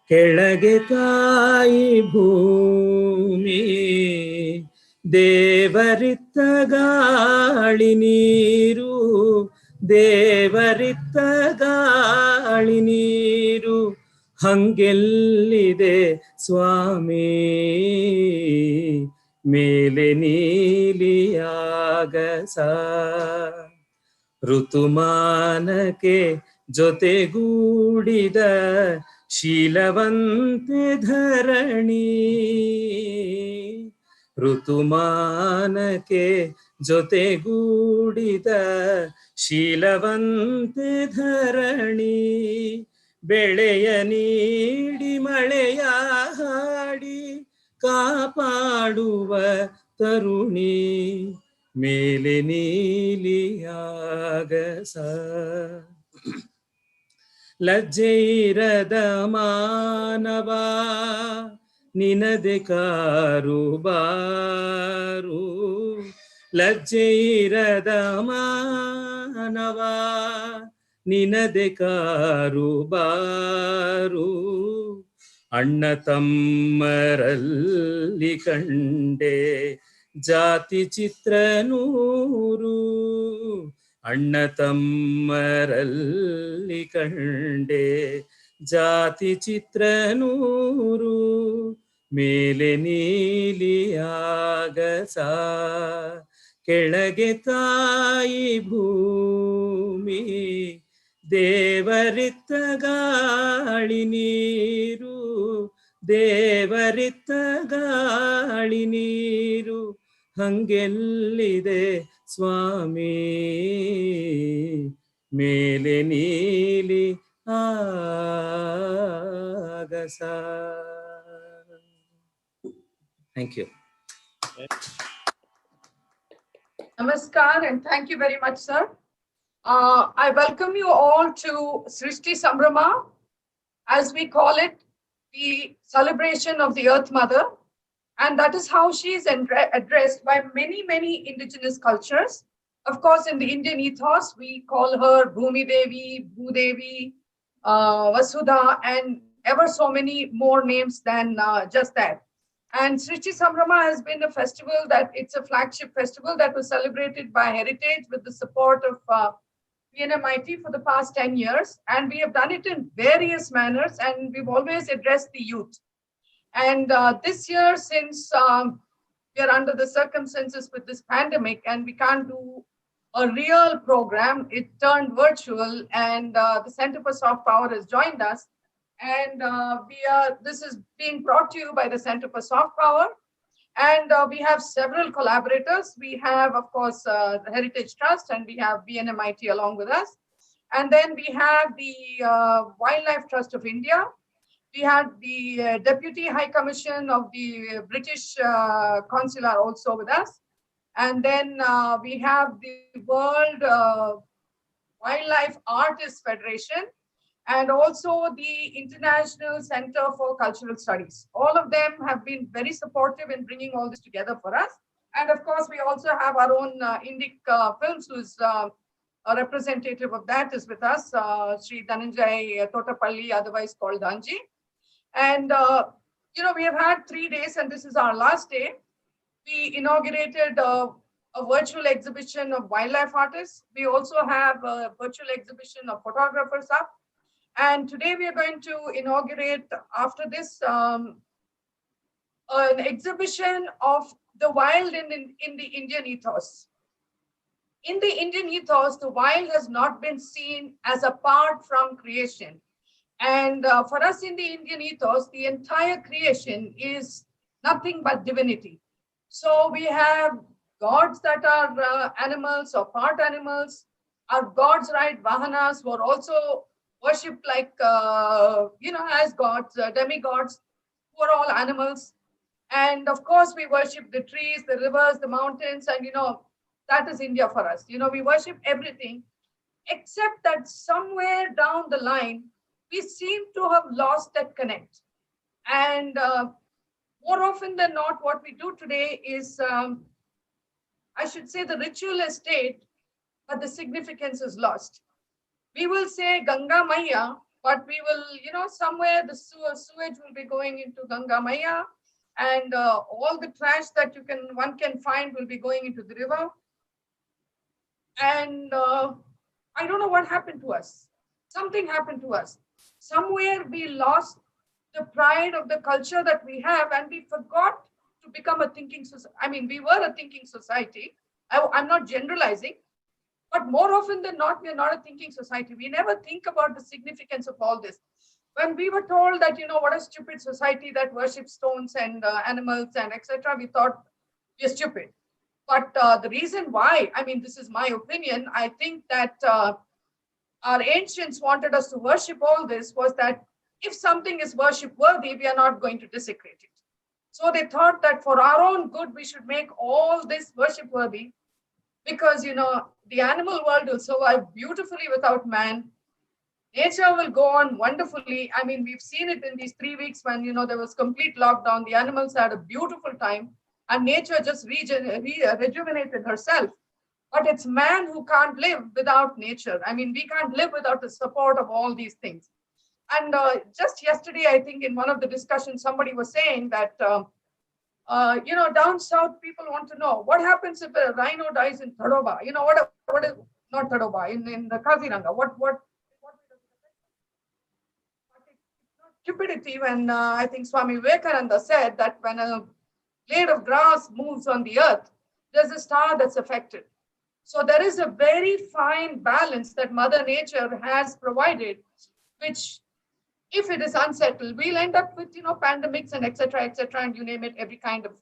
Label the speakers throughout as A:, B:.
A: ಕೆಳಗೆ ತಾಯಿ ಭೂಮಿ ದೇವರಿತ್ತ ಗಾಳಿ ನೀರು ದೇವರಿತ್ತ ಗಾಳಿ ನೀರು ಹಂಗೆಲ್ಲಿದೆ ಸ್ವಾಮಿ ಮೇಲೆ ನೀಲಿಯಾಗಸ ಋತುಮಾನಕ್ಕೆ ಜೊತೆಗೂಡಿದ ಶೀಲವಂತೆ ಧರಣಿ ಋತುಮಾನಕ್ಕೆ ಜೊತೆಗೂಡಿದ ಶೀಲವಂತೆ ಧರಣಿ ಬೆಳೆಯ ನೀಡಿ ಮಳೆಯ ಹಾಡಿ ಕಾಪಾಡುವ ತರುಣಿ ಮೇಲೆ ನೀಲಿಯಾಗಸ ಲಜ್ಜೆಯಿರದ ಮಾನವ ನಿನದೆ ಕಾರುಬಾರು ಲಜ್ಜೆಯಿರದ ಮಾನವ ನಿನದೆ ಕಾರುಬಾರು ಅಣ್ಣ ತಮ್ಮರಲ್ಲಿ ಕಂಡೆ ಜಾತಿ ಚಿತ್ರ ನೂರು ಅಣ್ಣ ತಮ್ಮರಲ್ಲಿ ಕಂಡೆ ಜಾತಿ ಚಿತ್ರ ನೂರು ಮೇಲೆ ನೀಲಿಯಾಗಸ ಕೆಳಗೆ ತಾಯಿ ಭೂಮಿ ದೇವರಿತ್ತ ಗಾಳಿ ನೀರು ದೇವರಿತ್ತ ಗಾಳಿ ನೀರು ಹಂಗೆಲ್ಲಿದೆ ಸ್ವಾಮಿ ಮೇಲೆ ನೀಲಿ ಆಗಸ. Thank you.
B: Namaskar and thank you very much, sir. I welcome you all to Srishti Sambhrama, as we call it, the celebration of the Earth Mother. And that is how she is addressed by many, many indigenous cultures. Of course, in the Indian ethos, we call her Bhumi Devi, Bhudevi, Vasudha, and ever so many more names than just that. And Srishti Sambhrama has been a festival it's a flagship festival that was celebrated by Heritage with the support of PNMIT for the past 10 years. And we have done it in various manners, and we've always addressed the youth. And this year, since we are under the circumstances with this pandemic and we can't do a real program, it turned virtual, and the Center for Soft Power has joined us. And this is being brought to you by the Center for Soft Power. And we have several collaborators. We have, of course, the Heritage Trust, and we have BNMIT along with us. And then we have the Wildlife Trust of India. We had the Deputy High Commission of the British Consular also with us. And then we have the World Wildlife Artists Federation, and also the International Center for Cultural Studies. All of them have been very supportive in bringing all this together for us. And of course, we also have our own Indic Films, who's a representative of that is with us, Sri Dhananjay Totapalli, otherwise called Dhanji. And, we have had 3 days, and this is our last day. We inaugurated a virtual exhibition of wildlife artists. We also have a virtual exhibition of photographers up. And today we are going to inaugurate, after this, an exhibition of the wild in the Indian ethos. In the Indian ethos, the wild has not been seen as apart from creation. And for us in the Indian ethos, the entire creation is nothing but divinity. So we have gods that are animals or part animals. Our gods, right, Vahanas, who are also worshipped like, as gods, demigods, who are all animals. And of course, we worship the trees, the rivers, the mountains, and, that is India for us. We worship everything, except that somewhere down the line, we seem to have lost that connect. And more often than not, what we do today is, I should say, the ritual is stayed, but the significance is lost. We will say Ganga Maya, but we will, somewhere the sewage will be going into Ganga Maya, and all the trash that one can find will be going into the river. And I don't know what happened to us. Something happened to us. Somewhere we lost the pride of the culture that we have, and we forgot to become a thinking society. I mean, we were a thinking society. I'm not generalizing, but more often than not, we are not a thinking society. We never think about the significance of all this. When we were told that, what a stupid society that worships stones and animals and etc., we thought we are stupid. But the reason why, I mean, this is my opinion, I think that our ancients wanted us to worship all this was that if something is worship worthy, we are not going to desecrate it. So they thought that for our own good, we should make all this worship worthy, because the animal world will survive beautifully without man. Nature will go on wonderfully. I mean, we've seen it in these 3 weeks when there was complete lockdown. The animals had a beautiful time, and nature just rejuvenated herself. But it's man who can't live without nature. I mean, we can't live without the support of all these things. And just yesterday, I think in one of the discussions, somebody was saying that down south, people want to know what happens if a rhino dies in Tadoba. What is not Tadoba in the Kaziranga? What stupidity when I think Swami Vivekananda said that when a blade of grass moves on the earth, there's a star that's affected. So there is a very fine balance that Mother Nature has provided, which, if it is unsettled, we'll end up with pandemics and etc., and you name it, every kind of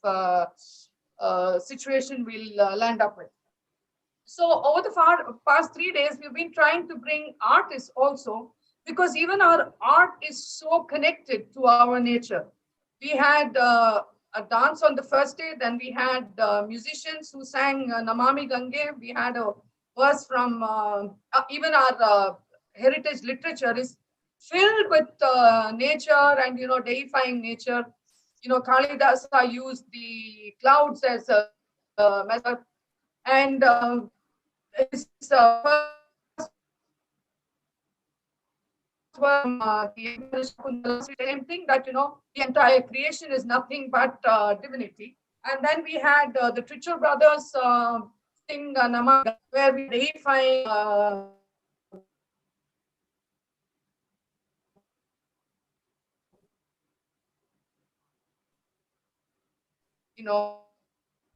B: situation we'll land up with. So over the past 3 days, we've been trying to bring artists also, because even our art is so connected to our nature. We had a dance on the first day, then we had musicians who sang Namami Gange. We had a verse from even our heritage literature is filled with nature and deifying nature. Kalidasa used the clouds as a metaphor, and his the same thing, that the entire creation is nothing but divinity. And then we had the Trichur brothers sing Namaga, where we deify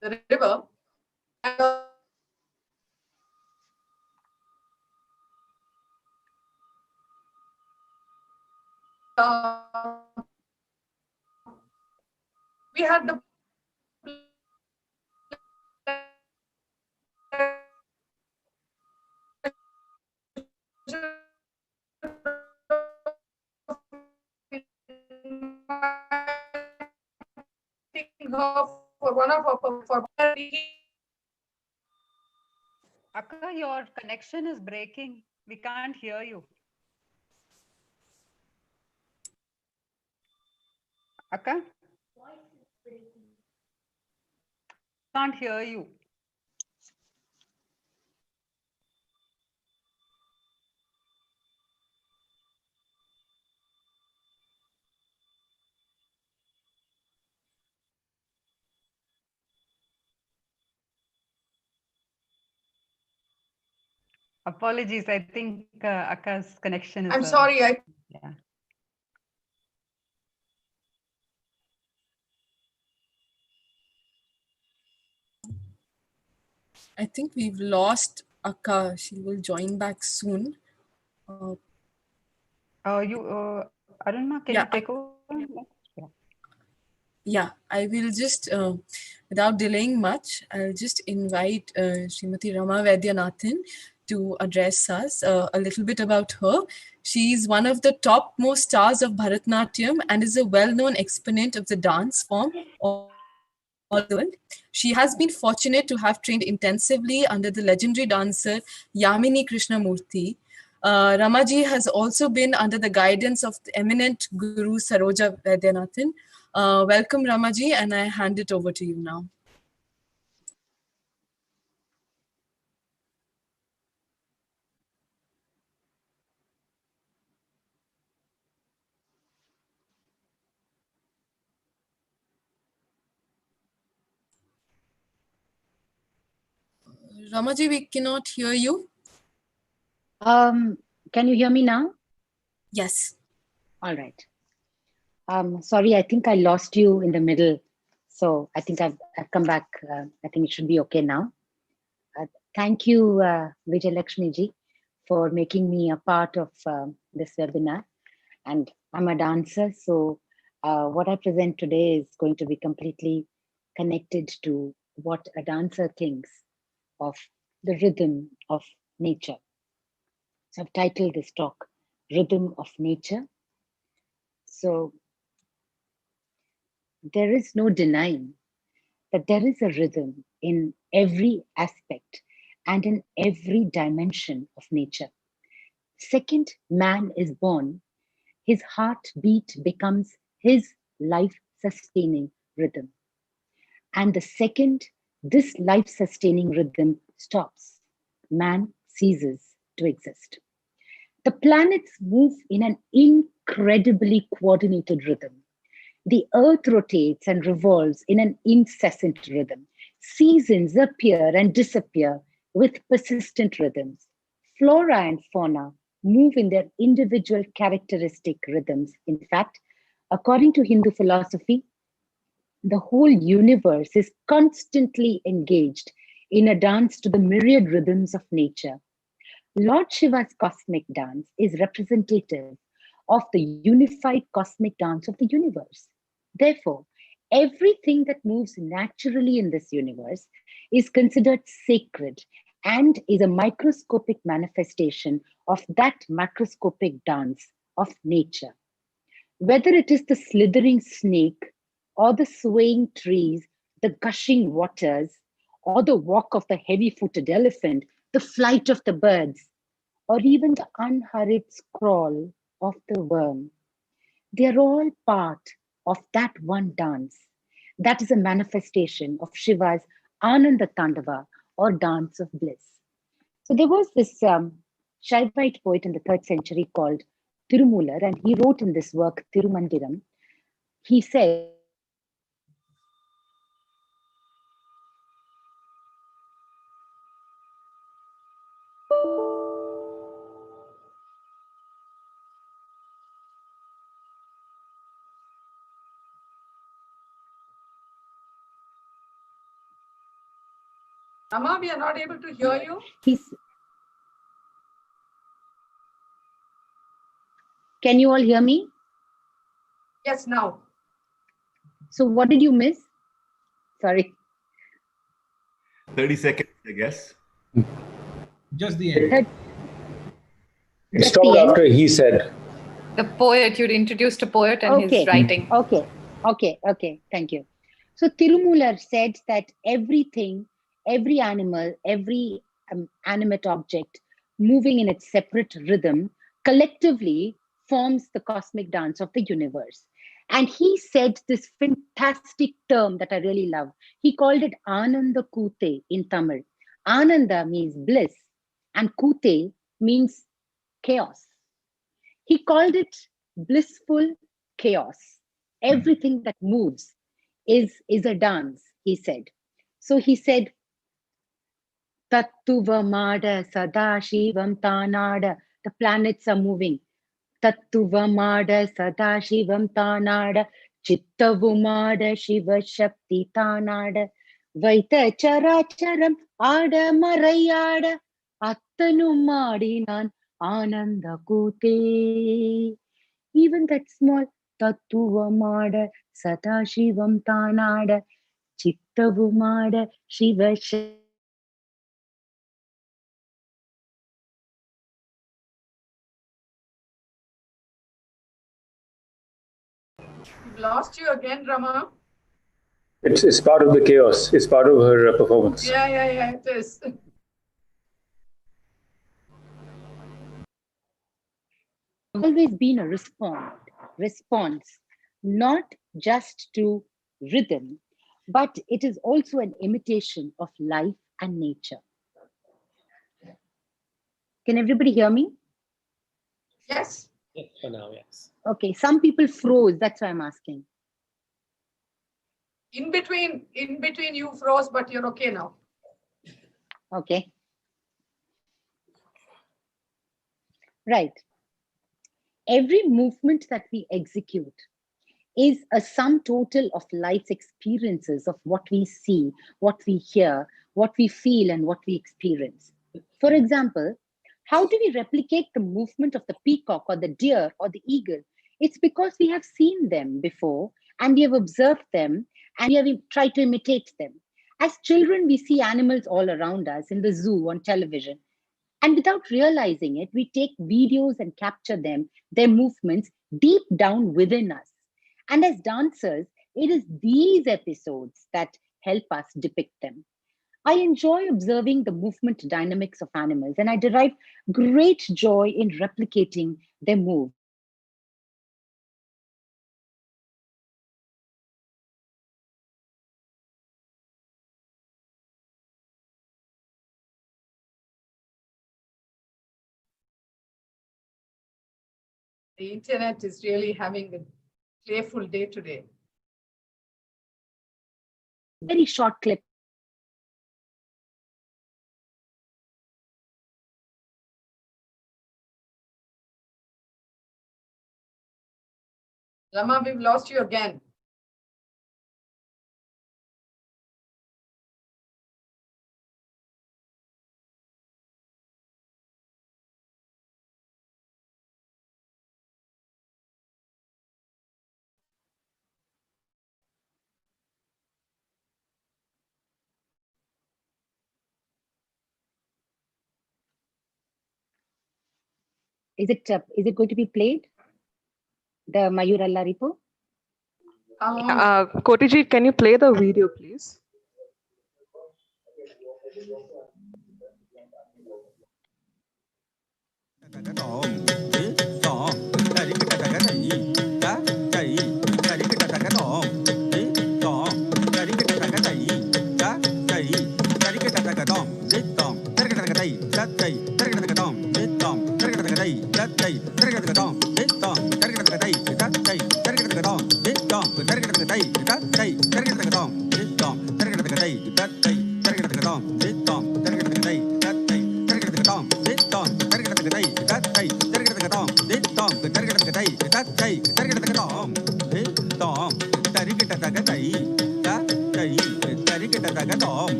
B: the river. And, we had the for one of our for
C: Akka, your connection is breaking. We can't hear you. Akka? Can't hear you. Apologies. I think Akka's connection is.
B: I'm sorry.
C: Yeah.
D: I think we've lost Akka. She will join back soon.
C: Aruna, can you take over?
D: Yeah, I will just, without delaying much, I'll just invite Srimati Rama Vaidyanathan to address us a little bit about her. She is one of the topmost stars of Bharatanatyam and is a well-known exponent of the dance form all over the world. She has been fortunate to have trained intensively under the legendary dancer Yamini Krishnamurthy. Ramaji has also been under the guidance of the eminent Guru Saroja Vaidyanathan. Welcome, Ramaji, and I hand it over to you now. Ramaji, we cannot hear you.
E: Can you hear me now?
D: Yes.
E: All right. Sorry, I think I lost you in the middle. So I think I've come back. I think it should be okay now. Thank you, Vijay Lakshmi ji, for making me a part of this webinar. And I'm a dancer, so what I present today is going to be completely connected to what a dancer thinks of the rhythm of nature. So I've titled this talk, Rhythm of Nature. So there is no denying that there is a rhythm in every aspect and in every dimension of nature. Second, man is born, his heartbeat becomes his life-sustaining rhythm. And the second this life-sustaining rhythm stops, man ceases to exist. The planets move in an incredibly coordinated rhythm. The earth rotates and revolves in an incessant rhythm. Seasons appear and disappear with persistent rhythms. Flora and fauna move in their individual characteristic rhythms. In fact, according to Hindu philosophy, the whole universe is constantly engaged in a dance to the myriad rhythms of nature. Lord Shiva's cosmic dance is representative of the unified cosmic dance of the universe. Therefore, everything that moves naturally in this universe is considered sacred and is a microscopic manifestation of that macroscopic dance of nature. Whether it is the slithering snake or the swaying trees, the gushing waters, or the walk of the heavy-footed elephant, the flight of the birds, or even the unhurried scrawl of the worm, they are all part of that one dance. That is a manifestation of Shiva's Ananda Tandava or dance of bliss. So there was this Shaivite poet in the 3rd century called Tirumular, and he wrote in this work, Tirumandiram, he said,
B: Rama, we are not able to hear you.
E: Can you all hear me?
B: Yes, now.
E: So what did you miss? Sorry.
F: 30 seconds, I guess.
G: Just the end.
H: It stopped after he said.
C: The poet, you'd introduced a poet and his writing.
E: Okay. Thank you. So Tirumular said that everything, every animal, every animate object moving in its separate rhythm collectively forms the cosmic dance of the universe. And he said this fantastic term that I really love. He called it Ananda Kute in Tamil. Ananda means bliss and Kute means chaos. He called it blissful chaos. Everything that moves is a dance, he said. So he said, Tattuvamada Sadashivam Tanada. The planets are moving. Tattuvamada Sadashivam Tanada. Chittavumada Shiva Shakti Tanada. Vaita Characharam Ada Marayada. Attanumadinan Ananda Kute. Even that small Tattuvamada Sadashivam Tanada. Chittavumada Shiva Shakti.
B: We've lost you again, Rama.
H: It's part of the chaos. It's part of her performance.
B: Yeah, it is.
E: Always been a response, not just to rhythm, but it is also an imitation of life and nature. Can everybody hear me?
B: Yes.
A: For now, yes.
E: Okay, some people froze, that's why I'm asking.
B: In between you froze, but you're okay now.
E: Okay. Right. Every movement that we execute is a sum total of life's experiences of what we see, what we hear, what we feel, and what we experience. For example, how do we replicate the movement of the peacock or the deer or the eagle? It's because we have seen them before and we have observed them and we have tried to imitate them. As children, we see animals all around us in the zoo, on television. And without realizing it, we take videos and capture them, their movements deep down within us. And as dancers, it is these episodes that help us depict them. I enjoy observing the movement dynamics of animals, and I derive great joy in replicating their moves.
B: The internet is really having a playful day today.
E: Very short clip.
B: Rama, we've lost you again.
E: Is it going to be played? The Mayur Allaripo?
F: Kotiji, can you play the video, please?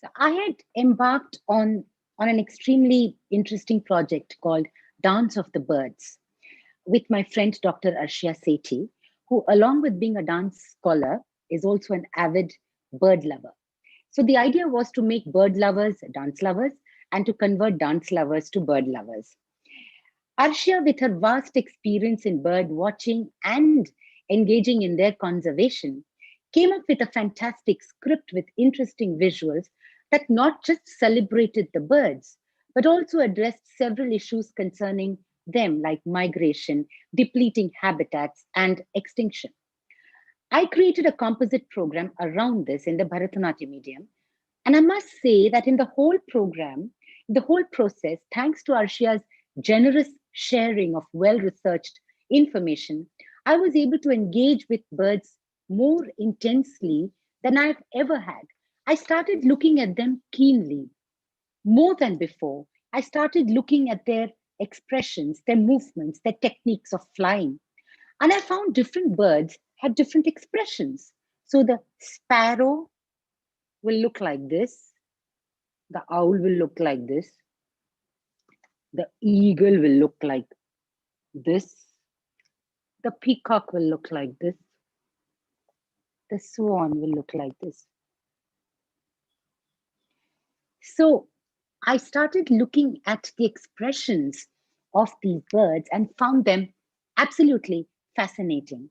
E: So I had embarked on an extremely interesting project called Dance of the Birds with my friend Dr. Arshia Sethi, who, along with being a dance scholar, is also an avid bird lover. So the idea was to make bird lovers dance lovers and to convert dance lovers to bird lovers. Arshia, with her vast experience in bird watching and engaging in their conservation, came up with a fantastic script with interesting visuals that not just celebrated the birds, but also addressed several issues concerning them, like migration, depleting habitats, and extinction. I created a composite program around this in the Bharatanatyam medium. And I must say that in the whole program, the whole process, thanks to Arshia's generous sharing of well-researched information, I was able to engage with birds more intensely than I've ever had. I started looking at them keenly. More than before, I started looking at their expressions, their movements, their techniques of flying. And I found different birds had different expressions. So the sparrow will look like this. The owl will look like this. The eagle will look like this. The peacock will look like this. The swan will look like this. So I started looking at the expressions of these birds and found them absolutely fascinating.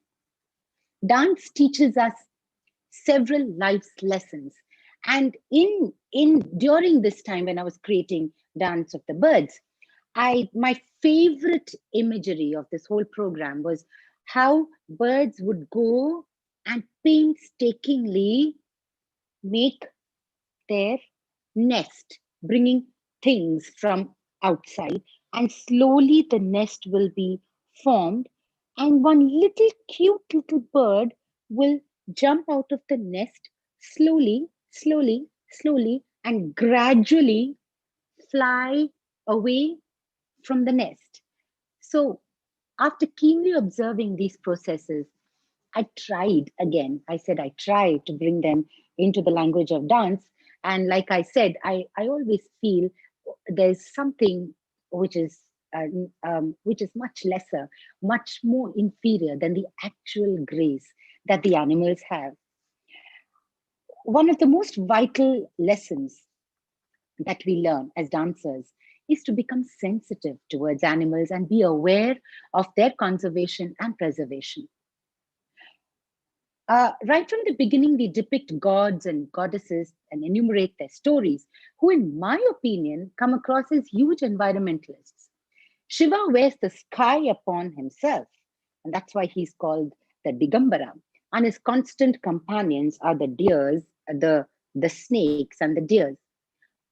E: Dance teaches us several life's lessons. And during this time when I was creating Dance of the Birds, my favorite imagery of this whole program was how birds would go and painstakingly make their nest, bringing things from outside, and slowly the nest will be formed, and one little cute little bird will jump out of the nest slowly, slowly, slowly, and gradually fly away from the nest. So after keenly observing these processes, I tried again. I said I tried to bring them into the language of dance. And like I said, I always feel there's something which is much lesser, much more inferior than the actual grace that the animals have. One of the most vital lessons that we learn as dancers is to become sensitive towards animals and be aware of their conservation and preservation. Right from the beginning, we depict gods and goddesses and enumerate their stories, who, in my opinion, come across as huge environmentalists. Shiva wears the sky upon himself, and that's why he's called the Digambara. And his constant companions are the deers, the snakes, and the deers.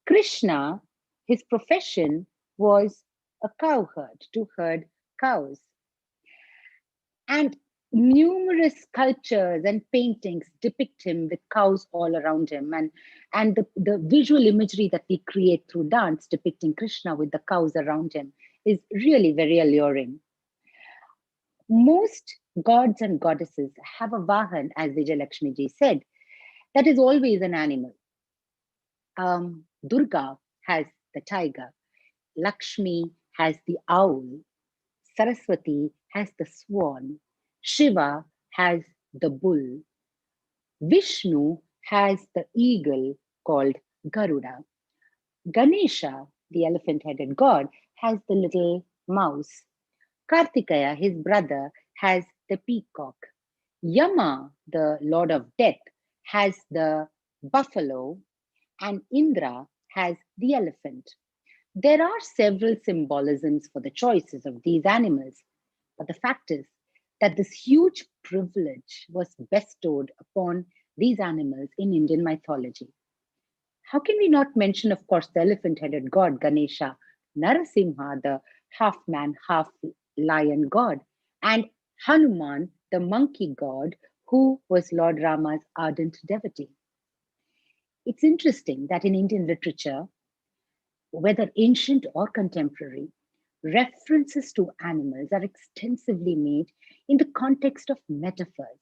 E: Krishna, his profession was a cowherd, to herd cows. And numerous sculptures and paintings depict him with cows all around him. And the visual imagery that we create through dance depicting Krishna with the cows around him is really very alluring. Most gods and goddesses have a Vahan, as Vijay Lakshmi ji said, that is always an animal. Durga has the tiger. Lakshmi has the owl. Saraswati has the swan. Shiva has the bull. Vishnu has the eagle called Garuda. Ganesha, the elephant-headed god, has the little mouse. Kartikeya, his brother, has the peacock. Yama, the lord of death, has the buffalo. And Indra has the elephant. There are several symbolisms for the choices of these animals, but the fact is that this huge privilege was bestowed upon these animals in Indian mythology. How can we not mention, of course, the elephant-headed god Ganesha, Narasimha, the half-man, half-lion god, and Hanuman, the monkey god, who was Lord Rama's ardent devotee. It's interesting that in Indian literature, whether ancient or contemporary, references to animals are extensively made in the context of metaphors,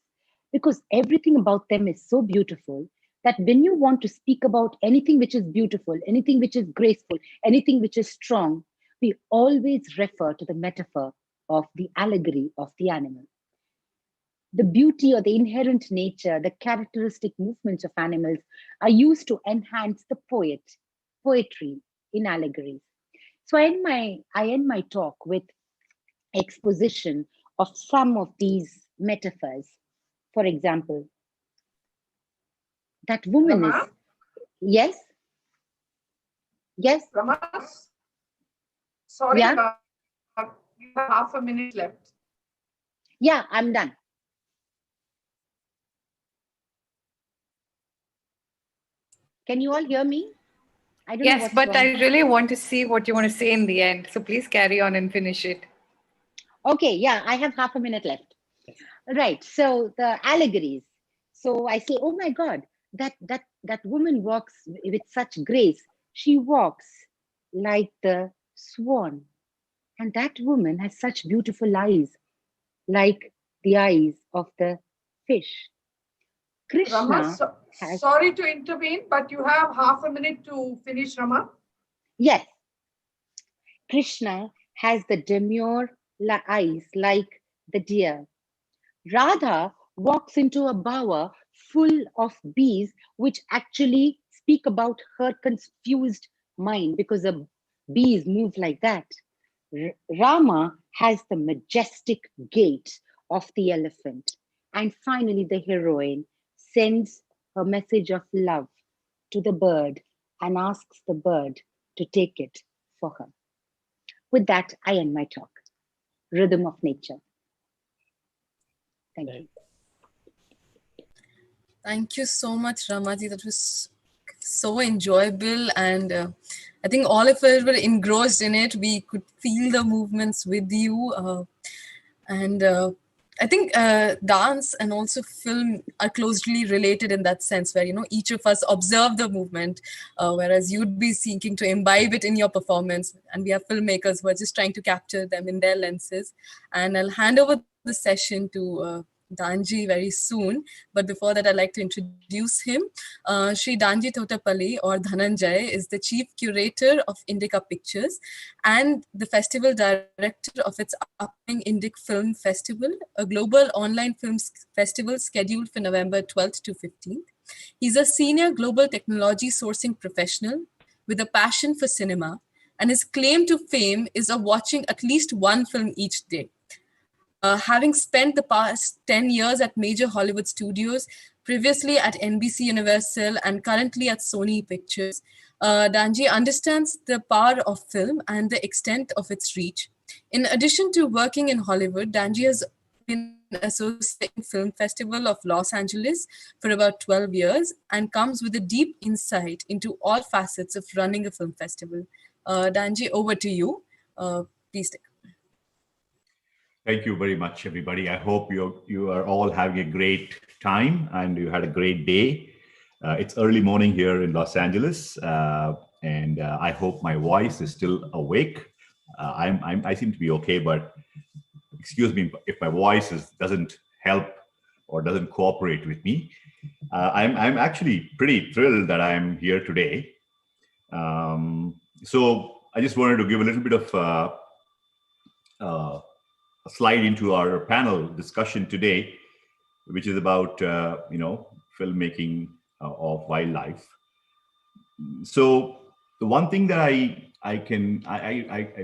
E: because everything about them is so beautiful that when you want to speak about anything which is beautiful, anything which is graceful, anything which is strong, we always refer to the metaphor of the allegory of the animal. The beauty or the inherent nature, the characteristic movements of animals are used to enhance the poetry in allegories. So I end my talk with exposition of some of these metaphors. For example, that woman
B: Rama?
E: is, yes? Yes?
B: Rama, sorry,
E: Yeah?
B: you have half a minute left.
E: Yeah, I'm done. Can you all hear me? I don't know
C: Yes,
E: what's
C: but
E: wrong.
C: I really want to see what you want to say in the end. So please carry on and finish it.
E: Okay, yeah, I have half a minute left. Right. So the allegories. So I say, oh my God, that woman walks with such grace. She walks like the swan. And that woman has such beautiful eyes, like the eyes of the fish.
B: Rama,
E: Krishna has,
B: sorry to intervene, but you have half a minute to finish, Rama.
E: yes, Krishna has the demure eyes like the deer. Radha walks into a bower full of bees, which actually speak about her confused mind because the bees move like that. Rama has the majestic gait of the elephant. And finally, the heroine sends her message of love to the bird and asks the bird to take it for her. With that, I end my talk. Rhythm of nature. Thank you.
D: Thank you so much, Ramaji. That was so enjoyable, and I think all of us were engrossed in it. We could feel the movements with you, and I think dance and also film are closely related in that sense, where each of us observe the movement, whereas you'd be seeking to imbibe it in your performance, and we have filmmakers who are just trying to capture them in their lenses. And I'll hand over the session to Danji very soon. But before that, I'd like to introduce him. Shri Danji Thotapalli, or Dhananjay, is the Chief Curator of Indica Pictures and the Festival Director of its upcoming Indic Film Festival, a global online film festival scheduled for November 12th to 15th. He's a senior global technology sourcing professional with a passion for cinema, and his claim to fame is of watching at least one film each day. Having spent the past 10 years at major Hollywood studios, previously at NBC Universal and currently at Sony Pictures, Danji understands the power of film and the extent of its reach. In addition to working in Hollywood, Danji has been associated with the Film Festival of Los Angeles for about 12 years and comes with a deep insight into all facets of running a film festival. Danji, over to you. Please take.
I: Thank you very much, everybody. I hope you are all having a great time and you had a great day. It's early morning here in Los Angeles, and I hope my voice is still awake. I seem to be okay, but excuse me if my voice doesn't help or doesn't cooperate with me. I'm actually pretty thrilled that I'm here today. So I just wanted to give a little bit of a slide into our panel discussion today, which is about filmmaking of wildlife. So the one thing that I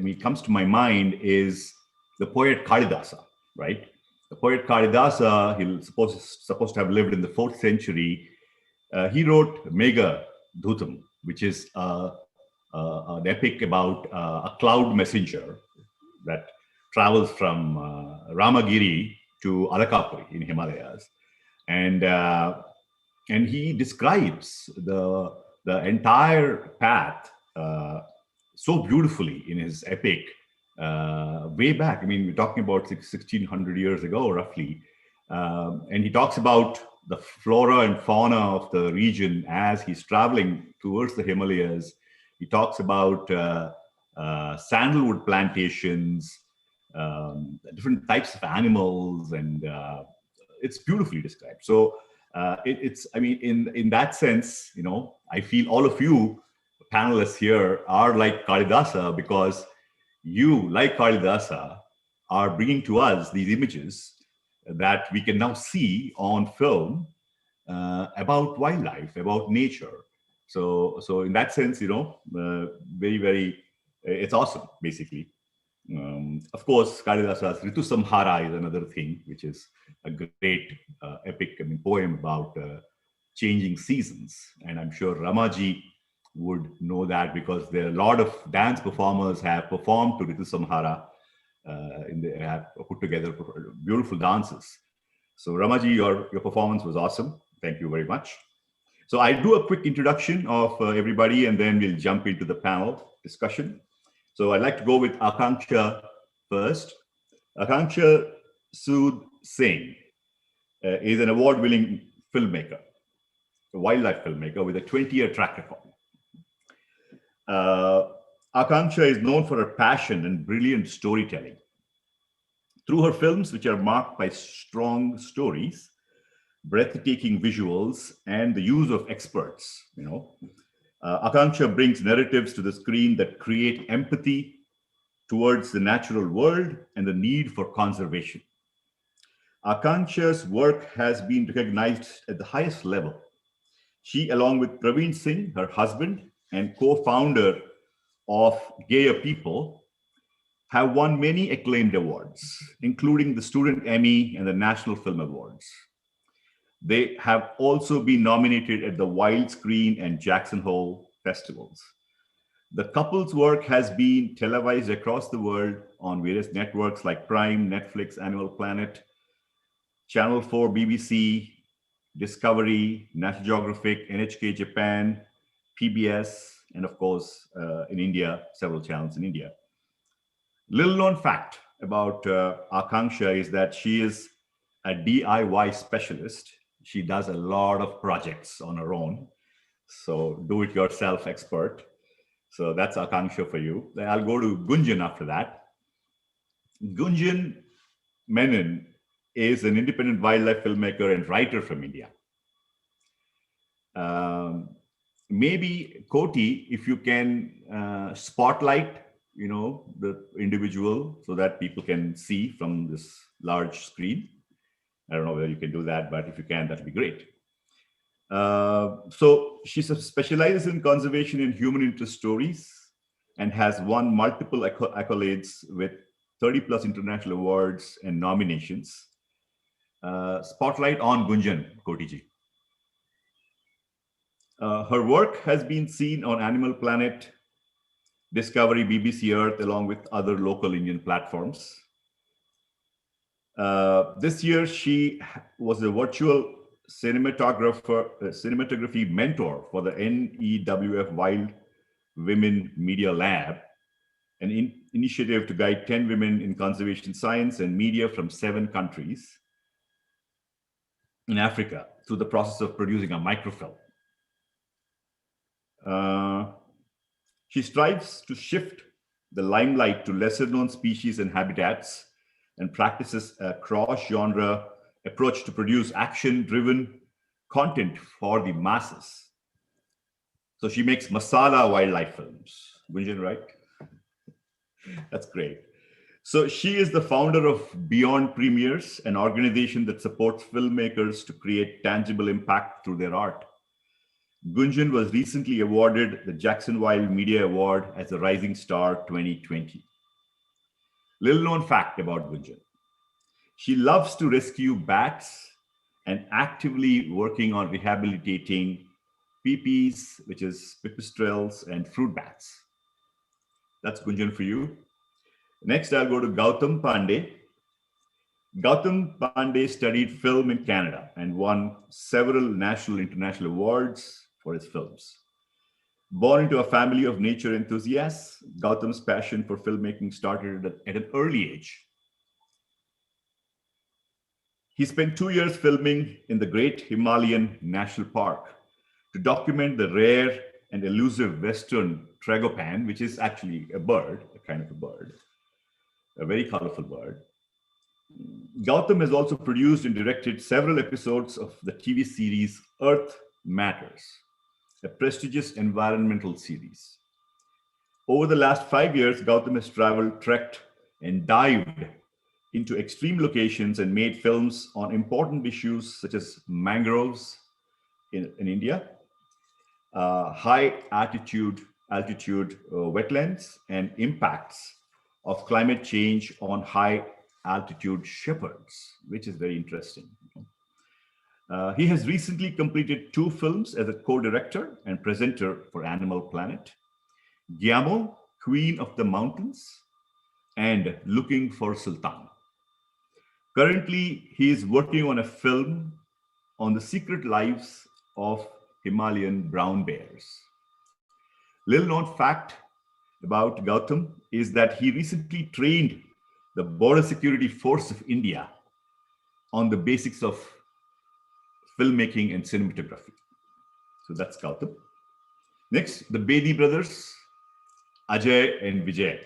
I: mean comes to my mind is the poet Kalidasa, right? The poet Kalidasa, he's supposed to have lived in the 4th century. He wrote Megha Dhutam, which is an epic about a cloud messenger that travels from Ramagiri to Alakapuri in Himalayas, and he describes the entire path so beautifully in his epic way back. I mean, we're talking about 1600 years ago, roughly, and he talks about the flora and fauna of the region as he's traveling towards the Himalayas. He talks about sandalwood plantations, different types of animals, and it's beautifully described. So I mean, in that sense, I feel all of you panelists here are like Kalidasa, because you, like Kalidasa, are bringing to us these images that we can now see on film about wildlife, about nature. So in that sense, very, very, it's awesome, basically. Of course, Kalidasa's Ritu Samhara is another thing, which is a great epic poem about changing seasons. And I'm sure Ramaji would know that, because there are a lot of dance performers have performed to Ritu Samhara. They have put together beautiful dances. So Ramaji, your performance was awesome. Thank you very much. So I'll do a quick introduction of everybody, and then we'll jump into the panel discussion. So I'd like to go with Akanksha first. Akanksha Sood Singh is an award-winning filmmaker, a wildlife filmmaker with a 20-year track record. Akanksha is known for her passion and brilliant storytelling. Through her films, which are marked by strong stories, breathtaking visuals, and the use of experts, Akanksha brings narratives to the screen that create empathy towards the natural world and the need for conservation. Akanksha's work has been recognized at the highest level. She, along with Praveen Singh, her husband and co-founder of Gayer People, have won many acclaimed awards, including the Student Emmy and the National Film Awards. They have also been nominated at the Wild Screen and Jackson Hole festivals. The couple's work has been televised across the world on various networks like Prime, Netflix, Animal Planet, Channel 4, BBC, Discovery, National Geographic, NHK Japan, PBS, and of course, in India, several channels in India. Little known fact about Akanksha is that she is a DIY specialist. She does a lot of projects on her own. So do-it-yourself expert. So that's Akanksha for you. Then I'll go to Gunjan after that. Gunjan Menon is an independent wildlife filmmaker and writer from India. Maybe Koti, if you can spotlight, the individual so that people can see from this large screen. I don't know whether you can do that, but if you can, that'd be great. So she specializes in conservation and human interest stories and has won multiple accolades with 30 plus international awards and nominations. Spotlight on Gunjan, Kotiji. Her work has been seen on Animal Planet, Discovery, BBC Earth, along with other local Indian platforms. This year, she was a virtual cinematography mentor for the NEWF Wild Women Media Lab, an initiative to guide 10 women in conservation science and media from 7 countries in Africa through the process of producing a microfilm. She strives to shift the limelight to lesser known species and habitats and practices a cross-genre approach to produce action-driven content for the masses. So she makes masala wildlife films. Gunjan, right? That's great. So she is the founder of Beyond Premieres, an organization that supports filmmakers to create tangible impact through their art. Gunjan was recently awarded the Jackson Wild Media Award as a Rising Star 2020. Little known fact about Gunjan. She loves to rescue bats and actively working on rehabilitating peepees, which is pipistrelles, and fruit bats. That's Gunjan for you. Next, I'll go to Gautam Pandey. Gautam Pandey studied film in Canada and won several national and international awards for his films. Born into a family of nature enthusiasts, Gautam's passion for filmmaking started at an early age. He spent 2 years filming in the Great Himalayan National Park to document the rare and elusive Western tragopan, which is actually a bird, a kind of a bird, a very colorful bird. Gautam has also produced and directed several episodes of the TV series Earth Matters, a prestigious environmental series. Over the last 5 years, Gautam has traveled, trekked, and dived into extreme locations and made films on important issues such as mangroves in India, high altitude wetlands, and impacts of climate change on high altitude shepherds, which is very interesting. He has recently completed 2 films as a co-director and presenter for Animal Planet, Gyamo, Queen of the Mountains, and Looking for Sultan. Currently, he is working on a film on the secret lives of Himalayan brown bears. Little known fact about Gautam is that he recently trained the Border Security Force of India on the basics of filmmaking and cinematography. So that's Gautam. Next, the Bedi brothers, Ajay and Vijay,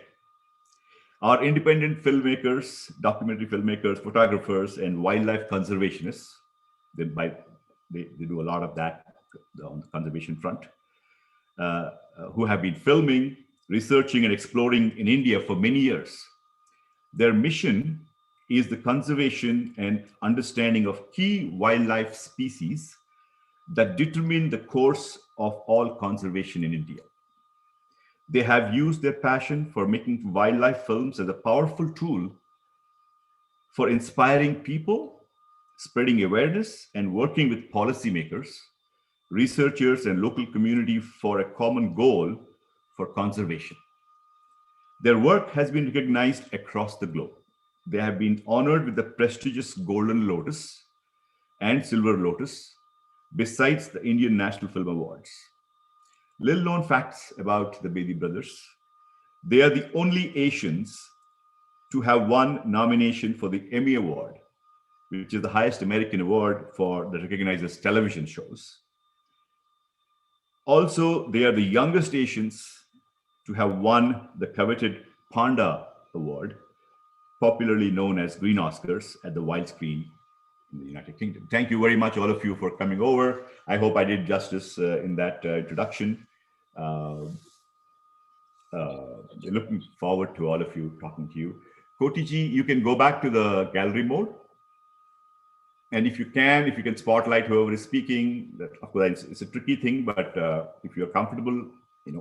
I: are independent filmmakers, documentary filmmakers, photographers, and wildlife conservationists. They do a lot of that on the conservation front, who have been filming, researching, and exploring in India for many years. Their mission is the conservation and understanding of key wildlife species that determine the course of all conservation in India. They have used their passion for making wildlife films as a powerful tool for inspiring people, spreading awareness, and working with policymakers, researchers, and local community for a common goal for conservation. Their work has been recognized across the globe. They have been honored with the prestigious Golden Lotus and Silver Lotus, besides the Indian National Film Awards. Little known facts about the Bedi brothers. They are the only Asians to have won nomination for the Emmy Award, which is the highest American award that recognizes television shows. Also, they are the youngest Asians to have won the coveted Panda Award, popularly known as Green Oscars, at the Wild Screen in the United Kingdom. Thank you very much, all of you, for coming over. I hope I did justice in that introduction. Looking forward to all of you talking to you. Kotiji, you can go back to the gallery mode. And if you can spotlight whoever is speaking, that, of course, it's a tricky thing, but if you're comfortable,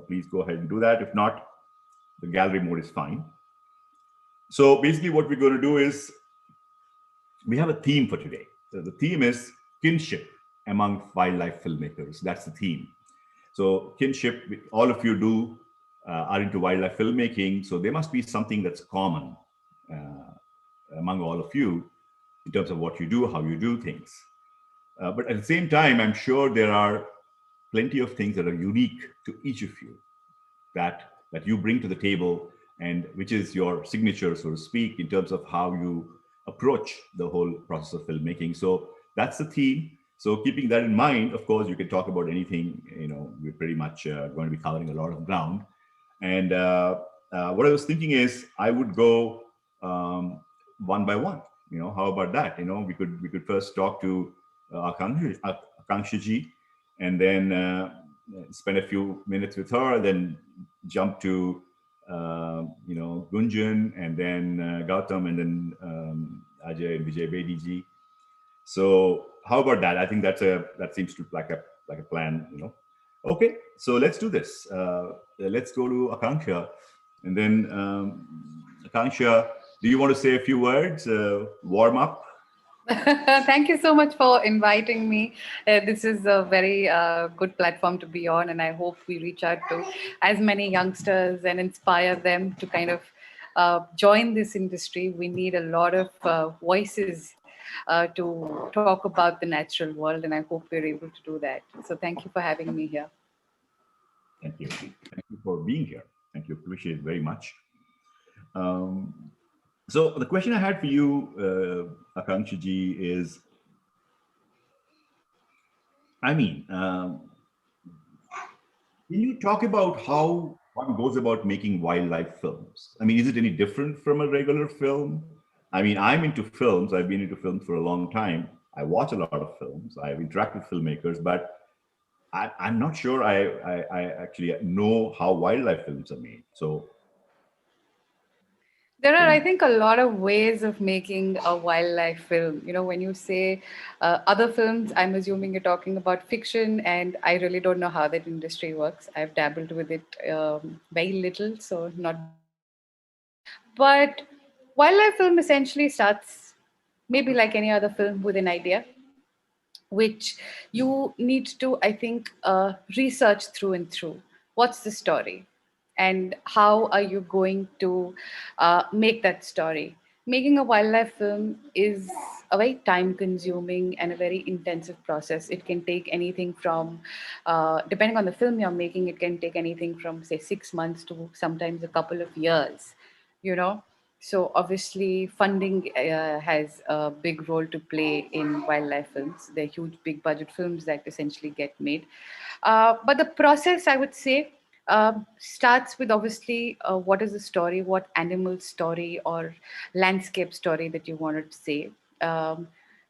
I: please go ahead and do that. If not, the gallery mode is fine. So basically what we're going to do is, we have a theme for today. So the theme is kinship among wildlife filmmakers. That's the theme. So kinship, all of you are into wildlife filmmaking, so there must be something that's common among all of you in terms of what you do, how you do things. But at the same time, I'm sure there are plenty of things that are unique to each of you that you bring to the table, and which is your signature, so to speak, in terms of how you approach the whole process of filmmaking. So that's the theme. So keeping that in mind, of course, you can talk about anything. We're pretty much going to be covering a lot of ground. And what I was thinking is, I would go one by one. How about that? We could first talk to Akanksha ji, and then spend a few minutes with her, then jump to Gunjan, and then Gautam, and then Ajay and Vijay Bedi ji. So how about that? I think that seems to like a plan. Okay, so let's do this. Let's go to Akanksha, and then Akanksha, do you want to say a few words, warm up?
C: Thank you so much for inviting me. This is a very good platform to be on, and I hope we reach out to as many youngsters and inspire them to kind of join this industry. We need a lot of voices to talk about the natural world, and I hope we're able to do that. So thank you for having me here.
I: Thank you. Thank you for being here. Thank you. Appreciate it very much. So the question I had for you, Akanksha ji, is, can you talk about how one goes about making wildlife films? Is it any different from a regular film? I'm into films. I've been into films for a long time. I watch a lot of films. I've interacted with filmmakers, but I'm not sure I actually know how wildlife films are made. So
C: there are, I think, a lot of ways of making a wildlife film. When you say other films, I'm assuming you're talking about fiction, and I really don't know how that industry works. I've dabbled with it very little, so not. But wildlife film essentially starts, maybe like any other film, with an idea, which you need to, I think, research through and through. What's the story? And how are you going to make that story? Making a wildlife film is a very time-consuming and a very intensive process. It can take anything from, depending on the film you're making, it can take anything from, say, 6 months to sometimes a couple of years, So obviously funding has a big role to play in wildlife films. They're huge, big budget films that essentially get made. But the process, I would say, starts with obviously what is the story, what animal story or landscape story that you wanted to say.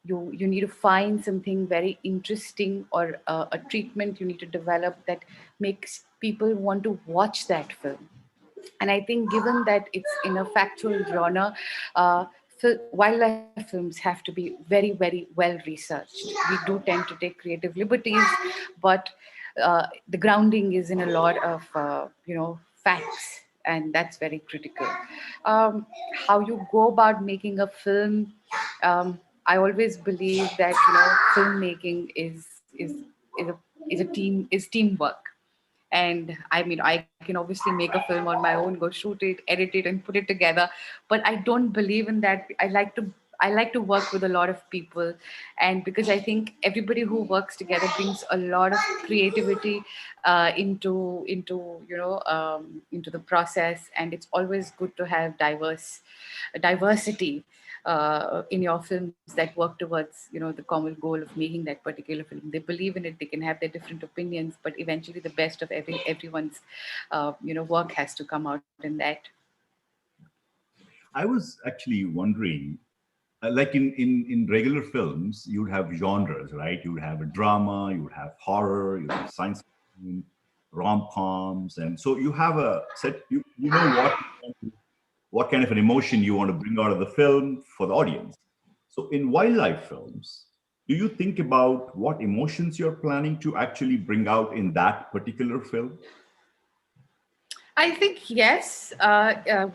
C: You need to find something very interesting, or a treatment you need to develop that makes people want to watch that film. And I think, given that it's in a factual genre, wildlife films have to be very, very well researched. We do tend to take creative liberties, but the grounding is in a lot of facts, and that's very critical. How you go about making a film, I always believe that filmmaking is teamwork. And I mean, I can obviously make a film on my own, go shoot it, edit it, and put it together. But I don't believe in that. I like to work with a lot of people, and because I think everybody who works together brings a lot of creativity into the process, and it's always good to have diversity in your films that work towards the common goal of making that particular film. They believe in it. They can have their different opinions, but eventually the best of everyone's work has to come out in that.
I: I was actually wondering, like in regular films, you'd have genres, right? You would have a drama, you would have horror, you would have science fiction, rom-coms, and so you have a set. You know what kind of an emotion you want to bring out of the film for the audience. So in wildlife films, do you think about what emotions you're planning to actually bring out in that particular film?
C: I think yes,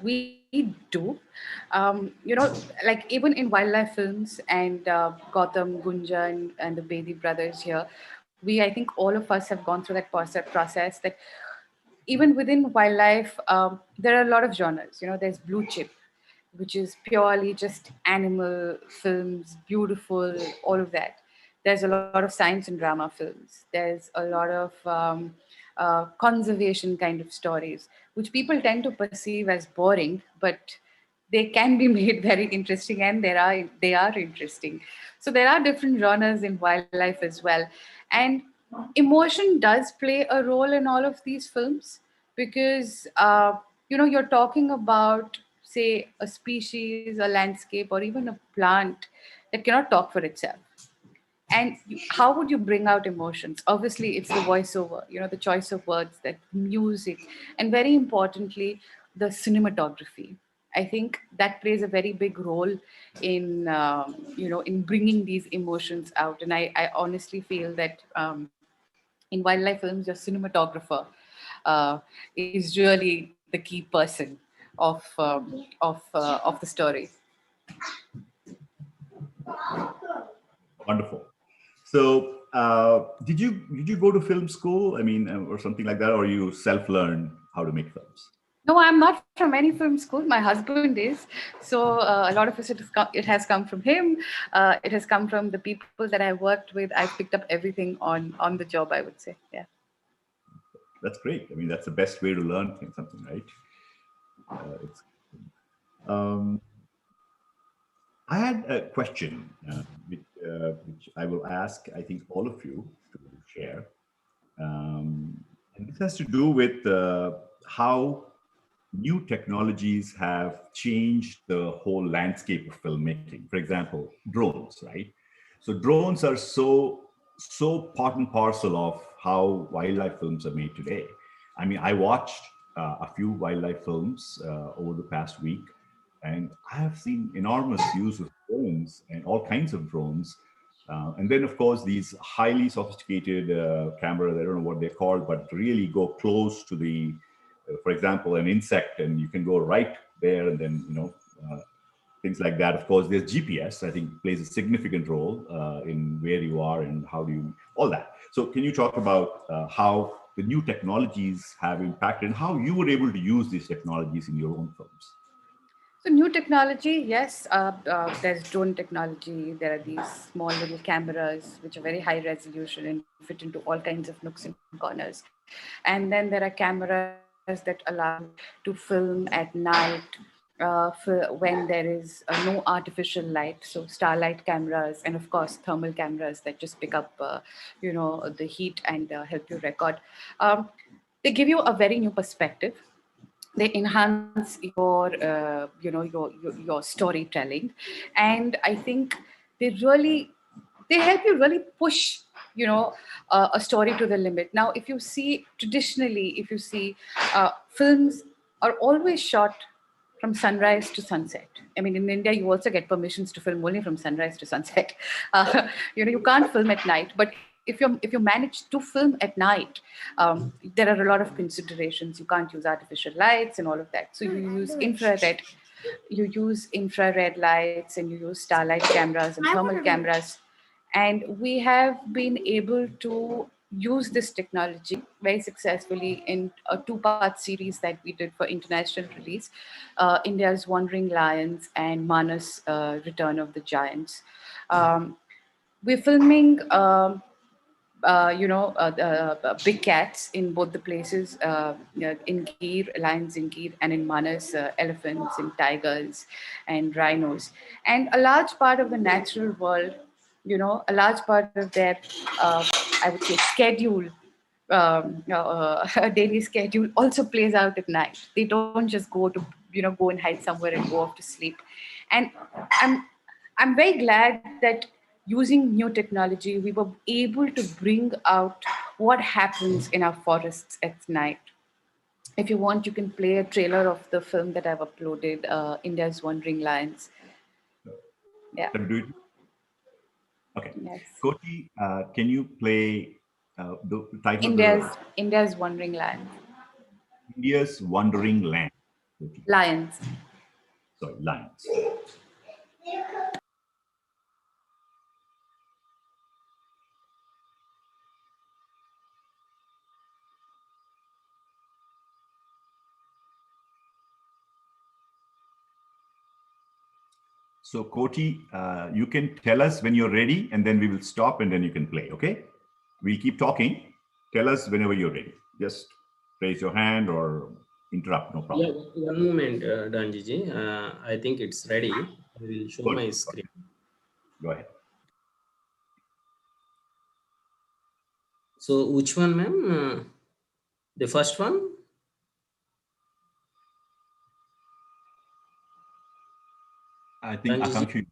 C: we do. Like even in wildlife films and Gautam, Gunjan, and the Bedi brothers here, I think all of us have gone through that process that even within wildlife, there are a lot of genres. There's blue chip, which is purely just animal films, beautiful, all of that. There's a lot of science and drama films. There's a lot of conservation kind of stories, which people tend to perceive as boring, but they can be made very interesting, and they are interesting. So there are different genres in wildlife as well, and emotion does play a role in all of these films, because you're talking about, say, a species, a landscape, or even a plant that cannot talk for itself. And how would you bring out emotions? Obviously it's the voiceover, the choice of words, that music, and very importantly the cinematography. I think that plays a very big role in bringing these emotions out. And I honestly feel that in wildlife films, your cinematographer is really the key person of the story.
I: Wonderful. So, did you go to film school? I mean, or something like that, or you self-learn how to make films?
C: No, I'm not from any film school. My husband is. So a lot of it has come from him. It has come from the people that I worked with. I've picked up everything on the job, I would say. Yeah.
I: That's great. I mean, that's the best way to learn something, right? It's. I had a question, which I will ask, I think, all of you to share. And this has to do with how new technologies have changed the whole landscape of filmmaking. For example, drones, right? So drones are so part and parcel of how wildlife films are made today. I mean, I watched a few wildlife films over the past week, and I have seen enormous use of drones and all kinds of drones. And then, of course, these highly sophisticated cameras, I don't know what they're called, but really go close to the, for example, an insect, and you can go right there, and then, things like that. Of course, there's GPS, I think, plays a significant role in where you are and how do you, all that. So can you talk about how the new technologies have impacted and how you were able to use these technologies in your own films?
C: So new technology, yes, there's drone technology. There are these small little cameras which are very high resolution and fit into all kinds of nooks and corners. And then there are cameras that allow to film at night when there is no artificial light. So starlight cameras, and of course thermal cameras that just pick up, the heat and help you record. They give you a very new perspective. They enhance your storytelling, and I think they help you really push a story to the limit. Now, if you see traditionally, films are always shot from sunrise to sunset. I mean, in India, you also get permissions to film only from sunrise to sunset. You can't film at night, but if you manage to film at night, there are a lot of considerations. You can't use artificial lights and all of that. So you use infrared. You use infrared lights and you use starlight cameras and thermal cameras. And we have been able to use this technology very successfully in a 2-part series that we did for international release, India's Wandering Lions and Manas, Return of the Giants. We're filming big cats in both the places, in Gir, lions in Gir, and in Manas, elephants and tigers and rhinos. And a large part of the natural world, a large part of their, I would say, schedule, a daily schedule also plays out at night. They don't just go and hide somewhere and go off to sleep. And I'm very glad that using new technology, we were able to bring out what happens in our forests at night. If you want, you can play a trailer of the film that I've uploaded, India's Wandering Lions. Yeah.
I: Can we do it? Okay.
C: Yes.
I: Koti, can you play the title?
C: India's Wandering Lions.
I: India's Wandering Land. Okay.
C: Lions.
I: Sorry, Lions. So Koti, you can tell us when you're ready, and then we will stop, and then you can play, okay? We'll keep talking. Tell us whenever you're ready. Just raise your hand or interrupt, no problem.
A: Yeah, one moment, Danjiji. I think it's ready. I will show my screen.
I: Go ahead.
A: So which one, ma'am? The first one?
I: I think Akanksha.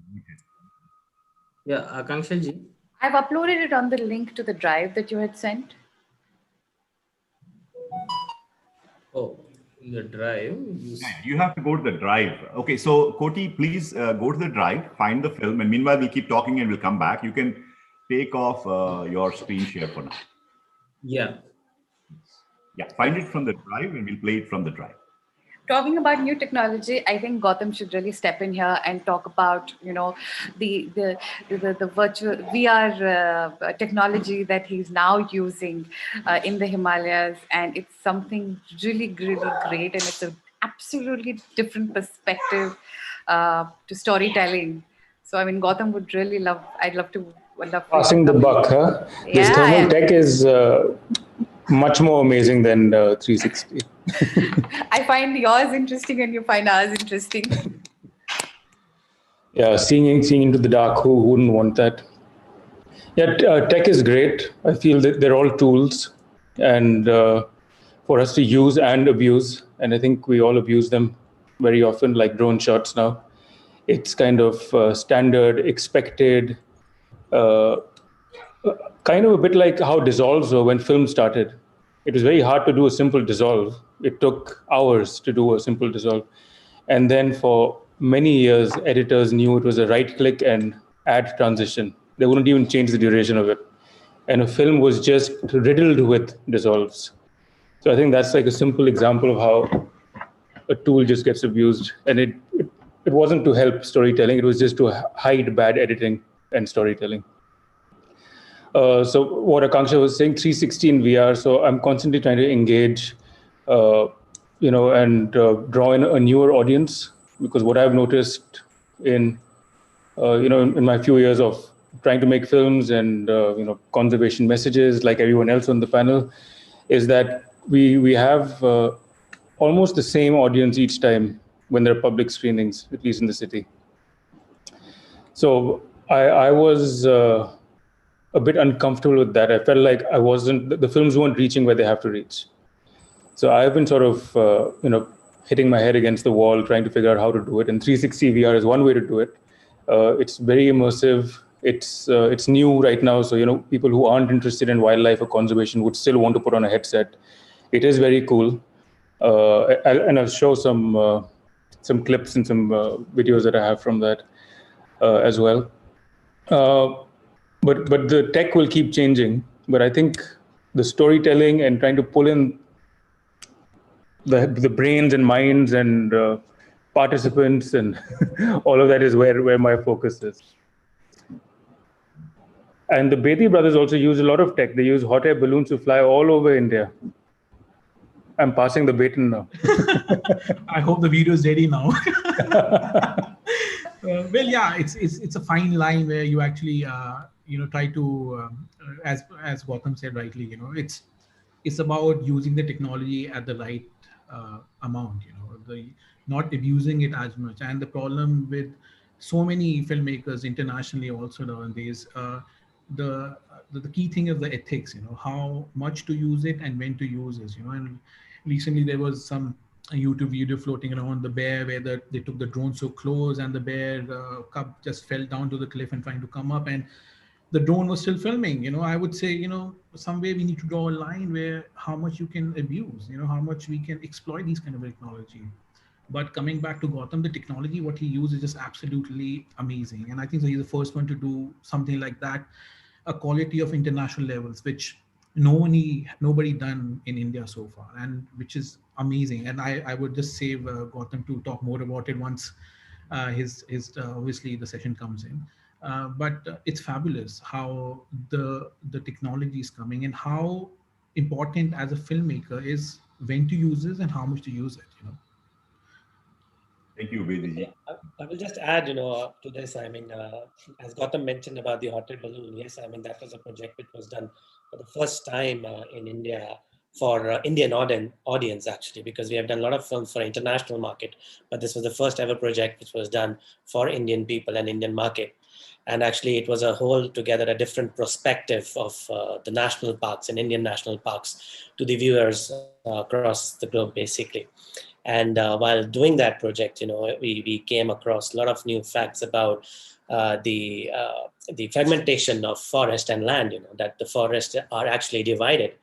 A: Yeah, Akanksha ji.
C: I've uploaded it on the link to the drive that you had sent.
A: Oh, in the drive.
I: You have to go to the drive. Okay, so Koti, please go to the drive, find the film, and meanwhile we'll keep talking and we'll come back. You can take off your screen share for now.
A: Yeah.
I: Yeah, find it from the drive and we'll play it from the drive.
C: Talking about new technology, I think Gautam should really step in here and talk about, the virtual VR technology that he's now using in the Himalayas, and it's something really, really great, and it's an absolutely different perspective to storytelling. So, I mean, Gautam would really love. I'd love to.
H: Passing the buck, huh? This thermal tech is much more amazing than 360.
C: I find yours interesting and you find ours interesting.
H: Yeah, seeing into the dark, who wouldn't want that? Yeah, tech is great. I feel that they're all tools and for us to use and abuse. And I think we all abuse them very often, like drone shots now. It's kind of standard, expected, kind of a bit like how dissolves were when film started. It was very hard to do a simple dissolve. It took hours to do a simple dissolve. And then for many years, editors knew it was a right click and add transition. They wouldn't even change the duration of it. And a film was just riddled with dissolves. So I think that's like a simple example of how a tool just gets abused. And it wasn't to help storytelling. It was just to hide bad editing and storytelling. So what Akanksha was saying, 360 in VR. So I'm constantly trying to engage, and draw in a newer audience, because what I've noticed in my few years of trying to make films and conservation messages, like everyone else on the panel, is that we have almost the same audience each time when there are public screenings, at least in the city. So I was a bit uncomfortable with that. I felt like the films weren't reaching where they have to reach. So I've been sort of, hitting my head against the wall, trying to figure out how to do it. And 360 VR is one way to do it. It's very immersive. It's new right now. So, people who aren't interested in wildlife or conservation would still want to put on a headset. It is very cool. I'll show some some clips and some videos that I have from that as well. But the tech will keep changing. But I think the storytelling and trying to pull in the brains and minds and participants and all of that is where my focus is. And the Bedi brothers also use a lot of tech. They use hot air balloons to fly all over India. I'm passing the baton now.
G: I hope the video is ready now. Well, yeah, it's a fine line where you actually try to as Gautam said rightly, it's about using the technology at the right amount, not abusing it as much. And the problem with so many filmmakers internationally also nowadays, the key thing is the ethics, how much to use it and when to use it, and recently there was some YouTube video floating around the bear where they took the drone so close and the bear cub just fell down to the cliff and trying to come up, and the drone was still filming. I would say, somewhere we need to draw a line where how much you can abuse, how much we can exploit these kind of technology. But coming back to Gautam, the technology, what he used is just absolutely amazing. And I think so he's the first one to do something like that, a quality of international levels, which nobody done in India so far, and which is amazing. And I would just save Gautam to talk more about it once his obviously the session comes in. But it's fabulous how the technology is coming and how important as a filmmaker is when to use this and how much to use it.
I: Thank you, Vediji.
J: Yeah, I will just add, to this. I mean, as Gautam mentioned about the hot air balloon, yes, I mean that was a project which was done for the first time in India for Indian audience actually, because we have done a lot of films for international market, but this was the first ever project which was done for Indian people and Indian market. And actually, it was a whole together a different perspective of the national parks and Indian national parks to the viewers across the globe, basically. And while doing that project, we came across a lot of new facts about the fragmentation of forest and land. That the forests are actually divided,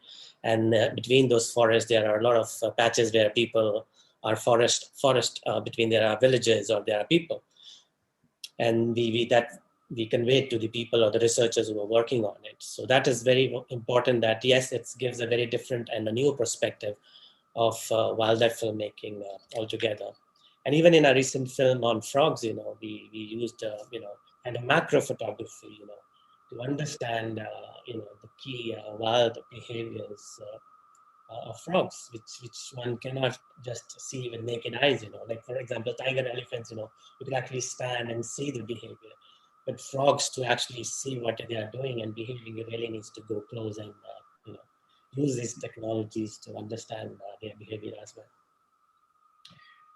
J: and between those forests there are a lot of patches where people are forest between there are villages or there are people, and we convey it to the people or the researchers who are working on it. So that is very important. That yes, it gives a very different and a new perspective of wildlife filmmaking altogether. And even in a recent film on frogs, we used kind of macro photography, to understand the key wild behaviors of frogs, which one cannot just see with naked eyes. Like for example, tiger elephants, you can actually stand and see the behavior. But frogs, to actually see what they are doing and behaving, you really needs to go close and use these technologies to understand their behavior as well.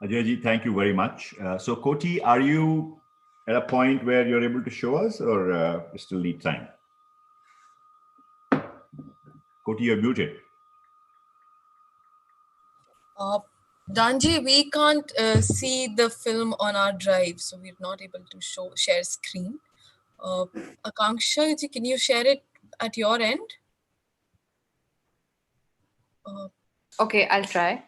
I: Ajayji, thank you very much. So Koti, are you at a point where you're able to show us, or you still need time? Koti, you're muted.
D: Danji, we can't see the film on our drive, so we're not able to share screen. Akanksha, can you share it at your end?
C: Okay, I'll try.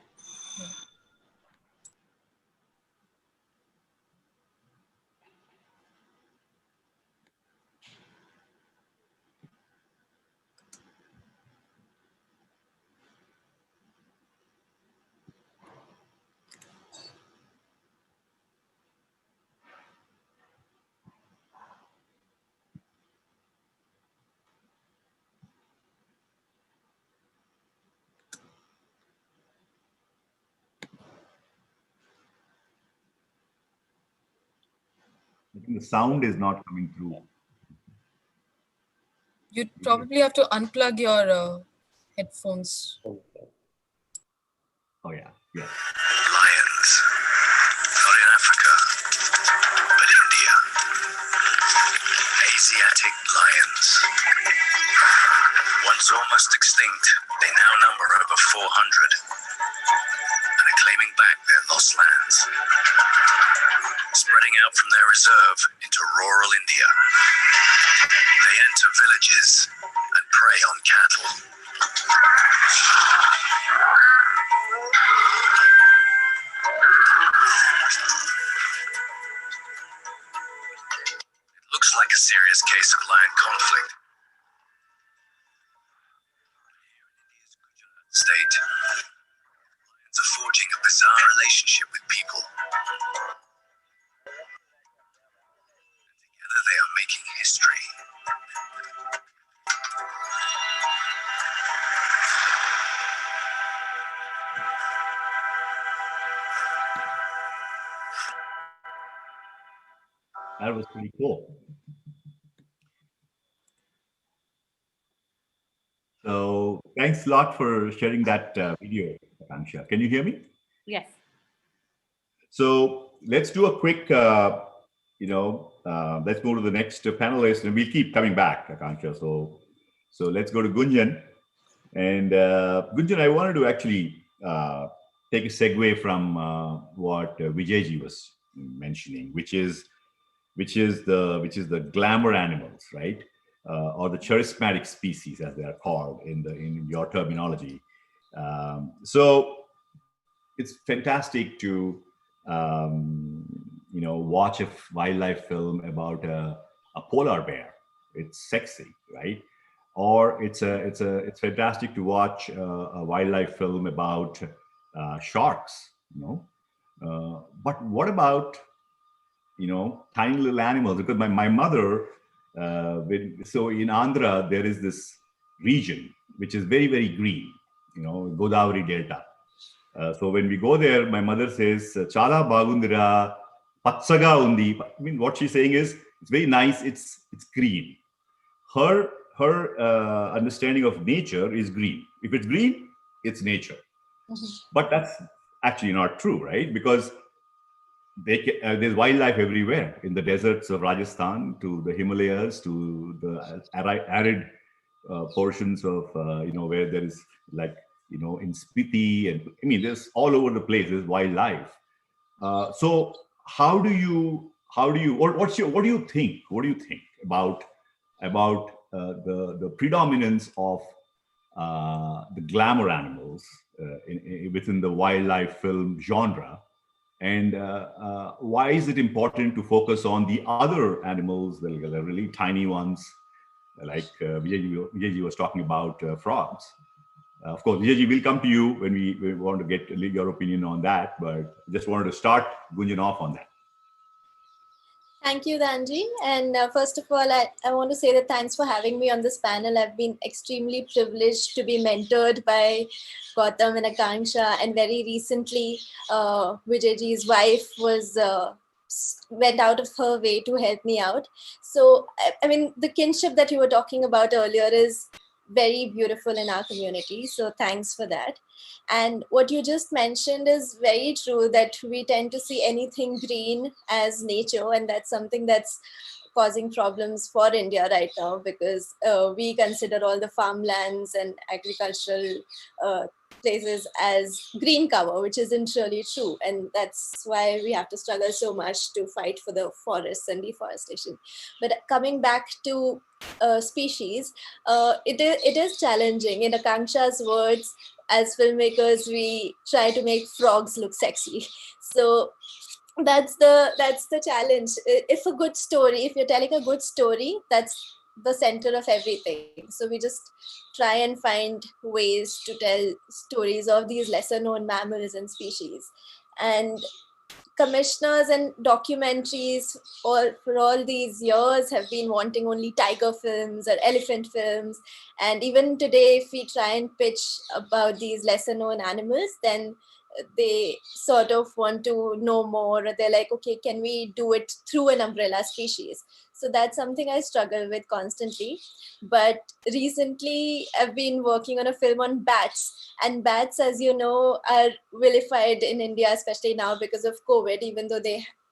I: I think the sound is not coming through.
D: You'd probably have to unplug your headphones.
I: Oh yeah, yeah.
K: Lions, not in Africa, but India. Asiatic lions. Once almost extinct, they now number over 400 and are claiming back their lost lands, spreading out from their reserve into rural India. They enter villages and prey on cattle. serious case of lion conflict. State, lions are forging a bizarre relationship with people. Together they are making history.
I: That was pretty cool. So thanks a lot for sharing that video, Akanksha. Can you hear me?
C: Yes.
I: So let's do a quick, let's go to the next panelist, and we'll keep coming back, Akanksha. So let's go to Gunjan. And Gunjan, I wanted to actually take a segue from what Vijayji was mentioning, which is the glamour animals, right? Or the charismatic species, as they are called in your terminology. So it's fantastic to watch a wildlife film about a polar bear. It's sexy, right? Or it's fantastic to watch a wildlife film about sharks. But what about tiny little animals? Because my mother, so in Andhra, there is this region which is very, very green, Godavari Delta. So when we go there, my mother says, Chala bagundira, patsaga undi. I mean, what she's saying is, it's very nice, it's green. Her understanding of nature is green. If it's green, it's nature. Mm-hmm. But that's actually not true, right? Because there's wildlife everywhere, in the deserts of Rajasthan to the Himalayas to the arid portions of where there is in Spiti, and I mean there's all over the place. There's wildlife. So what do you think? What do you think about the predominance of the glamour animals within the wildlife film genre? And why is it important to focus on the other animals, the really tiny ones, like Vijayji was talking about frogs? Of course, Vijayji, will come to you when we want to get your opinion on that, but just wanted to start Gunjan off on that.
L: Thank you, Danji. And first of all, I want to say that thanks for having me on this panel. I've been extremely privileged to be mentored by Gautam and Akanksha. And very recently, Vijayji's wife went out of her way to help me out. So, I mean, the kinship that you were talking about earlier is very beautiful in our community. So thanks for that. And what you just mentioned is very true, that we tend to see anything green as nature, and that's something that's causing problems for India right now, because we consider all the farmlands and agricultural places as green cover, which isn't really true. And that's why we have to struggle so much to fight for the forests and deforestation. But coming back to species, it is challenging. In Akanksha's words, as filmmakers, we try to make frogs look sexy. So that's the challenge. If you're telling a good story, that's the center of everything. So we just try and find ways to tell stories of these lesser known mammals and species. And commissioners and documentaries for all these years have been wanting only tiger films or elephant films. And even today, if we try and pitch about these lesser known animals, then they sort of want to know more. They're like, okay, can we do it through an umbrella species? So that's something I struggle with constantly. But recently, I've been working on a film on bats. And bats, as you know, are vilified in India, especially now because of COVID, even though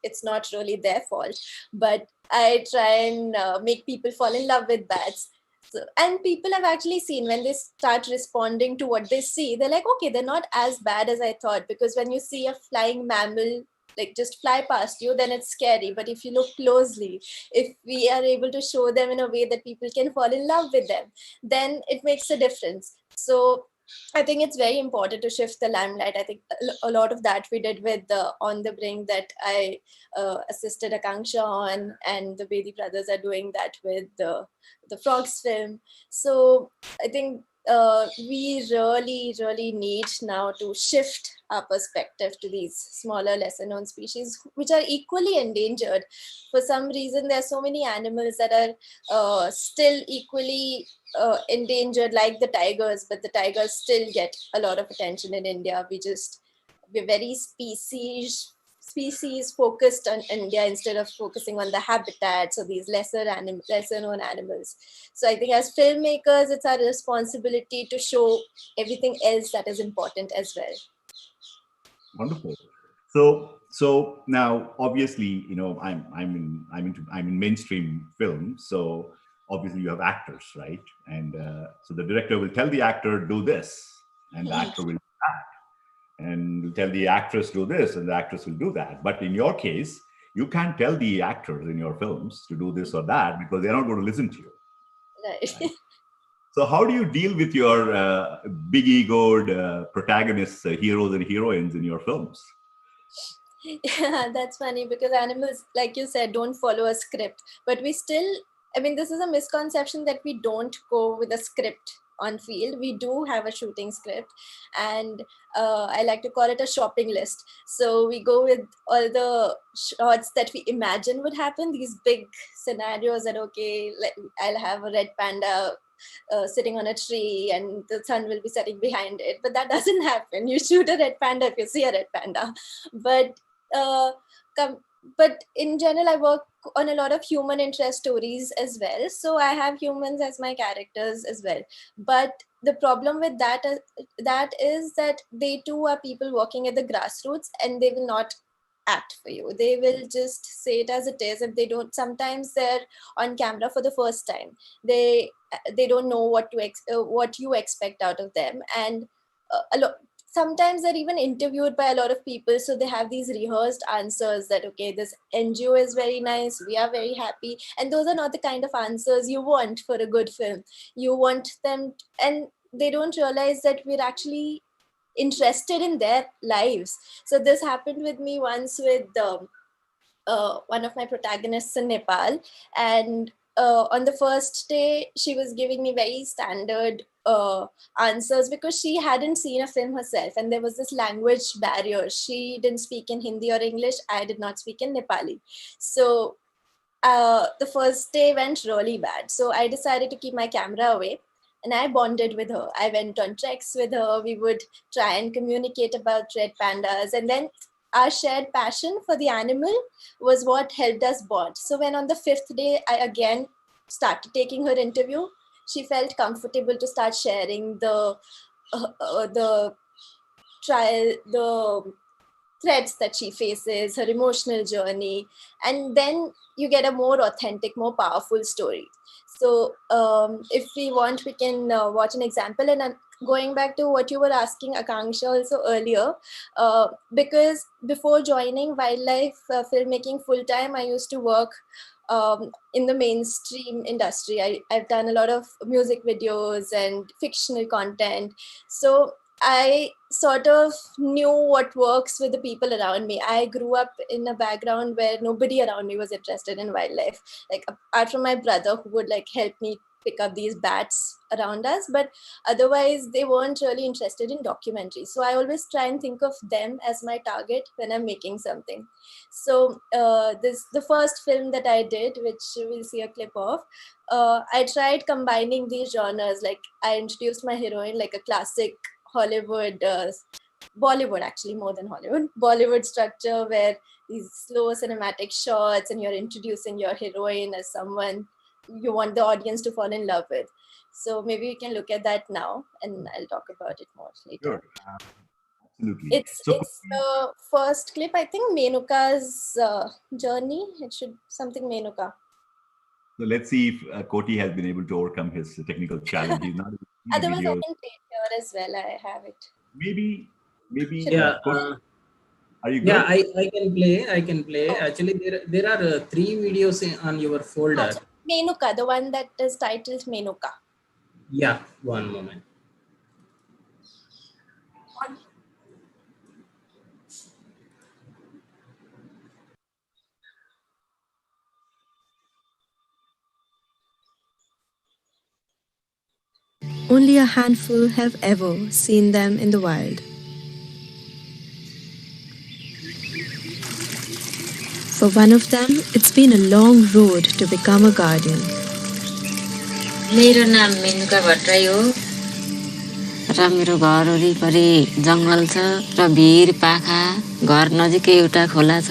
L: it's not really their fault. But I try and make people fall in love with bats. So, and people have actually seen, when they start responding to what they see, they're like, okay, they're not as bad as I thought. Because when you see a flying mammal like just fly past you, then it's scary. But if you look closely, if we are able to show them in a way that people can fall in love with them, then it makes a difference. So I think it's very important to shift the limelight. I think a lot of that we did with the On the Brink that I assisted Akanksha on, and the Bedi brothers are doing that with the Frogs film. So I think we really need now to shift our perspective to these smaller, lesser known species, which are equally endangered. For some reason, there are so many animals that are still equally endangered, like the tigers, but the tigers still get a lot of attention in India. We're very species focused on India instead of focusing on the habitats or these lesser known animals. So I think as filmmakers, it's our responsibility to show everything else that is important as well.
I: Wonderful. So now, obviously, I'm in mainstream film. So obviously, you have actors, right? And so the director will tell the actor, do this, and the actor will do that, and will tell the actress, do this, and the actress will do that. But in your case, you can't tell the actors in your films to do this or that because they're not going to listen to you.
L: Right.
I: So how do you deal with your big-egoed protagonists, heroes and heroines in your films?
L: Yeah, that's funny because animals, like you said, don't follow a script. But we still, I mean, this is a misconception that we don't go with a script on field. We do have a shooting script, and I like to call it a shopping list. So we go with all the shots that we imagine would happen, these big scenarios that, okay, like I'll have a red panda sitting on a tree and the sun will be setting behind it, but that doesn't happen. You shoot a red panda if you see a red panda. But in general, I work on a lot of human interest stories as well, so I have humans as my characters as well. But the problem with that is that they too are people working at the grassroots, and they will not act for you. They will just say it as it is. If they don't, sometimes they're on camera for the first time, they don't know what you expect out of them, and sometimes they're even interviewed by a lot of people, so they have these rehearsed answers that, okay, this NGO is very nice, we are very happy, and those are not the kind of answers you want for a good film. You want them, and they don't realize that we're actually interested in their lives. So this happened with me once with one of my protagonists in Nepal, and on the first day she was giving me very standard answers because she hadn't seen a film herself, and there was this language barrier. She didn't speak in Hindi or English, I did not speak in Nepali. So the first day went really bad, so I decided to keep my camera away. And I bonded with her. I went on treks with her. We would try and communicate about red pandas. And then our shared passion for the animal was what helped us bond. So when on the 5th day, I again started taking her interview, she felt comfortable to start sharing the threats that she faces, her emotional journey. And then you get a more authentic, more powerful story. So if we want, we can watch an example. And going back to what you were asking Akanksha also earlier, because before joining wildlife filmmaking full-time, I used to work in the mainstream industry. I've done a lot of music videos and fictional content. So I sort of knew what works with the people around me. I grew up in a background where nobody around me was interested in wildlife, like apart from my brother, who would like help me pick up these bats around us, but otherwise they weren't really interested in documentaries. So I always try and think of them as my target when I'm making something. So the first film that I did, which we'll see a clip of, I tried combining these genres. Like I introduced my heroine like a classic Hollywood, Bollywood actually, more than Hollywood, Bollywood structure, where these slow cinematic shots and you're introducing your heroine as someone you want the audience to fall in love with. So maybe we can look at that now, and I'll talk about it more later.
I: Sure. Absolutely.
L: It's the first clip, I think, Menuka's journey. It should something Menuka.
I: So let's see if Koti has been able to overcome his technical challenge. He's not
L: Otherwise, I can play it here as well. I have it.
I: Maybe.
A: Yeah.
I: Are you good?
A: Yeah, I can play. Oh. Actually, there are 3 videos on your folder.
L: Menuka, the one that is titled Menuka.
A: Yeah, one moment.
M: only a handful have ever seen them in the wild. For one of them, it's been a long road to become a guardian.
N: मेरो नाम मेनुका भट्टराई हो र मेरो घर वरिपरि जङ्गल छ र भिर पाखा घर नजिकै एउटा खोला छ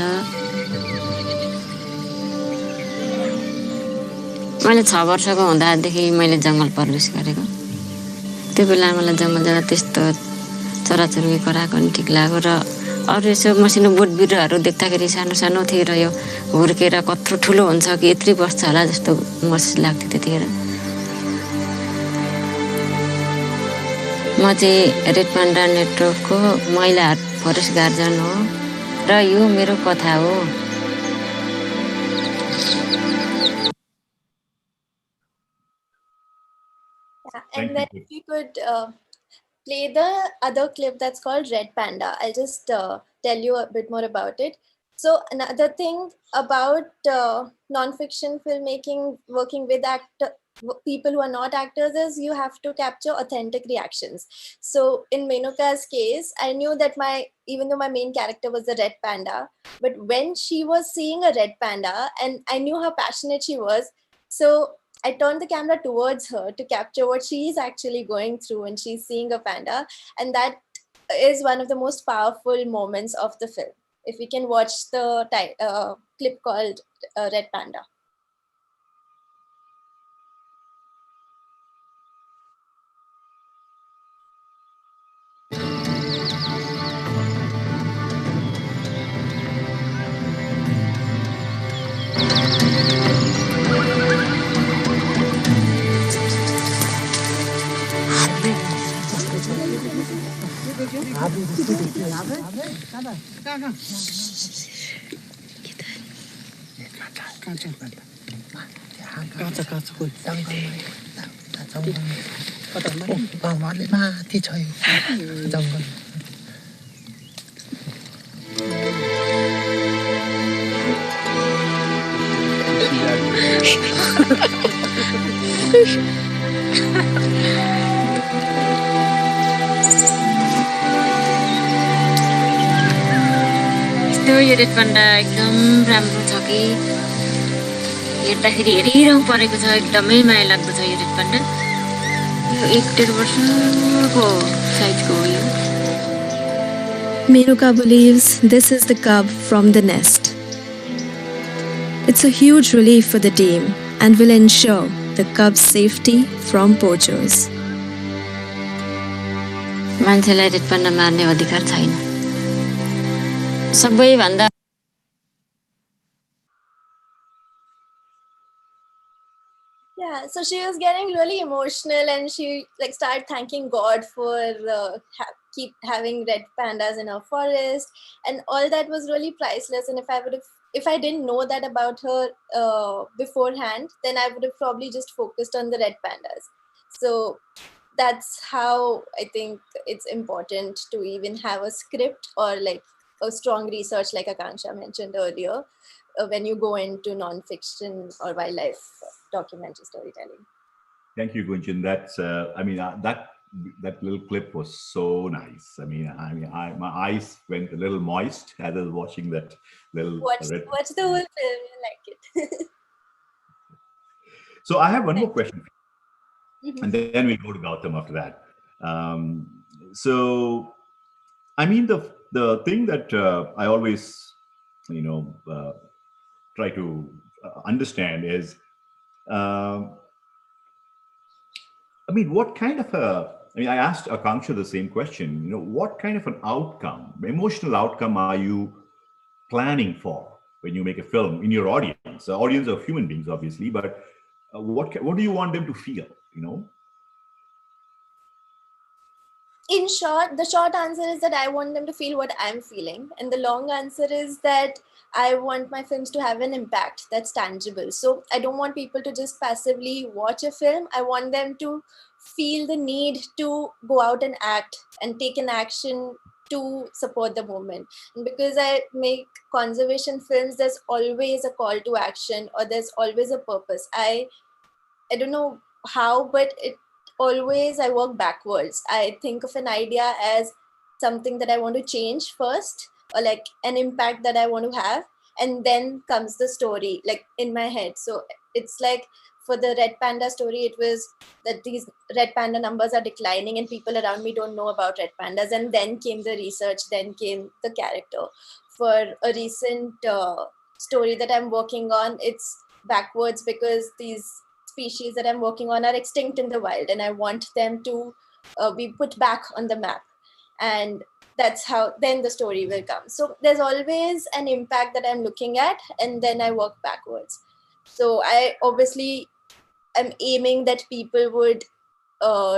N: मैले 6 वर्षको हुँदादेखि मैले जङ्गल प्रवेश गरेको त्यो बेला मलाई जङ्गल जाँदा त्यस्तो चराचुरुङ्गी कराएको नि ठिक लाग्यो र अरु यसो मसिनो बोट बिरुवाहरू देख्दाखेरि सानो सानो थियो र यो हुर्केर कत्रो ठुलो हुन्छ कि यत्रै बस्छ होला जस्तो महसुस लाग्थ्यो त्यतिखेर म चाहिँ रेड पान्डा नेटवर्कको महिला फरेस्ट गार्जियन हो र यो मेरो कथा हो
L: And then if you could play the other clip that's called Red Panda. I'll just tell you a bit more about it. So another thing about non-fiction filmmaking, working with people who are not actors, is you have to capture authentic reactions. So in Menuka's case, I knew that even though my main character was the red panda, but when she was seeing a red panda, and I knew how passionate she was, so I turned the camera towards her to capture what she's actually going through when she's seeing a panda. And that is one of the most powerful moments of the film. If we can watch the clip called Red Panda.
N: Yo red panda एकदम राम्रो छ कि हेर्दाखेरि हेरिरहँ परेको छ एकदमै माया लाग्दो छ यो रेड पान्डा यो 1.5 वर्षको साइजको हो यो
M: Menuka believes this is the cub from the nest. It's a huge relief for the team and will ensure the cub's safety from poachers.
N: मान्छेलाई रेड पान्डा मार्ने अधिकार छैन सबैभन्दा
L: Yeah, so she was getting really emotional and she started thanking God for keep having red pandas in her forest, and all that was really priceless. And if I didn't know that about her beforehand, then I would have probably just focused on the red pandas. So that's how I think it's important to even have a script or a strong research, like Akanksha mentioned earlier, when you go into non-fiction or wildlife documentary storytelling.
I: Thank you, Gunjan. That's, that little clip was so nice. My eyes went a little moist as I was watching that little.
L: Watch the whole film, you like it.
I: So I have one more question, and then we go to Gautam after that. The thing that I always, try to understand is, what kind of I asked Akanksha the same question, what kind of an outcome, emotional outcome are you planning for when you make a film in your audience? The audience of human beings, obviously, but what do you want them to feel,
L: In short, the short answer is that I want them to feel what I'm feeling. And the long answer is that I want my films to have an impact that's tangible. So I don't want people to just passively watch a film. I want them to feel the need to go out and act and take an action to support the movement. And because I make conservation films, there's always a call to action or there's always a purpose. I don't know how, but always I work backwards. I think of an idea as something that I want to change first, or like an impact that I want to have, and then comes the story like in my head. So it's like for the red panda story, it was that these red panda numbers are declining and people around me don't know about red pandas, and then came the research, then came the character. For a recent story that I'm working on, it's backwards because these species that I'm working on are extinct in the wild, and I want them to be put back on the map. And that's how then the story will come. So there's always an impact that I'm looking at, and then I work backwards. So I obviously am aiming that people would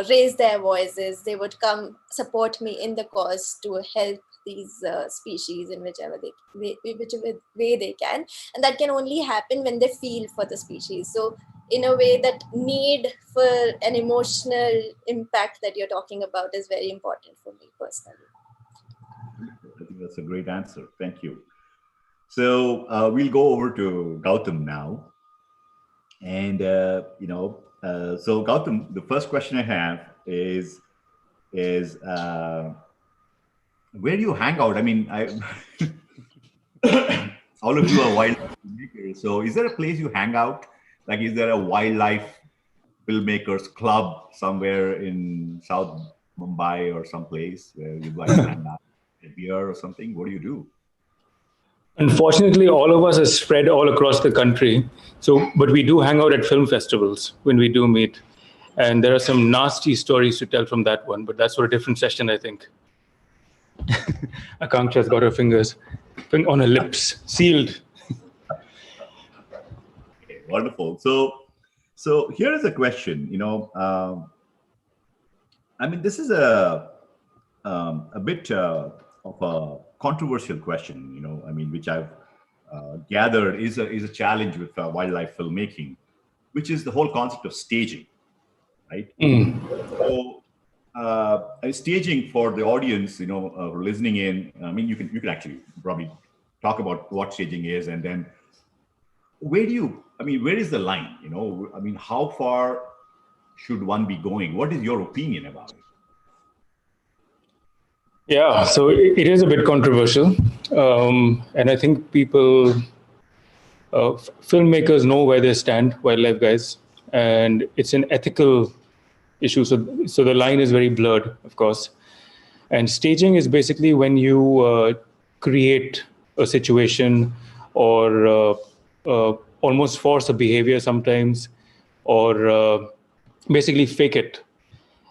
L: raise their voices. They would come support me in the cause to help these species in whichever way they can, and that can only happen when they feel for the species. So in a way, that need for an emotional impact that you're talking about is very important for me personally.
I: I think that's a great answer. Thank you. So we'll go over to Gautam now. And, so Gautam, the first question I have is where do you hang out? I mean, all of you are wildlife filmmakers. So is there a place you hang out? Like, is there a wildlife filmmakers club somewhere in South Mumbai or someplace where you guys hang out, a beer or something? What do you do?
H: Unfortunately, all of us are spread all across the country. So, but we do hang out at film festivals when we do meet. And there are some nasty stories to tell from that one, but that's for a different session, I think. Akanksha's got her fingers on her lips, sealed.
I: Okay, wonderful. So here is a question. This is a bit of a controversial question. Which I've gathered is a challenge with wildlife filmmaking, which is the whole concept of staging, right? So staging, for the audience, listening in. You can actually probably talk about what staging is, and then where is the line? How far should one be going? What is your opinion about it?
H: Yeah, so it is a bit controversial. And I think people, filmmakers know where they stand, wildlife guys, and it's an ethical issue. So the line is very blurred, of course. And staging is basically when you create a situation or almost force a behavior sometimes, or basically fake it.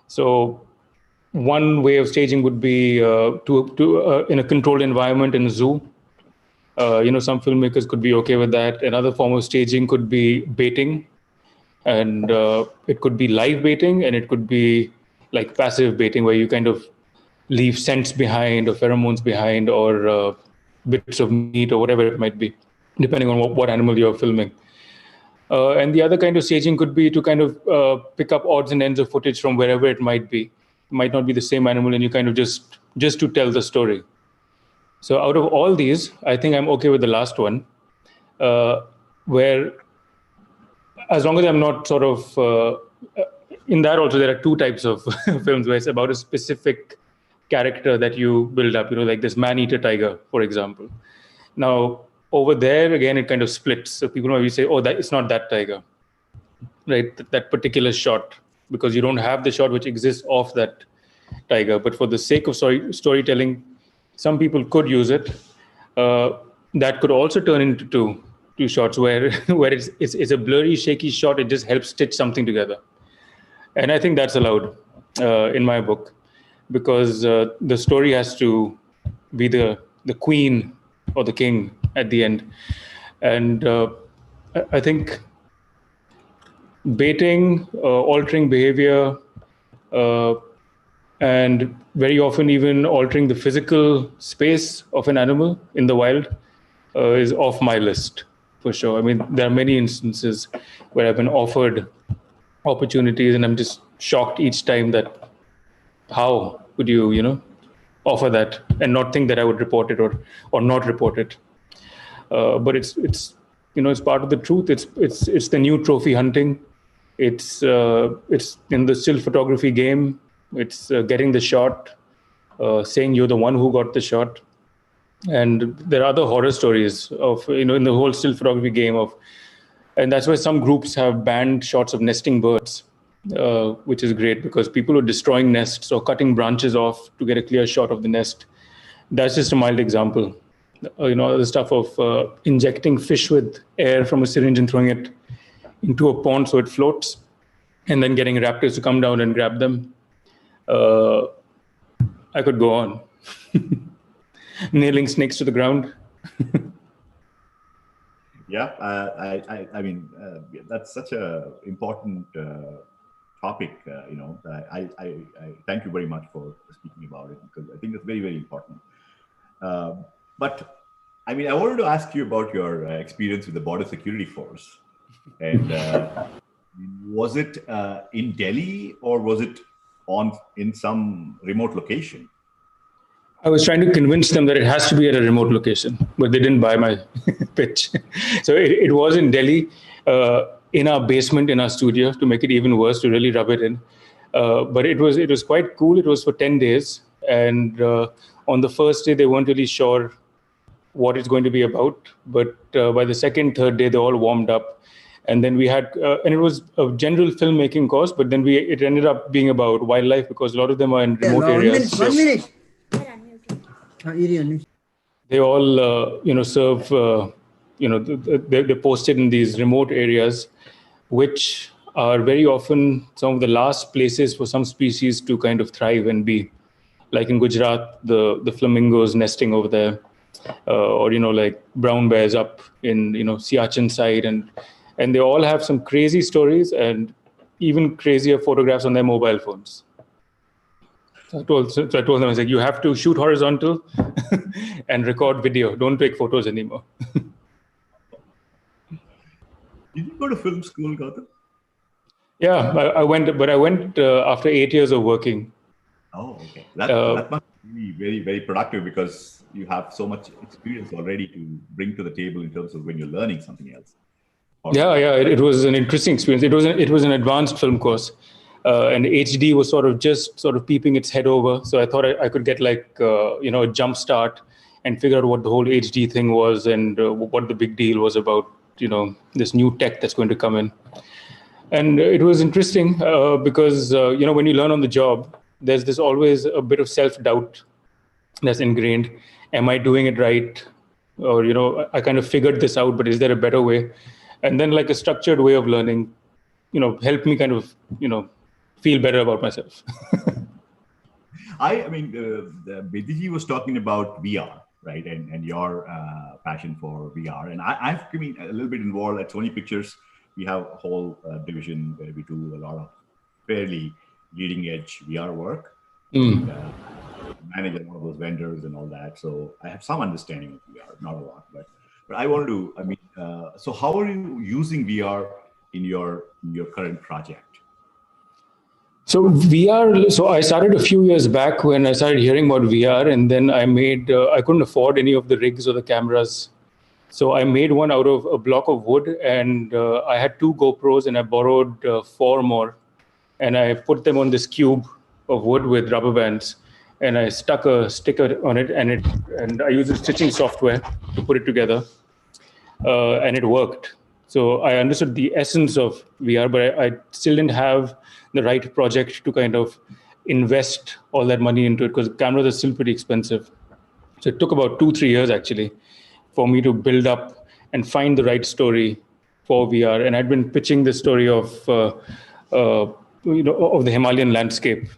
H: So one way of staging would be in a controlled environment in a zoo. Some filmmakers could be okay with that. Another form of staging could be baiting, and it could be live baiting, and it could be like passive baiting, where you kind of leave scents behind or pheromones behind, or bits of meat or whatever it might be, depending on what animal you're filming. And the other kind of staging could be to kind of pick up odds and ends of footage from wherever it might be. It might not be the same animal, and you kind of just to tell the story. So out of all these, I think I'm okay with the last one, where as long as I'm not sort of, in that also there are two types of films where it's about a specific character that you build up, like this man-eater tiger, for example. Now, over there, again, it kind of splits. So people maybe say, oh, it's not that tiger, right? That particular shot, because you don't have the shot which exists of that tiger. But for the sake of storytelling, some people could use it. That could also turn into two shots where it's a blurry, shaky shot. It just helps stitch something together. And I think that's allowed in my book, because the story has to be the queen or the king at the end. And I think baiting, altering behavior, and very often even altering the physical space of an animal in the wild is off my list, for sure. There are many instances where I've been offered opportunities, and I'm just shocked each time that how could you, offer that and not think that I would report it or not report it. But it's part of the truth. It's the new trophy hunting. It's in the still photography game. It's getting the shot, saying you're the one who got the shot. And there are other horror stories of, in the whole still photography game and that's why some groups have banned shots of nesting birds, which is great because people are destroying nests or cutting branches off to get a clear shot of the nest. That's just a mild example. The stuff of injecting fish with air from a syringe and throwing it into a pond so it floats, and then getting raptors to come down and grab them. I could go on. Nailing snakes to the ground.
I: Yeah, I mean, that's such a important topic. I thank you very much for speaking about it because I think it's very, very important. But I mean, I wanted to ask you about your experience with the Border Security Force, and was it in Delhi or was it in some remote location?
H: I was trying to convince them that it has to be at a remote location, but they didn't buy my pitch. So it was in Delhi, in our basement, in our studio, to make it even worse, to really rub it in. But it was quite cool. It was for 10 days. And on the first day, they weren't really sure what it's going to be about. But by the second, third day, they all warmed up. And then we had, and it was a general filmmaking course, but then it ended up being about wildlife because a lot of them are in remote areas.
O: One minute.
H: They all, serve, they're posted in these remote areas, which are very often some of the last places for some species to kind of thrive and be. Like in Gujarat, the flamingos nesting over there, or, like brown bears up in, Siachen side. And they all have some crazy stories and even crazier photographs on their mobile phones. So I told them, I was like, you have to shoot horizontal and record video. Don't take photos anymore.
I: Did you go to film school, Gautam?
H: Yeah, I went after 8 years of working.
I: Oh, okay. That must be very, very productive because you have so much experience already to bring to the table in terms of when you're learning something else.
H: It was an interesting experience. It was an advanced film course. And HD was sort of peeping its head over. So I thought I could get a jump start and figure out what the whole HD thing was and what the big deal was about, this new tech that's going to come in. And it was interesting because, when you learn on the job, there's always a bit of self-doubt that's ingrained. Am I doing it right? Or, I kind of figured this out, but is there a better way? And then like a structured way of learning, helped me kind of, feel better about myself.
I: I mean, Bediji was talking about VR, right? And your passion for VR. And I've been a little bit involved at Sony Pictures. We have a whole division where we do a lot of fairly leading edge VR work. And, manage a lot of those vendors and all that. So I have some understanding of VR, not a lot, but I wanted to, so how are you using VR in your current project?
H: So VR, so I started a few years back when I started hearing about VR, and then I couldn't afford any of the rigs or the cameras. So I made one out of a block of wood, and I had 2 GoPros and I borrowed 4 more, and I put them on this cube of wood with rubber bands, and I stuck a sticker on it, and I used a stitching software to put it together, and it worked. So I understood the essence of VR, but I still didn't have the right project to kind of invest all that money into it because cameras are still pretty expensive. So it took about 2-3 years actually for me to build up and find the right story for VR. And I'd been pitching the story of the Himalayan landscape.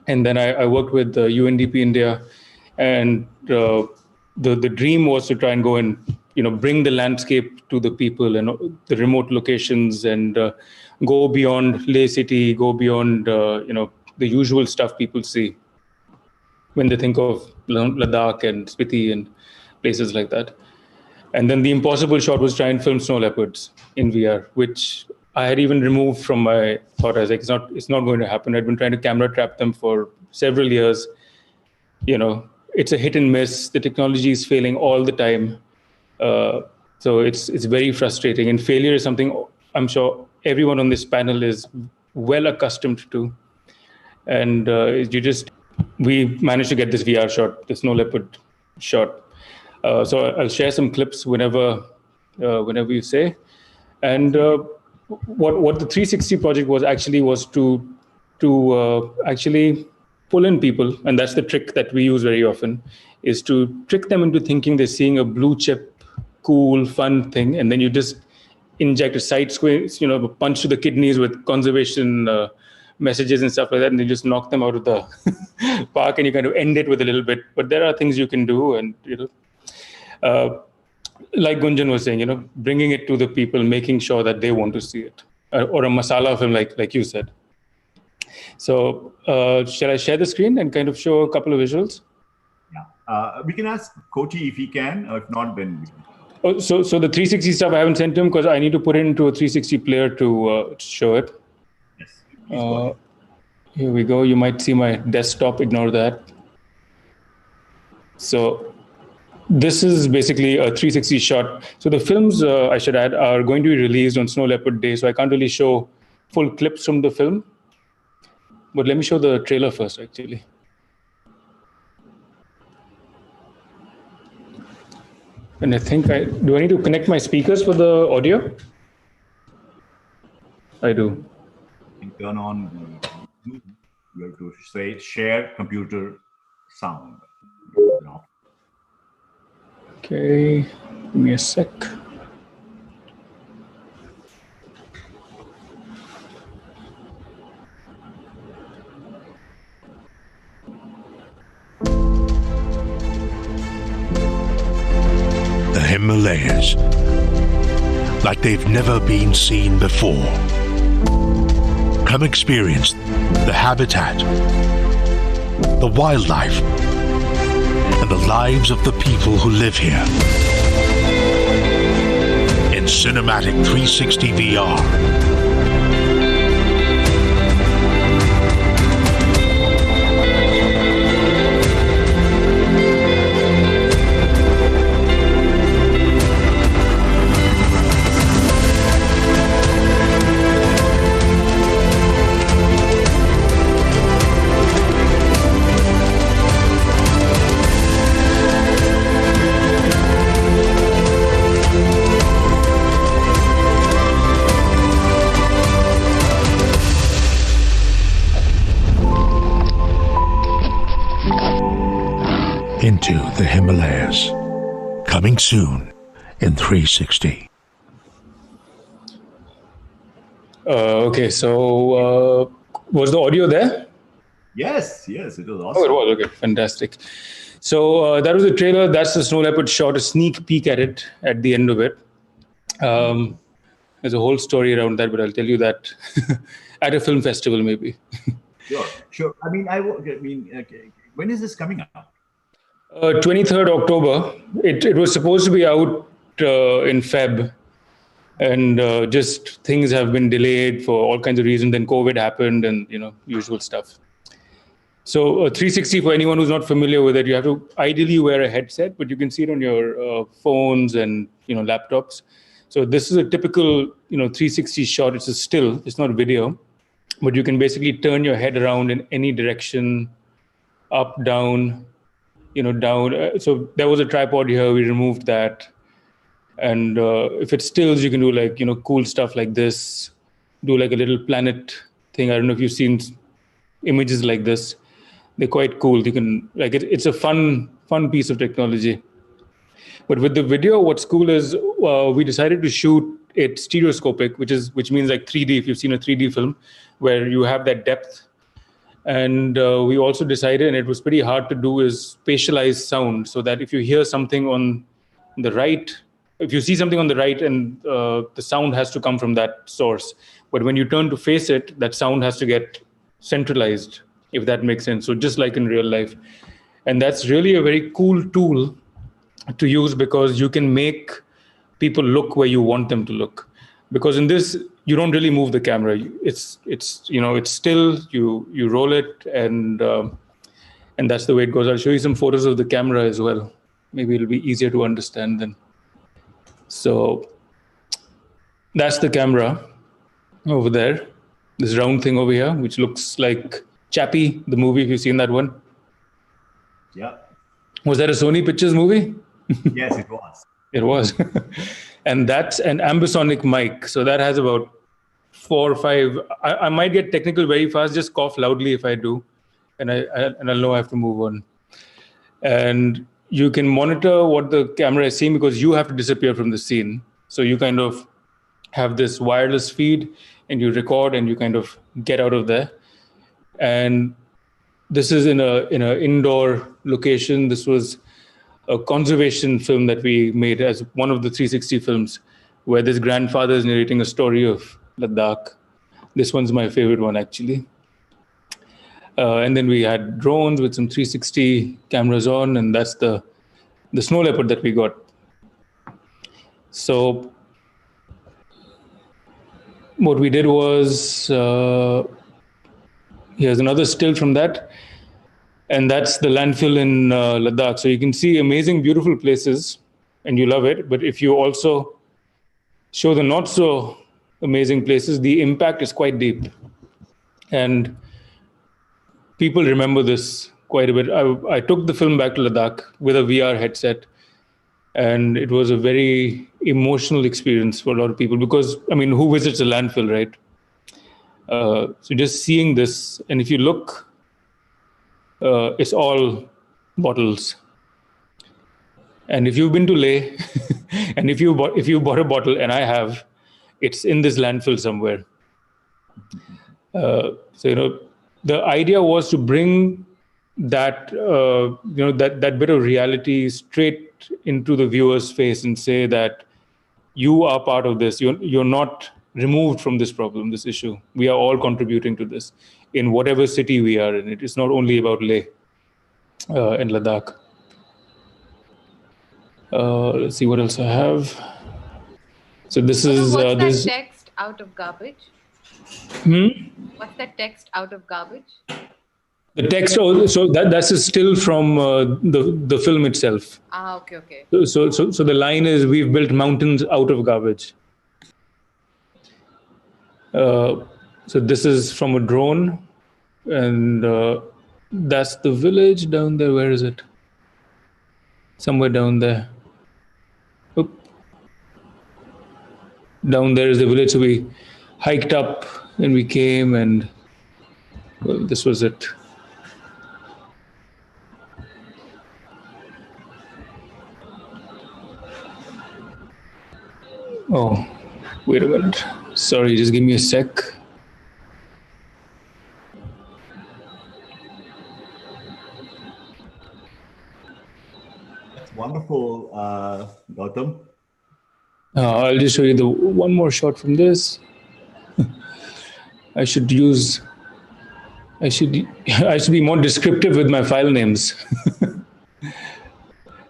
H: And then I worked with UNDP India, and the dream was to try and go and bring the landscape to the people and the remote locations and go beyond Leh city, go beyond the usual stuff people see when they think of Ladakh and Spiti and places like that. And then the impossible shot was try and film snow leopards in VR, which I had even removed from my thought. I was like, it's not going to happen. I'd been trying to camera trap them for several years. It's a hit and miss. The technology is failing all the time. So it's very frustrating. And failure is something I'm sure everyone on this panel is well accustomed to. And we managed to get this VR shot, the snow leopard shot. So I'll share some clips whenever you say. And what the 360 project was to actually pull in people, and that's the trick that we use very often, is to trick them into thinking they're seeing a blue chip, cool, fun thing, and then you just inject a side squeeze, a punch to the kidneys with conservation messages and stuff like that, and you just knock them out of the park, and you kind of end it with a little bit. But there are things you can do, and like Gunjan was saying, bringing it to the people, making sure that they want to see it, or a masala film, like you said. So, shall I share the screen and kind of show a couple of visuals?
I: Yeah, we can ask Koti if he can, or if not, then.
H: Oh, so the 360 stuff I haven't sent him because I need to put it into a 360 player to show it.
I: Yes.
H: Here we go. You might see my desktop. Ignore that. So this is basically a 360 shot. So the films, I should add, are going to be released on Snow Leopard Day. So I can't really show full clips from the film. But let me show the trailer first, actually. And I think do I need to connect my speakers for the audio? I do.
I: You can turn on, you have to say share computer sound.
H: Okay, give me a sec.
K: The Himalayas, like they've never been seen before. Come experience the habitat, the wildlife, and the lives of the people who live here. In cinematic 360 VR. Into the Himalayas. Coming soon in 360.
H: Okay, so was the audio there?
I: Yes, it was awesome.
H: Oh, it was. Okay, fantastic. So that was the trailer. That's the Snow Leopard shot, a sneak peek at it at the end of it. There's a whole story around that, but I'll tell you that at a film festival, maybe.
I: Sure. I mean, okay. When is this coming out?
H: 23rd October. It was supposed to be out in Feb, and just things have been delayed for all kinds of reasons. Then COVID happened, and usual stuff. So 360, for anyone who's not familiar with it, you have to ideally wear a headset, but you can see it on your phones and laptops. So this is a typical 360 shot. It's a still. It's not video, but you can basically turn your head around in any direction, up, down. Down. So there was a tripod here. We removed that. And if it stills, you can do cool stuff like this. Do like a little planet thing. I don't know if you've seen images like this. They're quite cool. You can it's a fun piece of technology. But with the video, what's cool is we decided to shoot it stereoscopic, which means like 3D. If you've seen a 3D film, where you have that depth. And we also decided, and it was pretty hard to do, is spatialize sound, so that if you hear something on the right, if you see something on the right, and the sound has to come from that source. But when you turn to face it, that sound has to get centralized, if that makes sense. So just like in real life. And that's really a very cool tool to use, because you can make people look where you want them to look. Because in this, you don't really move the camera. It's still, you roll it, and that's the way it goes. I'll show you some photos of the camera as well. Maybe it'll be easier to understand then. So that's the camera. over there. This round thing over here, which looks like Chappie, the movie, if you've seen that one.
I: Yeah.
H: Was that a Sony Pictures movie?
I: Yes, it was.
H: It was. And that's an ambisonic mic. So that has about 4 or 5. I might get technical very fast. Just cough loudly if I do. And I'll know I have to move on. And you can monitor what the camera is seeing because you have to disappear from the scene. So you kind of have this wireless feed and you record and you kind of get out of there. And this is in a indoor location. This was a conservation film that we made as one of the 360 films where this grandfather is narrating a story of Ladakh. This one's my favorite one, actually. And then we had drones with some 360 cameras on, and that's the snow leopard that we got. So what we did was, here's another still from that. And that's the landfill in Ladakh. So you can see amazing, beautiful places, and you love it. But if you also show the not so amazing places, the impact is quite deep. And people remember this quite a bit. I took the film back to Ladakh with a VR headset, and it was a very emotional experience for a lot of people because, I mean, who visits a landfill, right? So just seeing this, and if you look, it's all bottles. And if you've been to Leh, and if you bought a bottle, and I have, it's in this landfill somewhere. So the idea was to bring that that bit of reality straight into the viewer's face and say that you are part of this. You're not removed from this problem, this issue. We are all contributing to this in whatever city we are in. It is not only about Leh and Ladakh. Let's see what else I have. So this is
C: what's
H: this.
C: that text out of garbage? What's that text out of garbage?
H: The text. Oh, so that's a still from the film itself.
C: Okay.
H: So the line is, "We've built mountains out of garbage." So this is from a drone, and that's the village down there. Where is it? Somewhere down there. Oop. Down there is the village. So we hiked up and we came, and well, this was it. Oh, wait a minute. Sorry, just give me a sec.
I: That's wonderful, Gautam.
H: I'll just show you the one more shot from this. I should be more descriptive with my file names.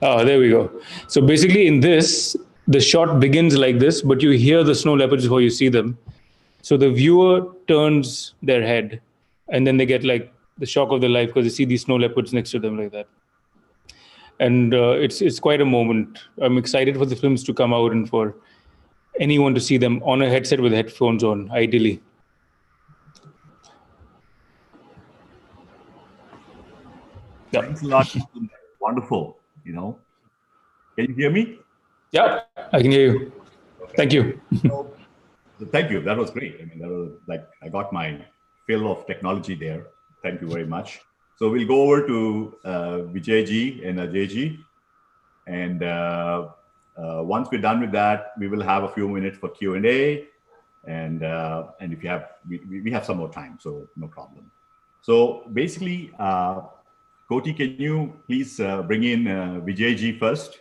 H: There we go. So basically in this, the shot begins like this, but you hear the snow leopards before you see them. So the viewer turns their head and then they get like the shock of their life because they see these snow leopards next to them like that. And it's quite a moment. I'm excited for the films to come out and for anyone to see them on a headset with headphones on, ideally.
I: Thanks a lot. Wonderful. Can you hear me?
H: Yeah, I can hear you. Thank you.
I: So thank you. That was great. I mean, that was like I got my fill of technology there. Thank you very much. So we'll go over to Vijayji and Ajayji, and once we're done with that, we will have a few minutes for Q&A, and if you have, we have some more time, so no problem. So basically, Koti, can you please bring in Vijayji first?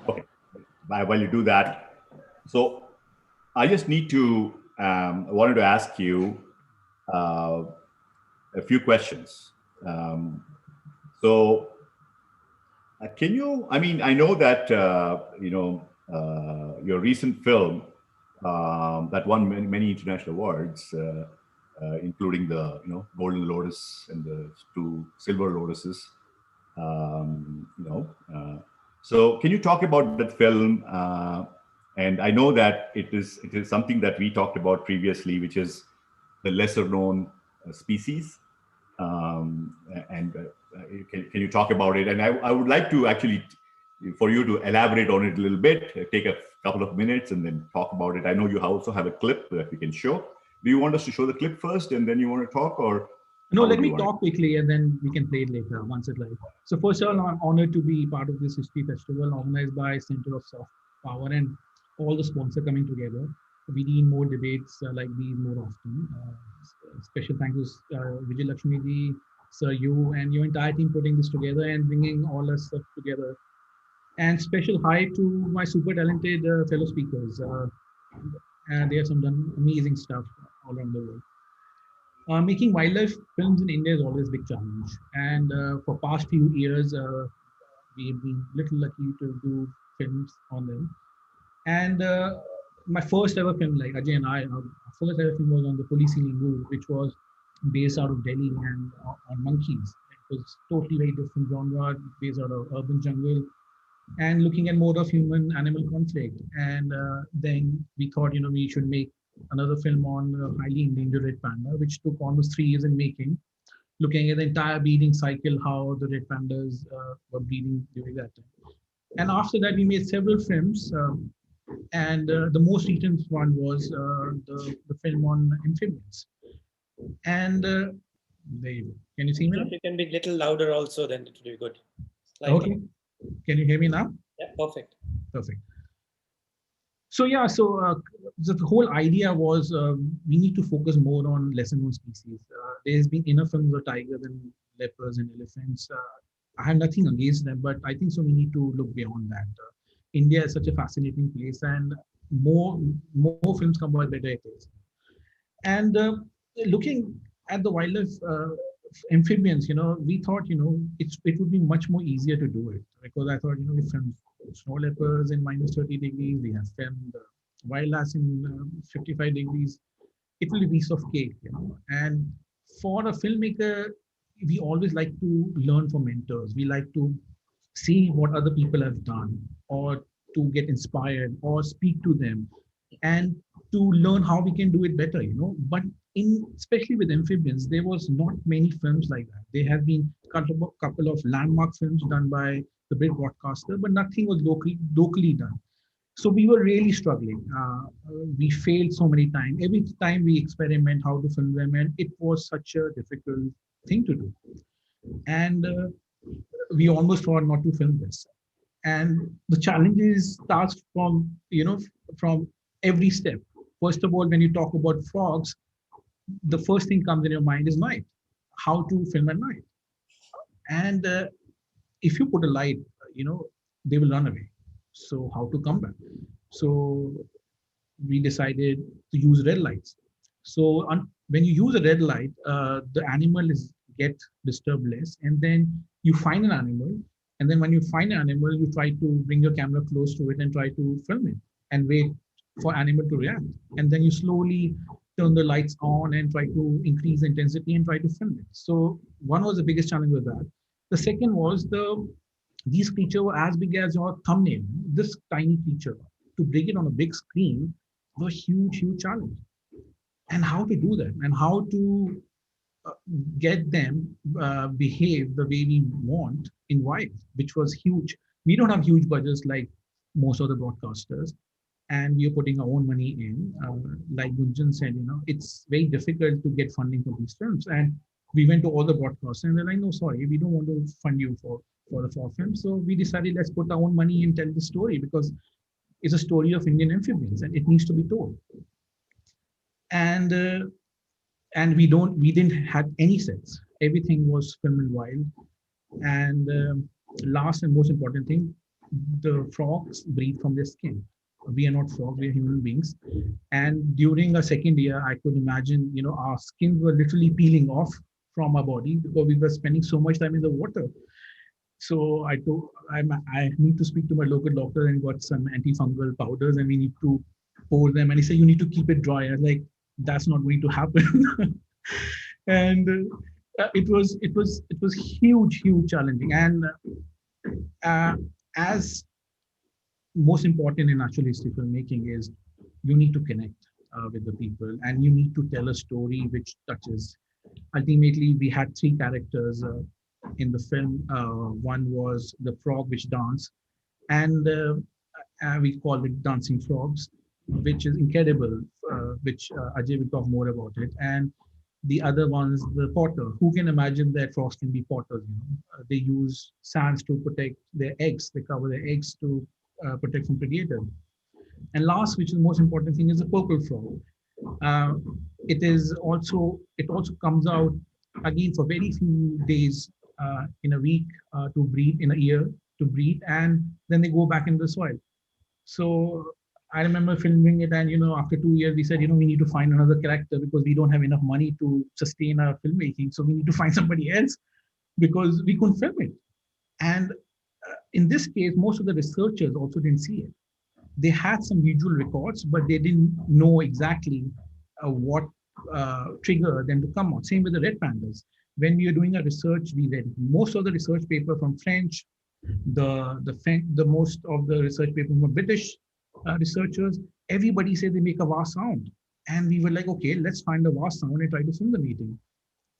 I: Okay, while you do that, so I just need to, wanted to ask you a few questions. So can you, I mean, I know that, your recent film that won many international awards, including the Golden Lotus and the 2 Silver Lotuses. So can you talk about that film And I know that it is something that we talked about previously, which is the lesser known species. And can you talk about it? And I would like to actually, for you to elaborate on it a little bit, take a couple of minutes and then talk about it. I know you also have a clip that we can show. Do you want us to show the clip first and then you want to talk, or?
G: No, let me talk quickly and then we can play it later once it's live. So first of all, I'm honored to be part of this history festival organized by Center of Soft Power and all the sponsors coming together. We need more debates like these more often. Special thanks to Vijay Lakshmi ji, Sir, you and your entire team putting this together and bringing all us stuff together. And special hi to my super talented fellow speakers. And they have some done amazing stuff all around the world. Making wildlife films in India is always a big challenge. And for past few years, we've been little lucky to do films on them. And my first ever film, like Ajay and I, our first ever film was on the Police Lingu, which was based out of Delhi and on monkeys. It was totally very different genre, based out of urban jungle and looking at more of human-animal conflict. And then we thought, we should make another film on highly endangered red panda, which took almost 3 years in making, looking at the entire breeding cycle, how the red pandas were breeding during that time. And after that, we made several films. And the most recent one was the film on amphibians. And there you go. Can you see me now?
J: If you can be a little louder also, then it will be good.
G: Okay. Can you hear me now?
J: Yeah, perfect.
G: Perfect. So yeah, the whole idea was we need to focus more on lesser known species. There's been enough films of tigers and leopards and elephants. I have nothing against them, but I think so we need to look beyond that. India is such a fascinating place, and more films come out, better it is. And looking at the wildlife amphibians, we thought, it would be much more easier to do it, because I thought, we filmed snow leopards in minus 30 degrees, we have filmed wild ass in 55 degrees. It will be a piece of cake, And for a filmmaker, we always like to learn from mentors. We like to see what other people have done, or to get inspired, or speak to them, and to learn how we can do it better, But especially with amphibians, there was not many films like that. There have been a couple of landmark films done by the big broadcaster, but nothing was locally done. So we were really struggling. We failed so many times. Every time we experiment how to film them, and it was such a difficult thing to do. And we almost thought not to film this. And the challenges starts from, from every step. First of all, when you talk about frogs, the first thing comes in your mind is night. How to film at night. And if you put a light, they will run away. So how to come back? So we decided to use red lights. So when you use a red light, the animal get disturbed less, and then you find an animal. And then when you find an animal, you try to bring your camera close to it and try to film it and wait for animal to react. And then you slowly turn the lights on and try to increase the intensity and try to film it. So one was the biggest challenge with that. The second was these creatures were as big as your thumbnail. This tiny creature, to bring it on a big screen was a huge, huge challenge. And how to do that, and how to get them behave the way we want in wild, which was huge. We don't have huge budgets like most of the broadcasters, and we are putting our own money in. Like Gunjan said, it's very difficult to get funding for these films. And we went to all the broadcasters and they're like, no, sorry, we don't want to fund you for the film. So we decided, let's put our own money and tell the story, because it's a story of Indian amphibians and it needs to be told. And we didn't have any sets. Everything was filmed in wild. And last and most important thing, the frogs breathe from their skin. We are not frogs, we are human beings. And during our second year, I could imagine, our skins were literally peeling off from our body because we were spending so much time in the water. So I need to speak to my local doctor and got some antifungal powders, and we need to pour them. And he said, you need to keep it dry. I was like, that's not going to happen. And it was huge challenging. And as most important in natural history filmmaking is you need to connect with the people, and you need to tell a story which touches. Ultimately, we had three characters in the film. One was the frog which danced, and we call it dancing frogs, which is incredible, which Ajay will talk more about it. And the other one's the potter. Who can imagine that frogs can be potters? They use sands to protect their eggs. They cover their eggs to protect from predators. And last, which is the most important thing, is the purple frog. Uh, it also comes out again for very few days in a week to breed, in a year to breed, and then they go back in the soil. So I remember filming it, and after 2 years, we said, we need to find another character because we don't have enough money to sustain our filmmaking. So we need to find somebody else because we couldn't film it. And in this case, most of the researchers also didn't see it. They had some visual records, but they didn't know exactly what triggered them to come out. Same with the red pandas. When we were doing our research, we read most of the research paper from French, the most of the research paper from British researchers. Everybody said they make a vast sound, and we were like, okay, let's find a vast sound and try to film the meeting.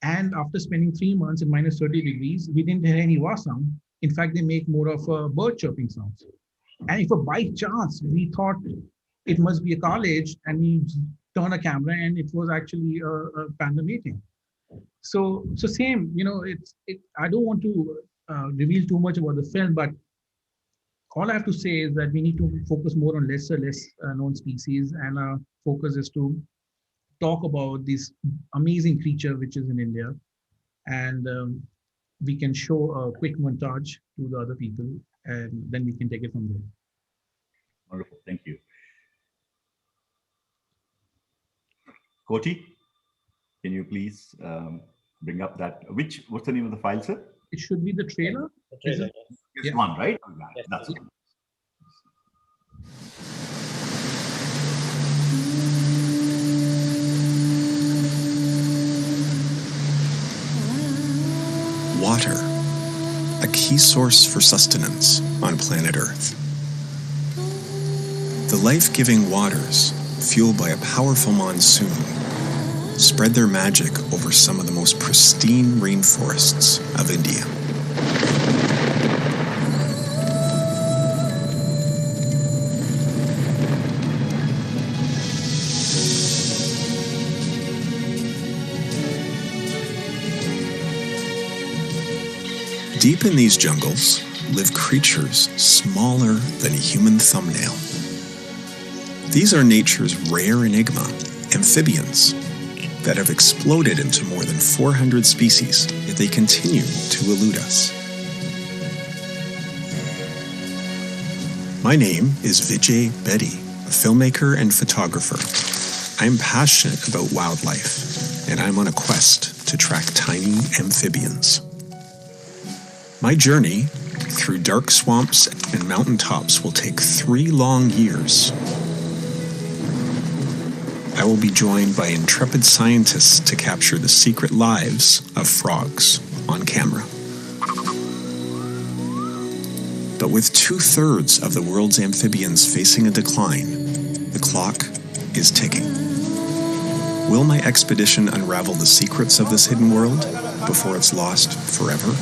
G: And after spending 3 months in minus 30 degrees, we didn't hear any vast sound. In fact, they make more of a bird chirping sounds. And if by chance we thought it must be a college, and we turn a camera, and it was actually a panda meeting. So same, I don't want to reveal too much about the film, but all I have to say is that we need to focus more on less known species, and our focus is to talk about this amazing creature which is in India, and we can show a quick montage to the other people, and then we can take it from there.
I: Wonderful, thank you. Koti, can you please bring up that? What's the name of the file, sir?
G: It should be the trailer.
J: The trailer.
I: This one, right?
J: Yes.
I: That's one.
O: Water, a key source for sustenance on planet Earth. The life-giving waters, fueled by a powerful monsoon, spread their magic over some of the most pristine rainforests of India. Deep in these jungles live creatures smaller than a human thumbnail. These are nature's rare enigma, amphibians, that have exploded into more than 400 species, yet they continue to elude us. My name is Vijay Bedi, a filmmaker and photographer. I'm passionate about wildlife, and I'm on a quest to track tiny amphibians. My journey through dark swamps and mountaintops will take 3 long years. I will be joined by intrepid scientists to capture the secret lives of frogs on camera. But with 2/3 of the world's amphibians facing a decline, the clock is ticking. Will my expedition unravel the secrets of this hidden world before it's lost forever?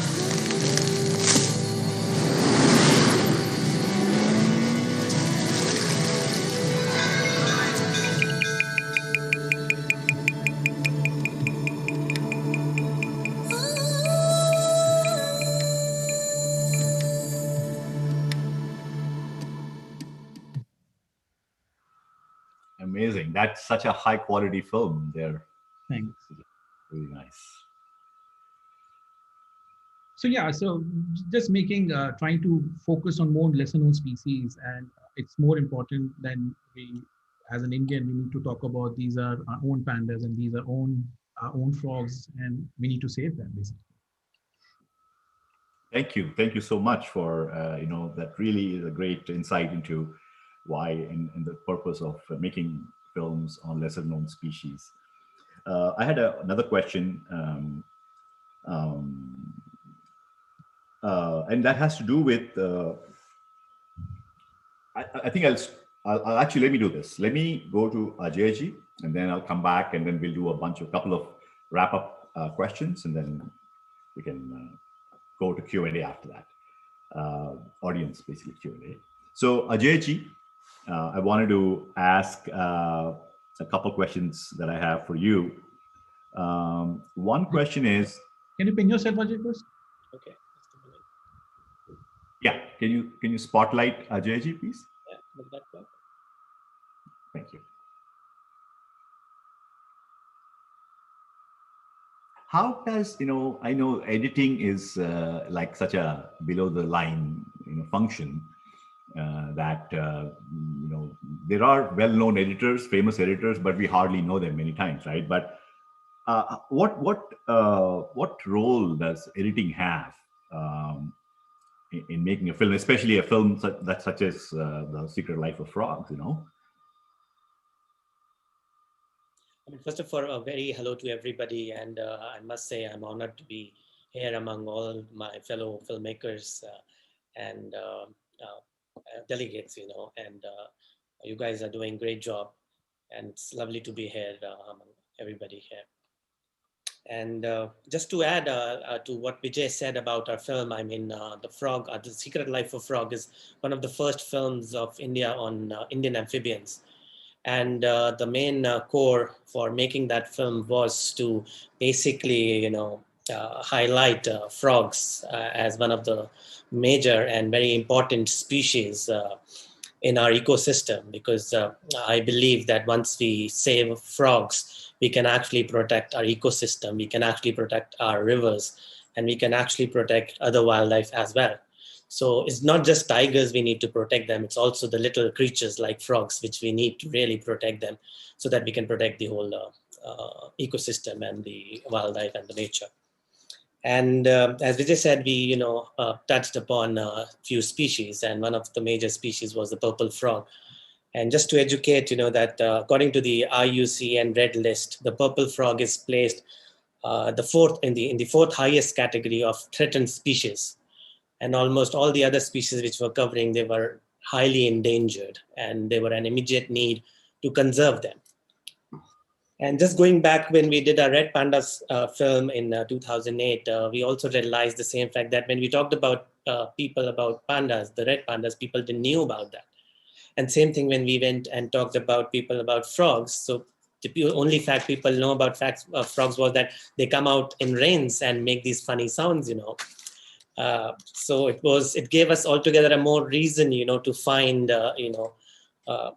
I: Amazing. That's such a high quality film there.
G: Thanks.
I: Really nice.
G: So yeah, so just trying to focus on more lesser known species, and it's more important than as an Indian, we need to talk about these are our own pandas and these are our own frogs, and we need to save them basically.
I: Thank you so much for that. Really is a great insight into why and the purpose of making films on lesser known species. I had another question, and that has to do with I think I'll actually, let me do this. Let me go to Ajayji, and then I'll come back, and then we'll do a couple of wrap up questions, and then we can go to Q&A after that. Audience, basically Q&A. So Ajayji, I wanted to ask a couple questions that I have for you. One question is,
G: can you pin yourself, Ajay, first?
J: Okay.
I: Yeah, can you spotlight Ajayji, please?
J: Yeah, will that work?
I: Thank you. How does, I know editing is like such a below the line function that there are well-known editors, famous editors, but we hardly know them many times, right? But what role does editing have in making a film, especially a film such as The Secret Life of Frogs?
J: I mean, first of all, a very hello to everybody, and I must say I'm honored to be here among all my fellow filmmakers and delegates, and you guys are doing a great job, and it's lovely to be here among everybody here. And just to add to what Vijay said about our film, I mean, The Secret Life of Frog is one of the first films of India on Indian amphibians. And the main core for making that film was to basically, highlight frogs as one of the major and very important species in our ecosystem, because I believe that once we save frogs, we can actually protect our ecosystem, we can actually protect our rivers, and we can actually protect other wildlife as well. So it's not just tigers we need to protect them, it's also the little creatures like frogs, which we need to really protect them so that we can protect the whole ecosystem and the wildlife and the nature. And as Vijay said, we touched upon a few species, and one of the major species was the purple frog. And just to educate, that according to the IUCN Red List, the purple frog is placed in the fourth highest category of threatened species. And almost all the other species which were covering, they were highly endangered, and they were an immediate need to conserve them. And just going back when we did our Red Pandas film in 2008, we also realized the same fact that when we talked about people about pandas, the red pandas, people didn't knew about that. And same thing when we went and talked about people about frogs. So the only fact people know about frogs was that they come out in rains and make these funny sounds, So it gave us altogether a more reason, to find,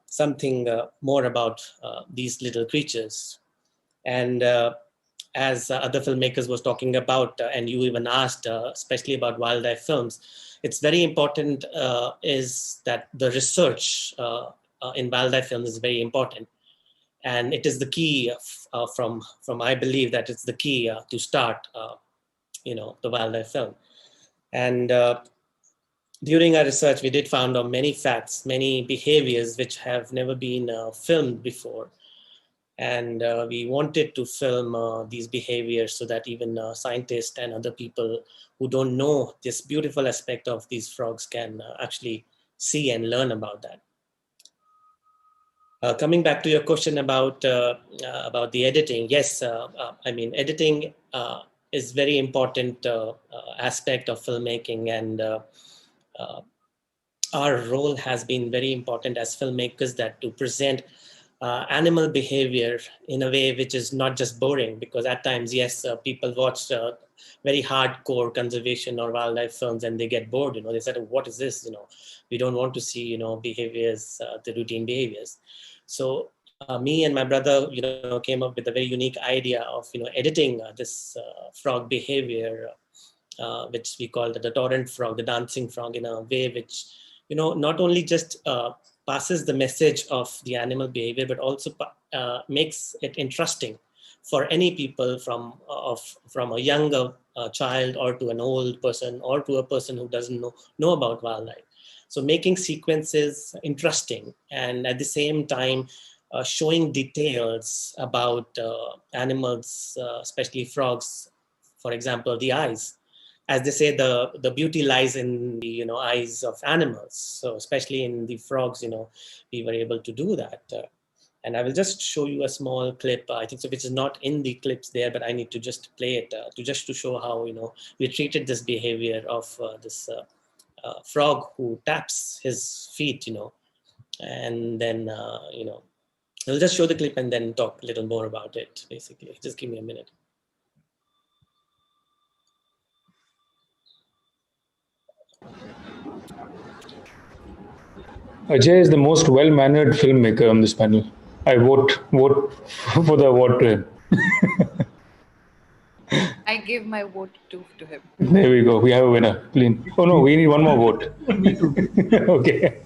J: something more about these little creatures. And as other filmmakers was talking about, and you even asked, especially about wildlife films, it's very important is that the research in wildlife films is very important. And it is the key from I believe that it's the key to start, the wildlife film. And during our research, we did find out many facts, many behaviors which have never been filmed before. And we wanted to film these behaviors so that even scientists and other people who don't know this beautiful aspect of these frogs can actually see and learn about that. Coming back to your question about the editing, yes, I mean, editing is very important aspect of filmmaking, and our role has been very important as filmmakers, that to present animal behavior in a way which is not just boring, because at times, yes, people watch very hardcore conservation or wildlife films and they get bored, they said, oh, what is this? We don't want to see, behaviors, the routine behaviors. So me and my brother, came up with a very unique idea of, editing this frog behavior, which we call the torrent frog, the dancing frog, in a way which, not only just passes the message of the animal behavior, but also makes it interesting for any people from a younger child, or to an old person, or to a person who doesn't know about wildlife. So making sequences interesting, and at the same time showing details about animals, especially frogs, for example, the eyes. as they say, the beauty lies in the eyes of animals. So especially in the frogs, we were able to do that. And I will just show you a small clip, I think so, which is not in the clips there, but I need to just play it to show how we treated this behavior of this frog who taps his feet, and then I'll just show the clip and then talk a little more about it. Basically, just give me a minute.
H: Ajay is the most well-mannered filmmaker on this panel. I vote for the award to him.
C: I give my vote to him.
H: There we go. We have a winner. Clean. Oh no, we need one more vote.
G: Me too.
H: Okay.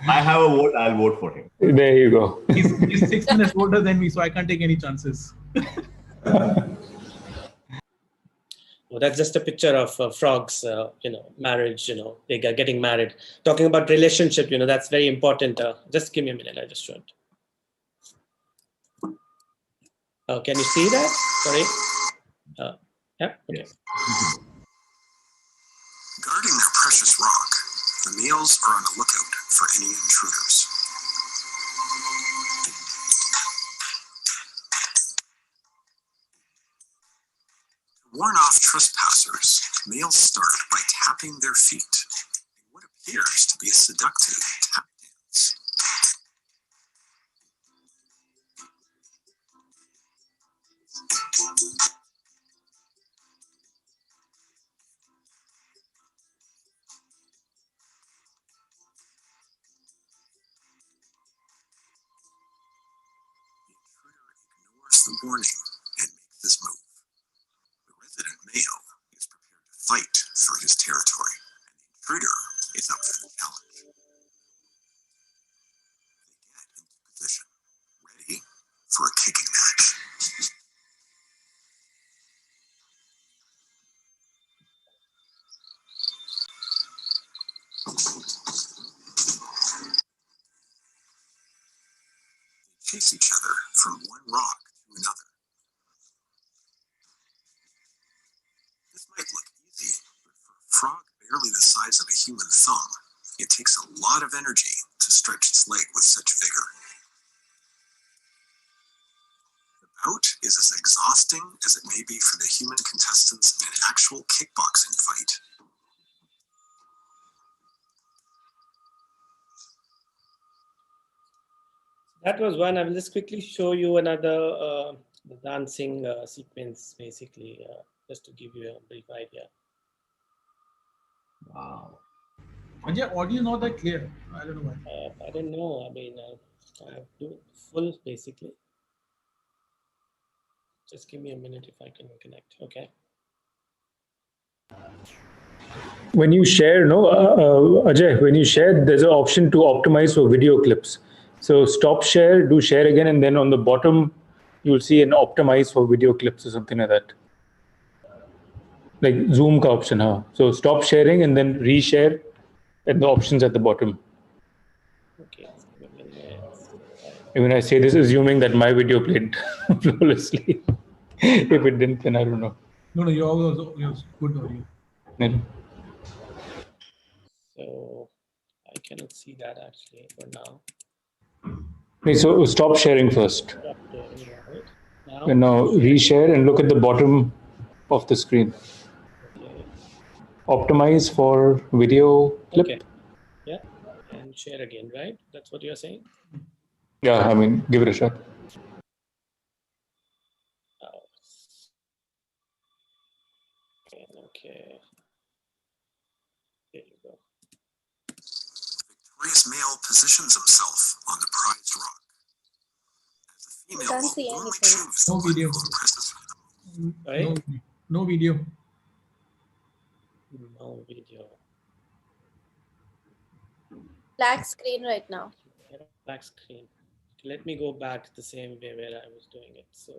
I: I have a vote. I'll vote for him.
H: There you go.
G: He's 6 minutes older than me, so I can't take any chances.
J: Well, that's just a picture of frogs, marriage, they are getting married. Talking about relationship, that's very important. Just give me a minute, I just showed. Oh, can you see that? Sorry. Yeah, okay.
O: Guarding their precious rock, the males are on the lookout for any intruders. To warn off trespassers, males start by tapping their feet in what appears to be a seductive tap dance. The warning and makes this move. The resident male is prepared to fight for his territory, and the intruder is up for the challenge. They get into position, ready for a kicking match. They chase each other from one rock to another. This might look easy, but for a frog barely the size of a human thumb, it takes a lot of energy to stretch its leg with such vigor. The bout is as exhausting as it may be for the human contestants in an actual kickboxing fight.
J: That was one. I will just quickly show you another the dancing sequence, basically, just to give you a brief idea.
I: Wow.
G: Ajay, audio not that clear. I don't know why.
J: I don't know. I mean, I have to full, basically. Just give me a minute if I can connect. Okay.
H: When you share, Ajay, when you share, there's an option to optimize for video clips. So stop share, do share again, and then on the bottom, you'll see an optimize for video clips or something like that. Like Zoom ka option, huh? So stop sharing and then reshare, and the options at the bottom.
J: Okay.
H: When I say this, assuming that my video played flawlessly. If it didn't, then I don't know.
G: No, yours was good audio.
H: Yeah.
J: So I cannot see that actually for now.
H: Okay, so stop sharing first.
J: Now,
H: And now reshare and look at the bottom of the screen.
J: okay.
H: Optimize for video clip.
J: Okay. Yeah. And share again, right? That's what you're saying?
H: Yeah, I mean, give it a shot.
J: Okay. There you go.
O: The victorious male positions himself on the prized rock. As the female
L: Can't
O: will
L: see
O: warmly
L: anything.
O: choose
G: No
O: the one
G: video.
O: who impresses her.
J: Right?
G: No video.
J: No video.
L: Black screen right now.
J: Black screen. Let me go back the same way where I was doing it. So.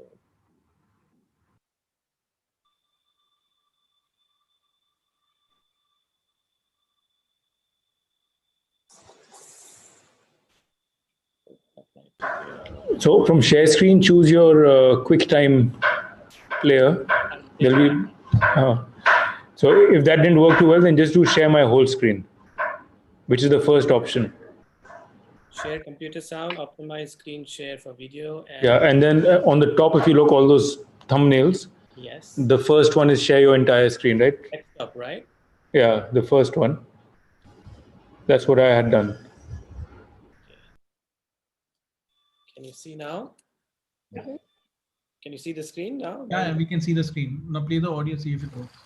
H: So from share screen, choose your QuickTime player. There'll be, So if that didn't work too well, then just do share my whole screen, which is the first option.
J: Share computer sound, optimize screen share for video. And
H: Yeah, and then on the top, if you look all those thumbnails,
J: yes,
H: the first one is share your entire screen, right?
J: desktop, right?
H: Yeah, the first one. That's what I had done.
J: Okay. Can you see now?
I: Yeah.
J: Can you see the screen now?
G: Yeah, we can see the screen. Now play the audio, see if it works.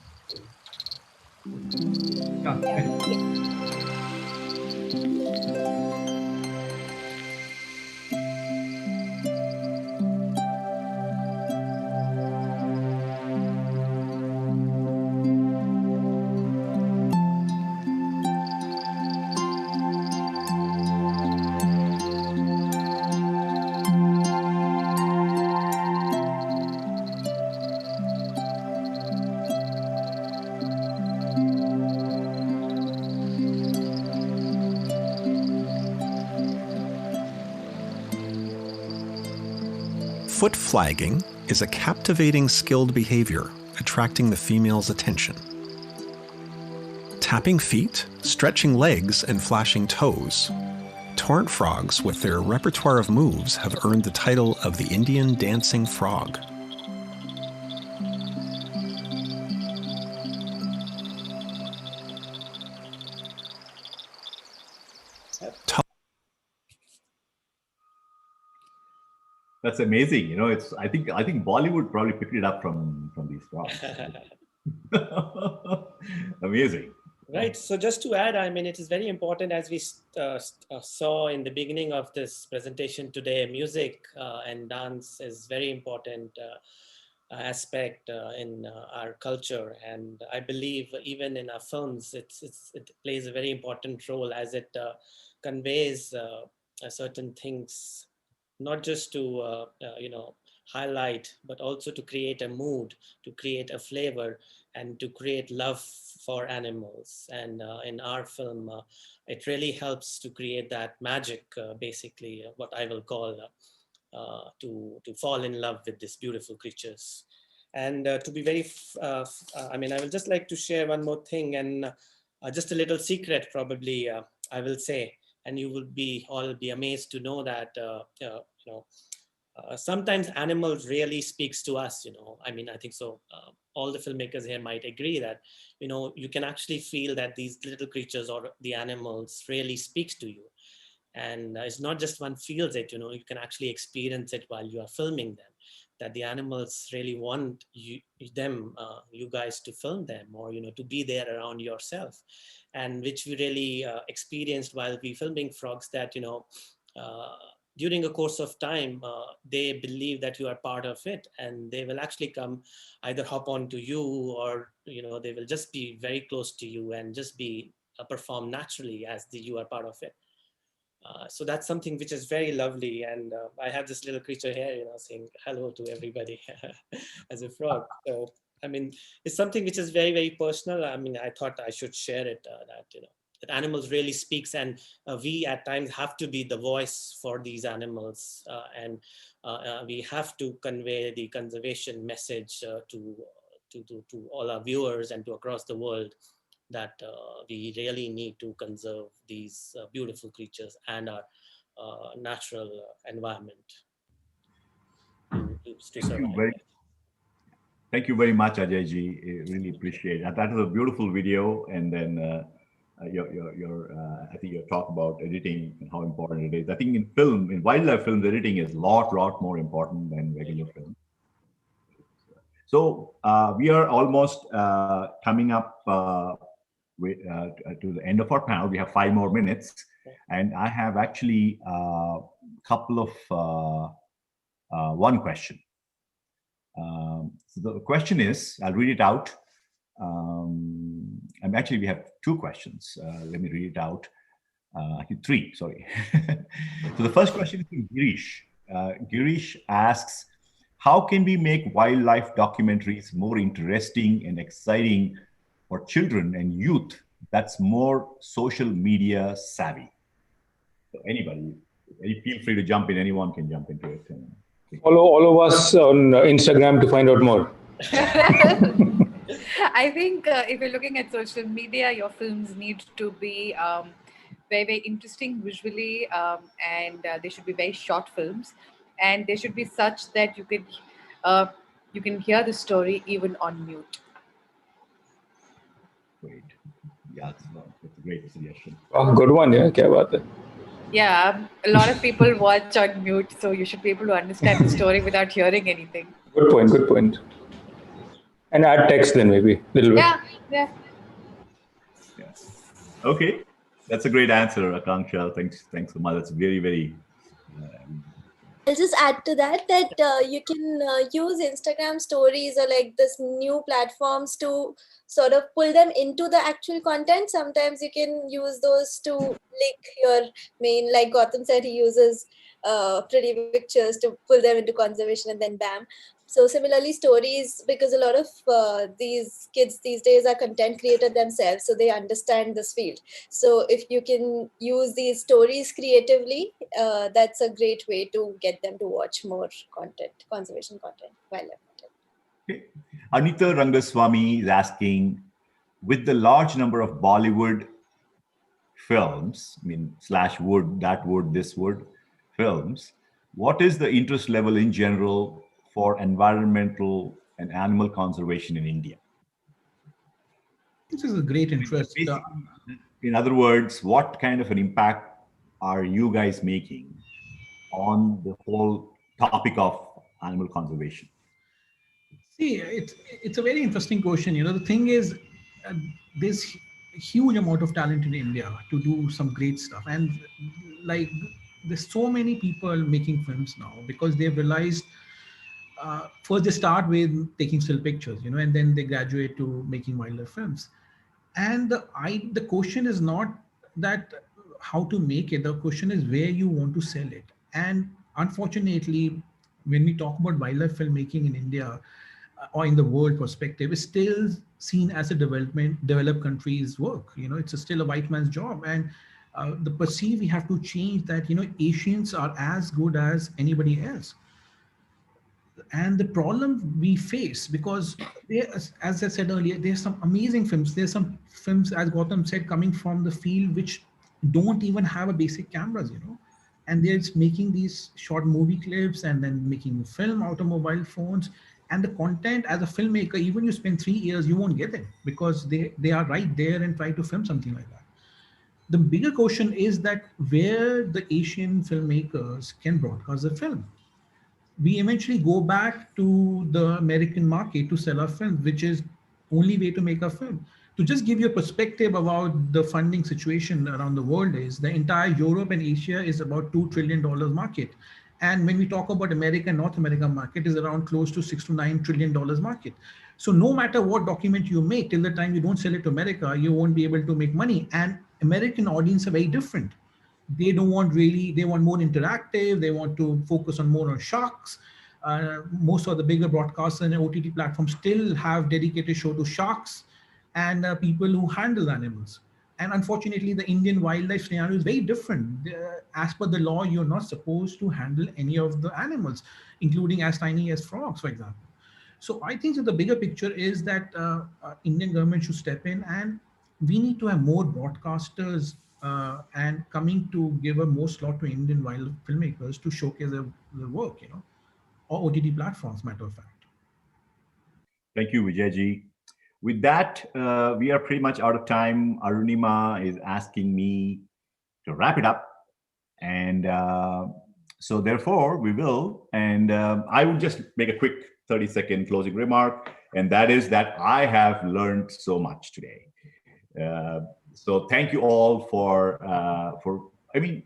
O: Foot flagging is a captivating, skilled behavior, attracting the female's attention. Tapping feet, stretching legs, and flashing toes, torrent frogs with their repertoire of moves have earned the title of the Indian dancing frog.
I: That's amazing. You know, it's I think Bollywood probably picked it up from these frogs. Amazing.
J: Right. So just to add, I mean, it is very important, as we saw in the beginning of this presentation today, music and dance is very important aspect in our culture. And I believe even in our films, it plays a very important role, as it conveys certain things, not just to, highlight, but also to create a mood, to create a flavor, and to create love for animals. And in our film, it really helps to create that magic, basically, what I will call to fall in love with these beautiful creatures. And to be very, I will just like to share one more thing, and just a little secret, probably, I will say, and you will all be amazed to know that, sometimes animals really speaks to us, I think so. All the filmmakers here might agree that, you can actually feel that these little creatures or the animals really speaks to you. And it's not just one feels it, you can actually experience it while you are filming them, that the animals really want you guys to film them, or, to be there around yourself. And which we really experienced while we filming frogs, that, during a course of time, they believe that you are part of it, and they will actually come, either hop onto you, or, they will just be very close to you and just be perform naturally as you are part of it. So that's something which is very lovely. And I have this little creature here, saying hello to everybody as a frog. So, it's something which is very, very personal. I thought I should share it, that animals really speaks, and we at times have to be the voice for these animals. And we have to convey the conservation message to all our viewers and to across the world, that we really need to conserve these beautiful creatures and our natural environment to survive.
I: Thank you very much, Ajayji. I really appreciate it. That was a beautiful video, and then I think your talk about editing and how important it is. I think in wildlife films, editing is a lot more important than regular film. So we are almost coming up to the end of our panel. We have 5 more minutes, and I have actually a couple of one question. So the question is, I'll read it out. Actually, we have 2 questions. Let me read it out. 3, sorry. So the first question is from Girish. Girish asks, how can we make wildlife documentaries more interesting and exciting for children and youth that's more social media savvy? So anybody, feel free to jump in. Anyone can jump into it.
H: Follow all of us on Instagram to find out more.
C: I think if you're looking at social media, your films need to be very, very interesting visually, and they should be very short films, and they should be such that you can hear the story even on mute.
I: Great. Yeah, that's a great suggestion.
H: Oh, good one. Yeah, kya baat hai.
C: Yeah, a lot of people watch on mute, so you should be able to understand the story without hearing anything.
H: Good point. Good point. And add text then maybe little bit.
C: Yeah.
I: Okay, that's a great answer, Akanksha. Thanks so much. That's very, very.
L: I'll just add to that you can use Instagram stories or like this new platforms to sort of pull them into the actual content. Sometimes you can use those to link your main, like Gautam said, he uses pretty pictures to pull them into conservation and then bam. So similarly, stories, because a lot of these kids these days are content creators themselves, so they understand this field. So if you can use these stories creatively, that's a great way to get them to watch more content, conservation content, wildlife content.
I: Okay. Anita Rangaswamy is asking, with the large number of Bollywood films, I mean, /wood, that wood, this wood films, what is the interest level in general for environmental and animal conservation in India?
G: This is a great interest.
I: In other words, what kind of an impact are you guys making on the whole topic of animal conservation?
G: See, it's a very interesting question. You know, the thing is, there's huge amount of talent in India to do some great stuff, and like there's so many people making films now because they've realized. First, they start with taking still pictures, you know, and then they graduate to making wildlife films. And the question is not that how to make it. The question is where you want to sell it. And unfortunately, when we talk about wildlife filmmaking in India or in the world perspective, it's still seen as a developed country's work. You know, it's still a white man's job. And the perceive we have to change that, you know, Asians are as good as anybody else. And the problem we face, because as I said earlier, there's some amazing films. There's some films, as Gautam said, coming from the field which don't even have a basic cameras, you know, and they're just making these short movie clips and then making film out of mobile phones. And the content, as a filmmaker, even you spend 3 years, you won't get it because they are right there and try to film something like that. The bigger question is that where the Asian filmmakers can broadcast the film. We eventually go back to the American market to sell our film, which is only way to make a film. To just give you a perspective about the funding situation around the world is the entire Europe and Asia is about $2 trillion market. And when we talk about America and North America market is around close to $6 to $9 trillion market. So no matter what document you make, till the time you don't sell it to America, you won't be able to make money. And American audience are very different. They don't want really, they want more interactive. They want to focus on more on sharks. Most of the bigger broadcasters and OTT platforms still have dedicated show to sharks and people who handle animals. And unfortunately, the Indian wildlife scenario is very different. As per the law, you're not supposed to handle any of the animals, including as tiny as frogs, for example. So I think that the bigger picture is that Indian government should step in, and we need to have more broadcasters and coming to give a more slot to Indian wildlife filmmakers to showcase their work, you know, or OTT platforms, matter of fact.
I: Thank you, Vijayji. With that, we are pretty much out of time. Arunima is asking me to wrap it up. And so therefore we will. And I will just make a quick 30-second closing remark. And that is that I have learned so much today. So thank you all for I mean,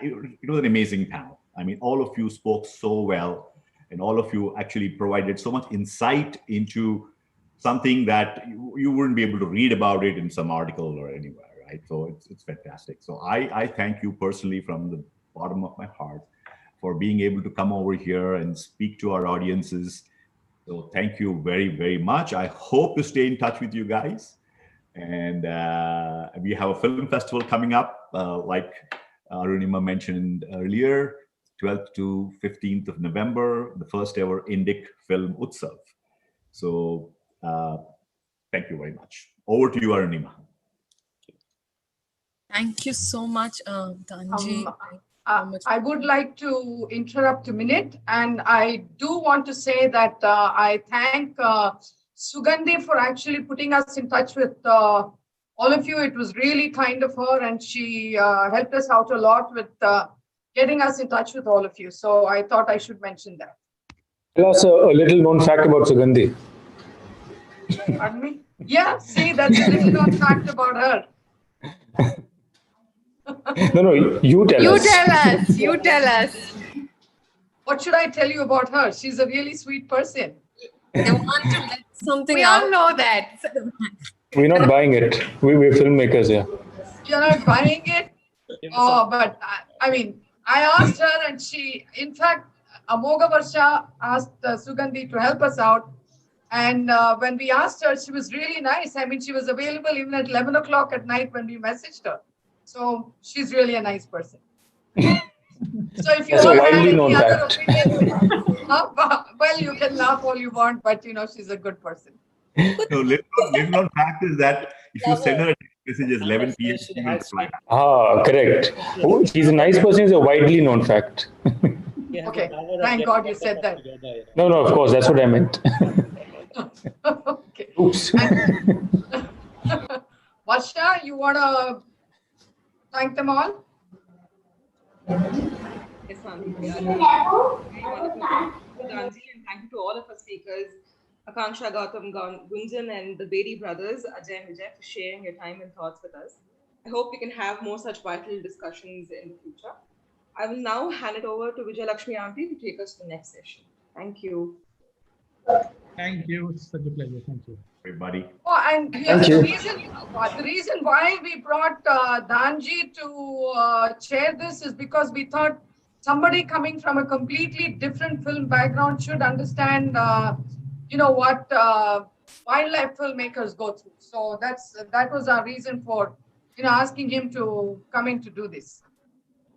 I: it was an amazing panel. I mean, all of you spoke so well, and all of you actually provided so much insight into something that you wouldn't be able to read about it in some article or anywhere, right? So it's fantastic. So I thank you personally from the bottom of my heart for being able to come over here and speak to our audiences. So thank you very, very much. I hope to stay in touch with you guys. And we have a film festival coming up, like Arunima mentioned earlier, 12th to 15th of November, the first ever Indic Film Utsav. So Thank you very much. Over to you, Arunima.
D: Thank you so much, Tanji.
B: I would like to interrupt a minute, and I do want to say that I thank Sugandhi for actually putting us in touch with all of you. It was really kind of her, and she helped us out a lot with getting us in touch with all of you. So I thought I should mention that.
H: Tell us a little known fact about Sugandhi.
B: Pardon me? Yeah, see, that's a little known fact about her.
H: No, you tell us.
C: You tell us. You tell us.
B: What should I tell you about her? She's a really sweet person.
D: They want to let something
C: We
D: out.
C: all know that.
H: We're not buying it. We're filmmakers, yeah.
B: You're not buying it? Oh, but I mean, I asked her, and she, in fact, Amoga Varsha asked Sugandhi to help us out. And when we asked her, she was really nice. I mean, she was available even at 11 o'clock at night when we messaged her. So she's really a nice person. So if you all have any other opinion, well, you can laugh all you want, but she's a good person.
I: So little known fact is that if you send her a text message at 11 p.m., she will reply.
H: Ah, correct. Oh, she's a nice person is a widely known fact.
B: Okay, thank God you said that.
H: No, of course, that's what I meant.
B: Okay.
H: Oops.
B: Varsha, you want to thank them all?
P: Yes, ma'am. Very wonderful. Thank you, Ganji, and thank you to all of our speakers, Akanksha, Gautam, Gunjan, and the Bedi brothers, Ajay and Vijay, for sharing your time and thoughts with us. I hope we can have more such vital discussions in the future. I will now hand it over to Vijay Lakshmi Aunty to take us to the next session. Thank you.
G: Thank you. It's such a pleasure. Thank you.
I: Everybody.
B: Oh, and the reason why we brought Danji to chair this is because we thought somebody coming from a completely different film background should understand, what wildlife filmmakers go through. So that was our reason for, asking him to come in to do this.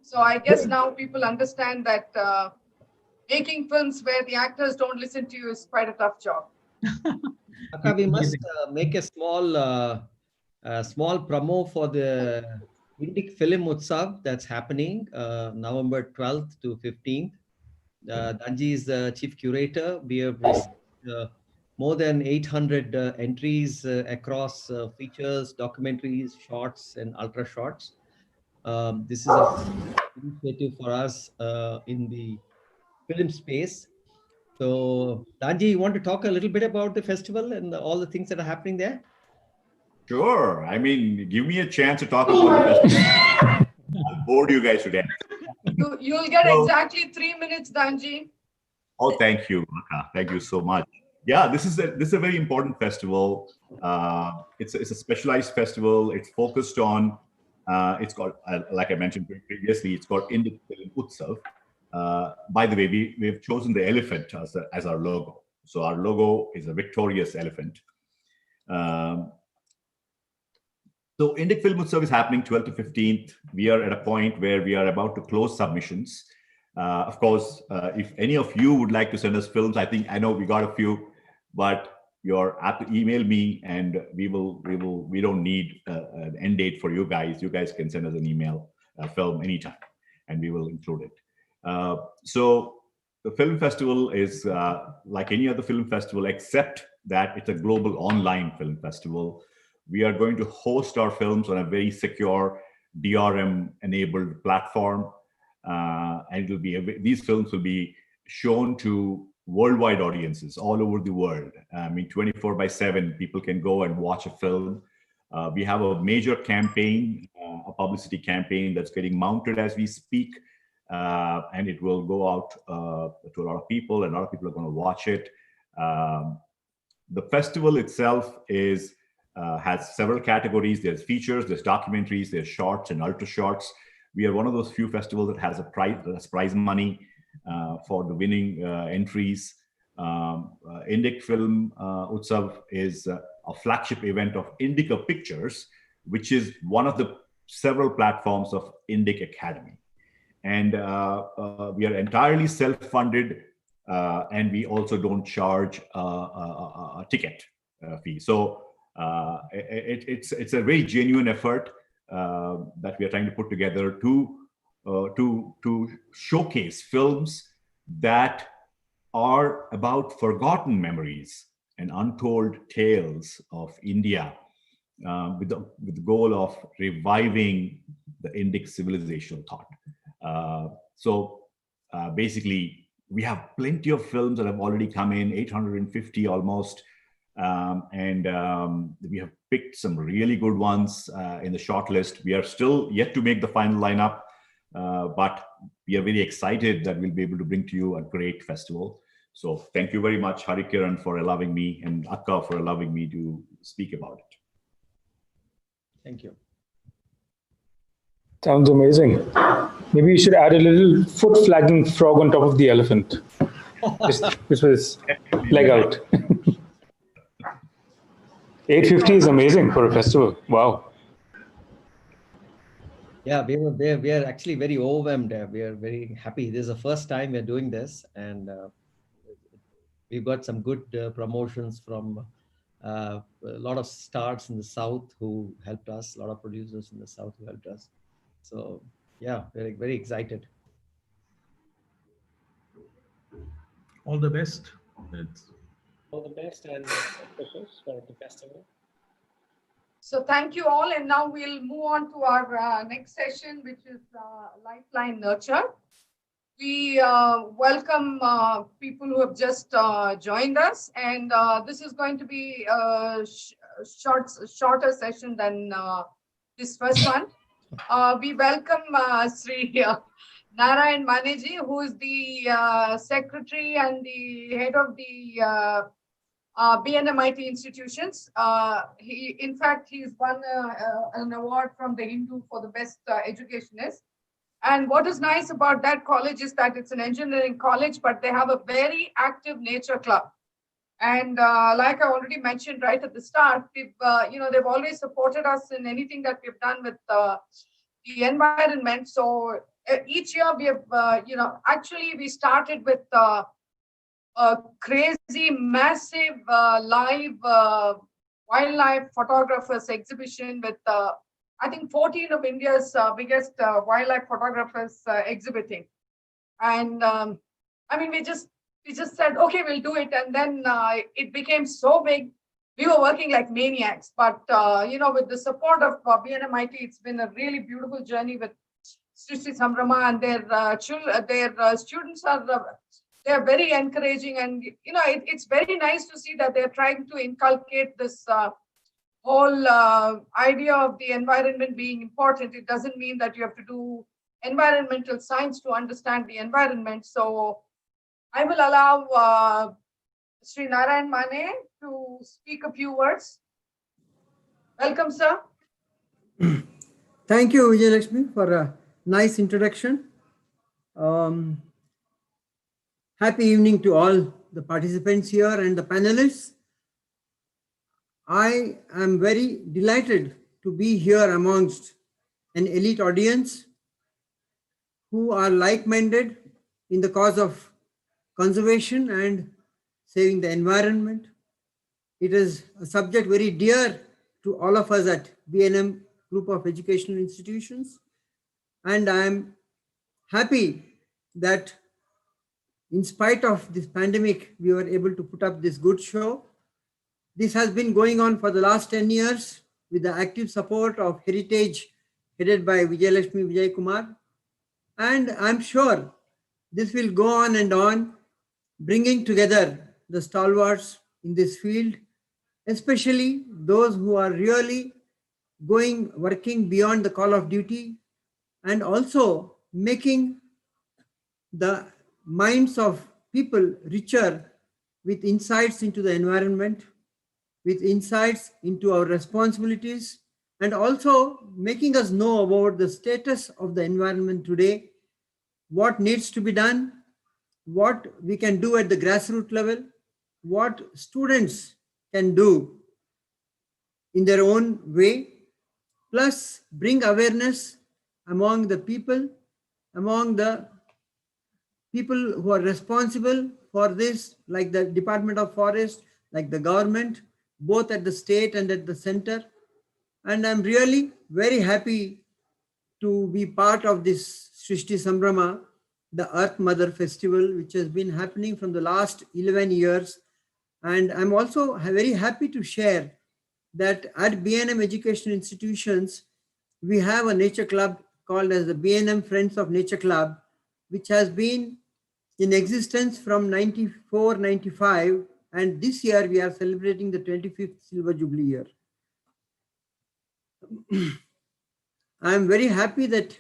B: So I guess now people understand that making films where the actors don't listen to you is quite a tough job.
Q: Akka, we must make a small promo for the Indic Film Utsav that's happening November 12th to 15th. Danji is the chief curator. We have received more than 800 entries across features, documentaries, shorts, and ultra shorts. This is an initiative for us in the film space. So, Danji, you want to talk a little bit about the festival and all the things that are happening there?
I: Sure. I mean, give me a chance to talk about the festival. I'll bore you guys to death.
B: You'll get exactly 3 minutes, Danji.
I: Oh, thank you, Maka. Thank you so much. Yeah, this is a very important festival. It's a specialized festival. It's focused on. It's called, like I mentioned previously, it's called Indic Film Utsav. By the way, we've chosen the elephant as our logo. So our logo is a victorious elephant. So Indic Film Utsav is happening 12th to 15th. We are at a point where we are about to close submissions. Of course, if any of you would like to send us films, I know we got a few, but you have to email me, and we don't need an end date for you guys. You guys can send us an email, film anytime, and we will include it. So the film festival is like any other film festival, except that it's a global online film festival. We are going to host our films on a very secure DRM-enabled platform, and these films will be shown to worldwide audiences all over the world. I mean, 24/7, people can go and watch a film. We have a major campaign, a publicity campaign that's getting mounted as we speak, and it will go out to a lot of people, and a lot of people are going to watch it. The festival itself has several categories. There's features, there's documentaries, there's shorts and ultra shorts. We are one of those few festivals that has prize money for the winning entries. Indic Film Utsav is a flagship event of Indica Pictures, which is one of the several platforms of Indic Academy. And we are entirely self-funded, and we also don't charge a ticket fee. So It's a very genuine effort that we are trying to put together to showcase films that are about forgotten memories and untold tales of India, with the goal of reviving the Indic civilizational thought. Basically, we have plenty of films that have already come in, 850 almost, and we have picked some really good ones in the short list. We are still yet to make the final lineup, but we are very excited that we'll be able to bring to you a great festival. So thank you very much, Harikiran, for allowing me, and Akka for allowing me to speak about it.
Q: Thank you.
H: Sounds amazing. Maybe you should add a little foot flagging frog on top of the elephant. This was leg out. 850 is amazing for a festival. Wow.
Q: Yeah, we are actually very overwhelmed. We are very happy. This is the first time we're doing this, and we've got some good promotions from a lot of stars in the South who helped us, a lot of producers in the South who helped us. So yeah, very, very excited.
G: All the best.
J: All the best and wishes for the festival.
B: So thank you all. And now we'll move on to our next session, which is Lifeline Nurture. We welcome people who have just joined us. And this is going to be a shorter session than this first one. We welcome Sri Narayan Maneji, who is the secretary and the head of the BNMIT institutions. In fact, he's won an award from the Hindu for the best educationist. And what is nice about that college is that it's an engineering college, but they have a very active nature club. And like I already mentioned right at the start, they've always supported us in anything that we've done with the environment. So each year we have, actually we started with a crazy, massive live wildlife photographers exhibition with, I think, 14 of India's biggest wildlife photographers exhibiting. And we just said, okay, we'll do it. And then it became so big. We were working like maniacs. But, with the support of BNMIT, it's been a really beautiful journey with Srishti Sambhrama, and their students are they're very encouraging. And, it's very nice to see that they're trying to inculcate this whole idea of the environment being important. It doesn't mean that you have to do environmental science to understand the environment. So I will allow Sri Narayan Mane to speak a few words. Welcome, sir.
R: Thank you, Vijayalakshmi, for a nice introduction. Happy evening to all the participants here and the panelists. I am very delighted to be here amongst an elite audience who are like-minded in the cause of conservation and saving the environment. It is a subject very dear to all of us at BNM Group of Educational Institutions. And I am happy that in spite of this pandemic, we were able to put up this good show. This has been going on for the last 10 years with the active support of Heritage, headed by Vijayalakshmi Vijay Kumar. And I'm sure this will go on and on, bringing together the stalwarts in this field, especially those who are really working beyond the call of duty, and also making the minds of people richer with insights into the environment, with insights into our responsibilities, and also making us know about the status of the environment today, what needs to be done, what we can do at the grassroots level, what students can do in their own way, plus bring awareness among the people who are responsible for this, like the Department of Forest, like the government, both at the state and at the center. And I'm really very happy to be part of this Srishti Sambhrama, the Earth Mother Festival, which has been happening from the last 11 years. And I'm also very happy to share that at B&M Education Institutions, we have a nature club called as the B&M Friends of Nature Club, which has been in existence from 94, 95, and this year we are celebrating the 25th Silver Jubilee year. I am very happy that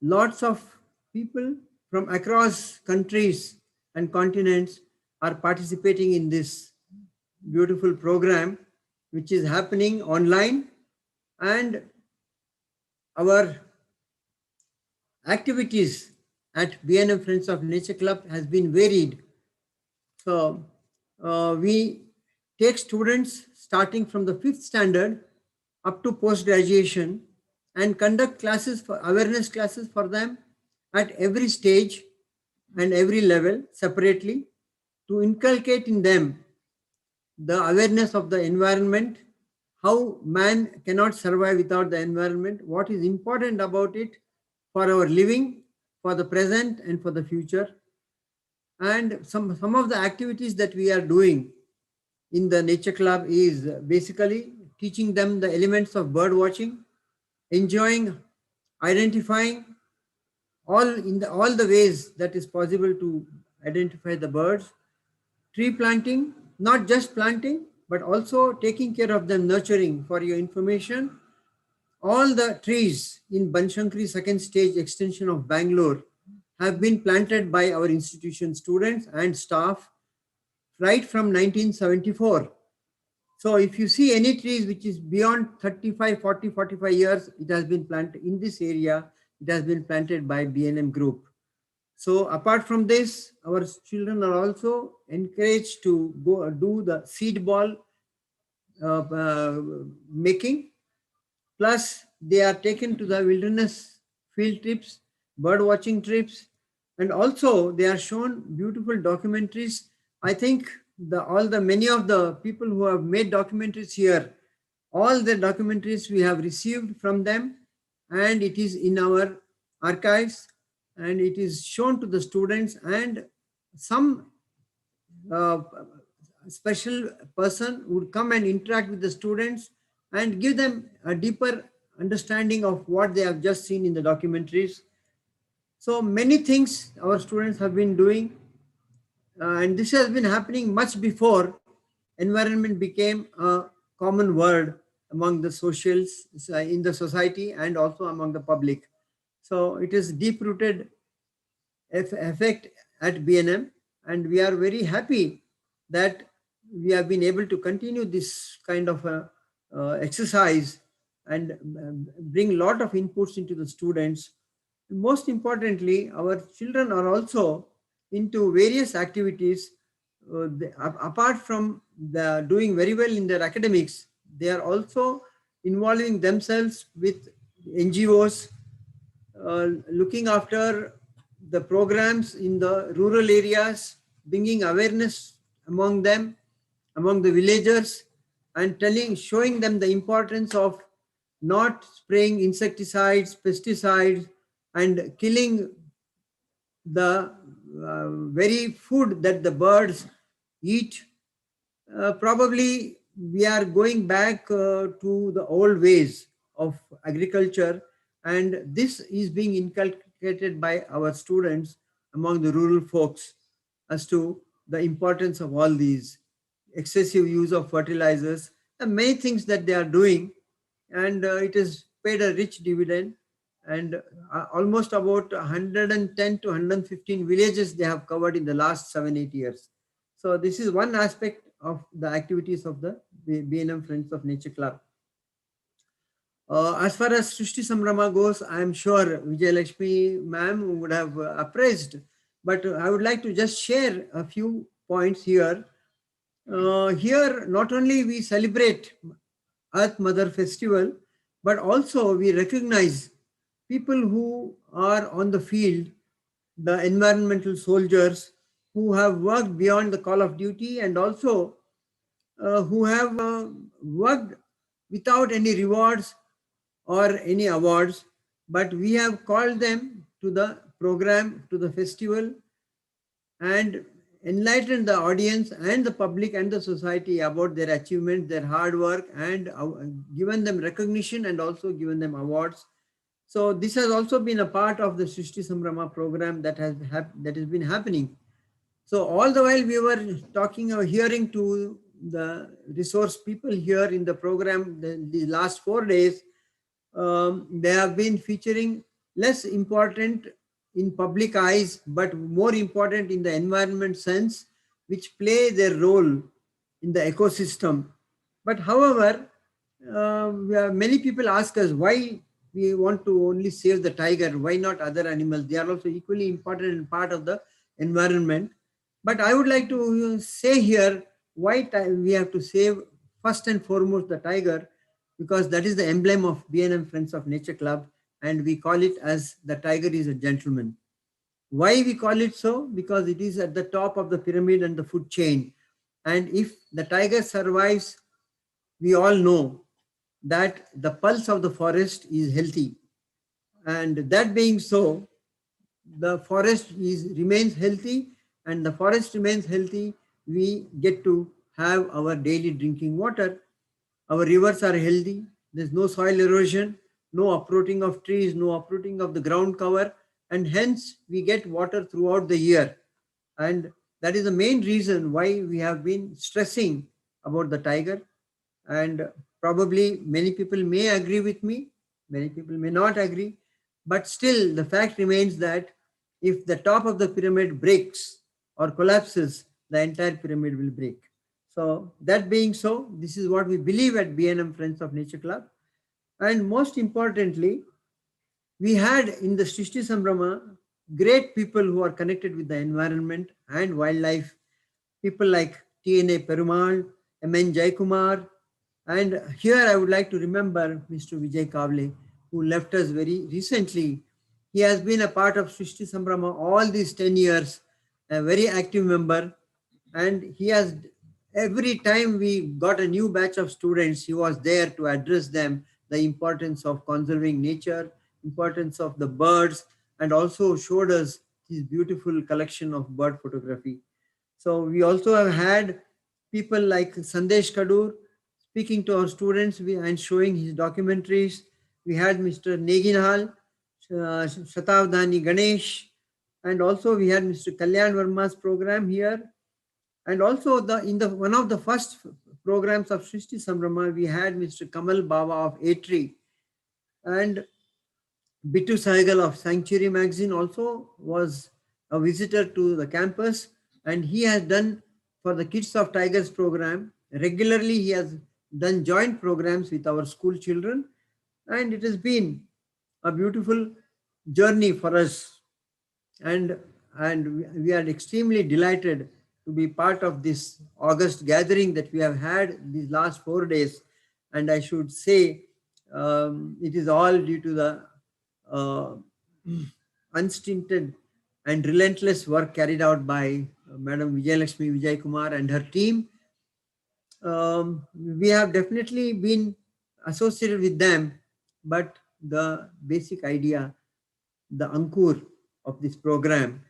R: lots of people from across countries and continents are participating in this beautiful program, which is happening online, and our activities at B&M Friends of Nature Club has been varied. So we take students starting from the 5th standard up to post-graduation and conduct classes for awareness classes for them at every stage and every level separately to inculcate in them the awareness of the environment, how man cannot survive without the environment, what is important about it for our living, for the present and for the future. And some of the activities that we are doing in the Nature Club is basically teaching them the elements of bird watching, enjoying, identifying all the ways that is possible to identify the birds, tree planting, not just planting, but also taking care of them, nurturing. For your information, all the trees in Banshankari second stage extension of Bangalore have been planted by our institution students and staff right from 1974. So if you see any trees which is beyond 35, 40, 45 years, it has been planted in this area. It has been planted by B&M Group. So apart from this, our children are also encouraged to go do the seed ball making. Plus, they are taken to the wilderness field trips, bird watching trips, and also they are shown beautiful documentaries. I think many of the people who have made documentaries here, all the documentaries we have received from them, and it is in our archives, and it is shown to the students, and some special person would come and interact with the students and give them a deeper understanding of what they have just seen in the documentaries. So many things our students have been doing, and this has been happening much before environment became a common word among the socials in the society and also among the public. So it is deep-rooted effect at B&M, and we are very happy that we have been able to continue this kind of exercise and bring a lot of inputs into the students. Most importantly, our children are also into various activities. Apart from doing very well in their academics, they are also involving themselves with NGOs, looking after the programs in the rural areas, bringing awareness among them, among the villagers, and showing them the importance of not spraying insecticides, pesticides, and killing the very food that the birds eat. Probably we are going back to the old ways of agriculture, and this is being inculcated by our students among the rural folks as to the importance of all these excessive use of fertilizers and many things that they are doing, and it has paid a rich dividend, and almost about 110 to 115 villages they have covered in the last 7-8 years. So this is one aspect of the activities of the B&M Friends of Nature Club. As far as Srishti Sambhrama goes, I am sure Vijay Lakshmi ma'am would have appraised, but I would like to just share a few points here. Here, not only we celebrate Earth Mother Festival, but also we recognize people who are on the field, the environmental soldiers who have worked beyond the call of duty, and also who have worked without any rewards or any awards, but we have called them to the program, to the festival, and enlightened the audience and the public and the society about their achievements, their hard work, and given them recognition and also given them awards. So this has also been a part of the Srishti Sambhrama program that has been happening. So all the while we were talking or hearing to the resource people here in the program the last 4 days, they have been featuring less important in public eyes, but more important in the environment sense, which play their role in the ecosystem. But however, many people ask us why we want to only save the tiger, why not other animals? They are also equally important and part of the environment. But I would like to say here why we have to save first and foremost the tiger, because that is the emblem of B&M Friends of Nature Club, and we call it as the tiger is a gentleman. Why we call it so? Because it is at the top of the pyramid and the food chain. And if the tiger survives, we all know that the pulse of the forest is healthy. And that being so, the forest remains healthy, and the forest remains healthy, we get to have our daily drinking water. Our rivers are healthy. There's no soil erosion, no uprooting of trees, no uprooting of the ground cover, and hence we get water throughout the year. And that is the main reason why we have been stressing about the tiger. And probably many people may agree with me, many people may not agree, but still the fact remains that if the top of the pyramid breaks or collapses, the entire pyramid will break. So that being so, this is what we believe at B&M Friends of Nature Club. And most importantly, we had in the Srishti Sambhrama great people who are connected with the environment and wildlife, people like T.N.A. Perumal, M.N. Jaikumar, and here I would like to remember Mr. Vijay Kavle, who left us very recently. He has been a part of Srishti Sambhrama all these 10 years, a very active member, and he has, every time we got a new batch of students, he was there to address them, the importance of conserving nature, importance of the birds, and also showed us his beautiful collection of bird photography. So we also have had people like Sandesh Kadur speaking to our students and showing his documentaries. We had Mr. Neginhal, Shatavdani Ganesh, and also we had Mr. Kalyan Verma's program here. And also one of the first programs of Srishti Sambhrama, we had Mr. Kamal Baba of Atri, and Bitu Saigal of Sanctuary Magazine also was a visitor to the campus, and he has done for the Kids of Tigers program. Regularly, he has done joint programs with our school children, and it has been a beautiful journey for us. And we are extremely delighted to be part of this August gathering that we have had these last 4 days. And I should say it is all due to the unstinted and relentless work carried out by Madam Vijayalakshmi Vijay Kumar and her team. We have definitely been associated with them, but the basic idea, the ankur of this program,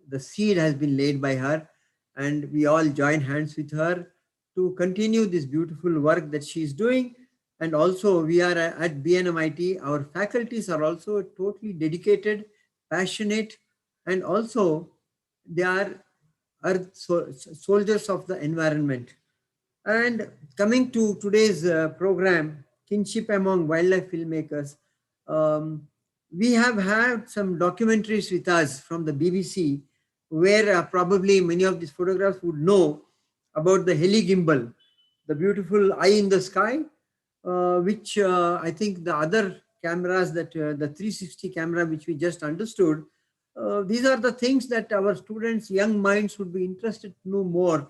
R: the seed has been laid by her, and we all join hands with her to continue this beautiful work that she is doing. And also we are at BNMIT, our faculties are also totally dedicated, passionate, and also they are earth soldiers of the environment. And coming to today's program, Kinship Among Wildlife Filmmakers, we have had some documentaries with us from the BBC, where probably many of these photographs would know about the heli gimbal, the beautiful eye in the sky, which I think the other cameras, that the 360 camera, which we just understood, these are the things that our students, young minds would be interested to know more.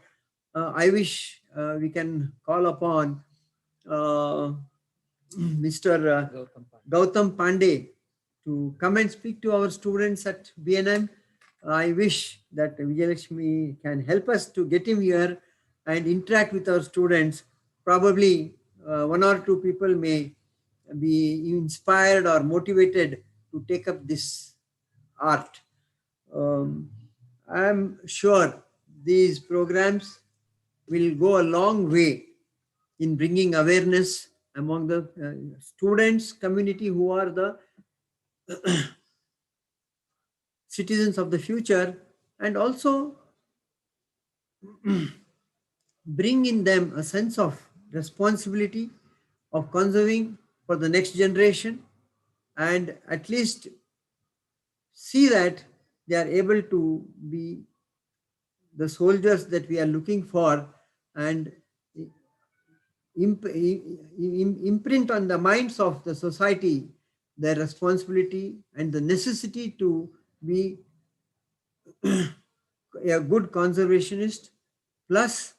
R: I wish we can call upon Mr. Gautam Pandey to come and speak to our students at BNM. I wish that Vijayalakshmi can help us to get him here and interact with our students, probably one or two people may be inspired or motivated to take up this art. I'm sure these programs will go a long way in bringing awareness among the students community who are the citizens of the future, and also bring in them a sense of responsibility of conserving for the next generation, and at least see that they are able to be the soldiers that we are looking for, and imprint on the minds of the society their responsibility and the necessity to be a good conservationist, plus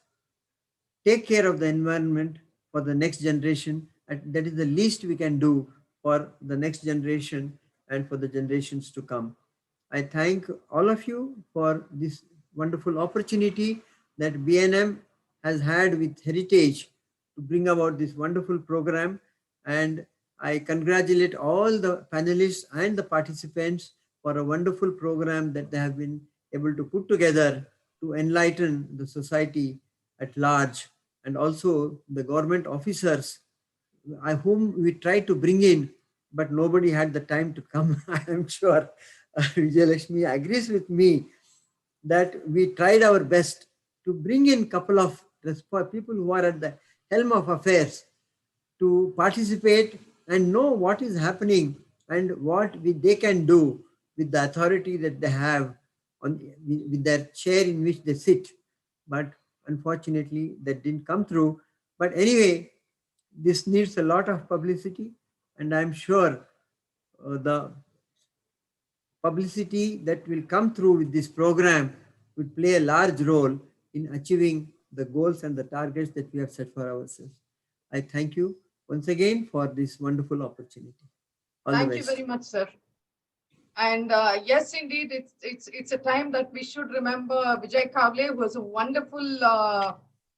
R: take care of the environment for the next generation. And that is the least we can do for the next generation and for the generations to come. I thank all of you for this wonderful opportunity that BNM has had with Heritage to bring about this wonderful program. And I congratulate all the panelists and the participants for a wonderful program that they have been able to put together to enlighten the society at large, and also the government officers whom we tried to bring in, but nobody had the time to come. I am sure Vijayalakshmi agrees with me that we tried our best to bring in a couple of people who are at the helm of affairs to participate and know what is happening and what they can do with the authority that they have with their chair in which they sit. But unfortunately, that didn't come through. But anyway, this needs a lot of publicity, and I'm sure the publicity that will come through with this program will play a large role in achieving the goals and the targets that we have set for ourselves. I thank you once again for this wonderful opportunity.
B: Thank you very much, sir. And yes, indeed, it's a time that we should remember Vijay Kavle, who was a wonderful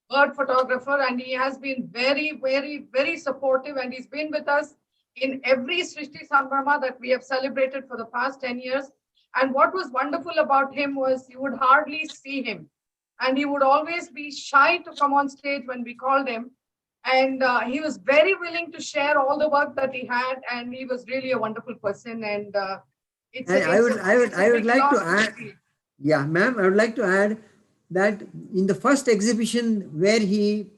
B: bird photographer, and he has been very, very, very supportive, and he's been with us in every Srishti Sambhrama that we have celebrated for the past 10 years. And what was wonderful about him was you would hardly see him, and he would always be shy to come on stage when we called him. And he was very willing to share all the work that he had, and he was really a wonderful person. And
R: I would like to add, yeah, ma'am, I would like to add that in the first exhibition where he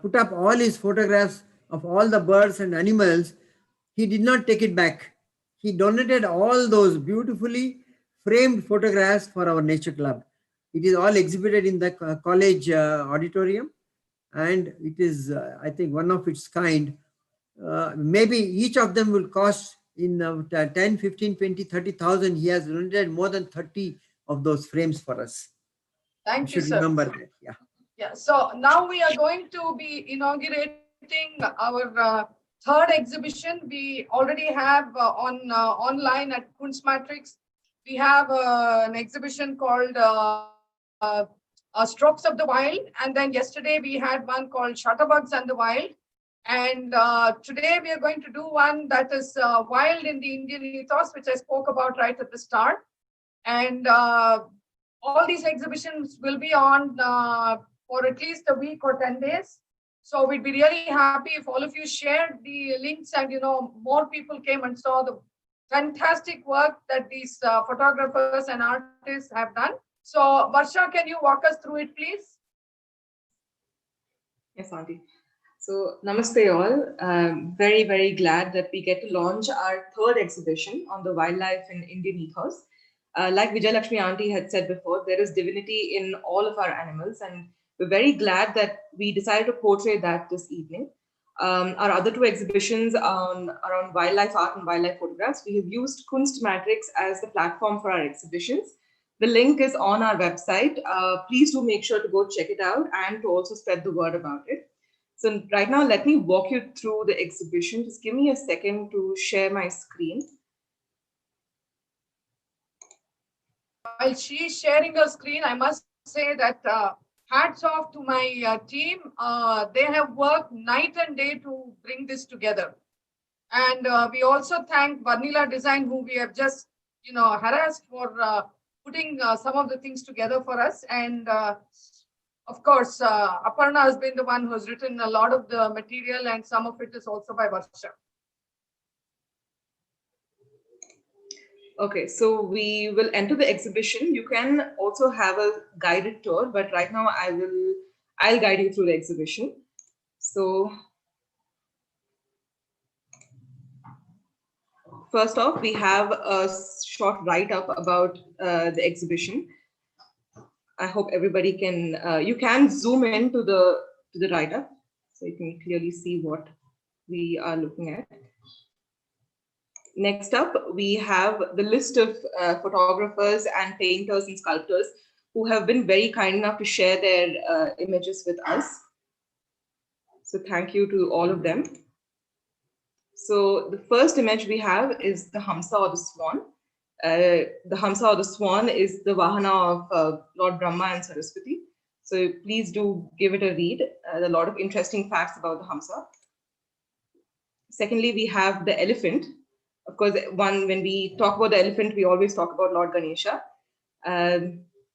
R: put up all his photographs of all the birds and animals, he did not take it back. He donated all those beautifully framed photographs for our nature club. It is all exhibited in the college auditorium, and it is, I think, one of its kind. Maybe each of them will cost in 10, 15, 20, 30,000. He has donated more than 30 of those frames for us.
B: Thank you,
R: should
B: sir.
R: remember that. Yeah.
B: Yeah. So now we are going to be inaugurating our third exhibition. We already have online at Kunstmatrix. We have an exhibition called Strokes of the Wild, and then yesterday we had one called Shutterbugs and the Wild. And today we are going to do one that is wild in the Indian ethos, which I spoke about right at the start. And all these exhibitions will be on for at least a week or 10 days. So we'd be really happy if all of you shared the links and, more people came and saw the fantastic work that these photographers and artists have done. So Varsha, can you walk us through it, please?
P: Yes, Auntie. So namaste all. Very, very glad that we get to launch our third exhibition on the wildlife in Indian ethos. Like Vijayalakshmi Auntie had said before, there is divinity in all of our animals, and we're very glad that we decided to portray that this evening. Our other two exhibitions around wildlife art and wildlife photographs, we have used Kunstmatrix as the platform for our exhibitions. The link is on our website. Please do make sure to go check it out and to also spread the word about it. So right now, let me walk you through the exhibition. Just give me a second to share my screen.
B: While she's sharing her screen, I must say that hats off to my team. They have worked night and day to bring this together. And we also thank Vanilla Design, who we have just, harassed for putting some of the things together for us. And of course, Aparna has been the one who has written a lot of the material, and some of it is also by Varsha.
P: Okay, so we will enter the exhibition. You can also have a guided tour, but right now I'll guide you through the exhibition. So first off, we have a short write-up about the exhibition. I hope everybody can, you can zoom in to the write-up so you can clearly see what we are looking at. Next up, we have the list of photographers and painters and sculptors who have been very kind enough to share their images with us. So thank you to all of them. So the first image we have is the Hamsa or the Swan. The Hamsa or the Swan is the Vahana of Lord Brahma and Saraswati. So please do give it a read. There are a lot of interesting facts about the Hamsa. Secondly, we have the elephant. Of course, when we talk about the elephant, we always talk about Lord Ganesha.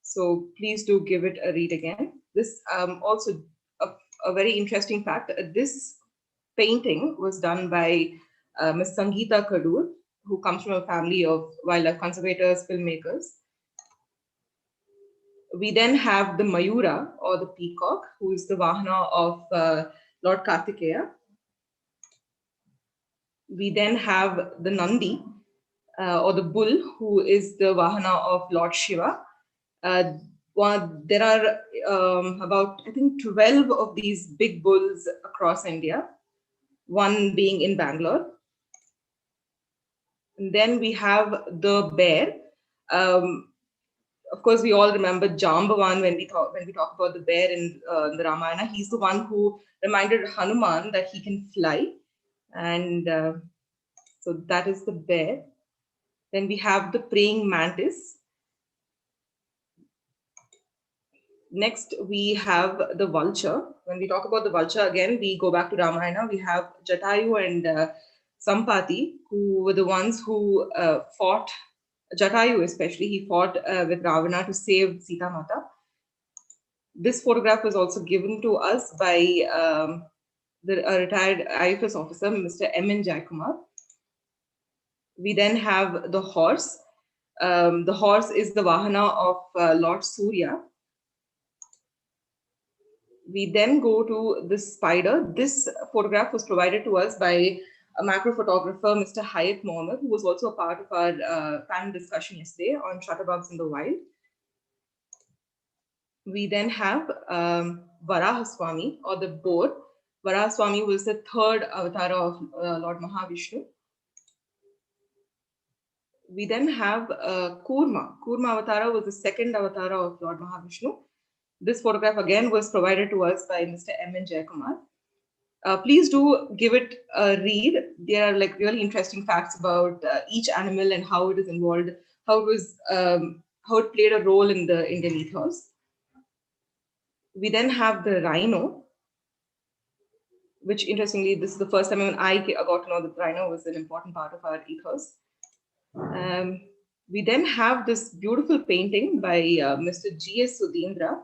P: So please do give it a read again. This also a very interesting fact. This painting was done by Ms. Sangeeta Kadur, who comes from a family of wildlife conservators, filmmakers. We then have the Mayura or the peacock, who is the Vahana of Lord Kartikeya. We then have the Nandi or the bull, who is the Vahana of Lord Shiva. There are about, I think, 12 of these big bulls across India, one being in Bangalore. And then we have the bear. Of course, we all remember Jambavan when we talk about the bear in the Ramayana. He's the one who reminded Hanuman that he can fly. And so that is the bear. Then we have the praying mantis. Next, we have the vulture. When we talk about the vulture, again, we go back to Ramayana. We have Jatayu and Sampati, who were the ones who fought, Jatayu especially, he fought with Ravana to save Sita Mata. This photograph was also given to us by the retired IFS officer, Mr. M.N. Jaikumar. We then have the horse. The horse is the Vahana of Lord Surya. We then go to the spider. This photograph was provided to us by a macro photographer, Mr. Hayat Mohammed, who was also a part of our panel discussion yesterday on shutterbugs in the wild. We then have Varahaswami or the boar. Varahaswami was the third avatar of Lord Mahavishnu. We then have Kurma. Kurma Avatara was the second avatar of Lord Mahavishnu. This photograph again was provided to us by Mr. M.N. Jaikumar. Please do give it a read. There are like really interesting facts about each animal and how it is involved, how it played a role in the Indian ethos. We then have the rhino, which interestingly, this is the first time when I got to know that rhino was an important part of our ethos. We then have this beautiful painting by Mr. G.S. Sudhindra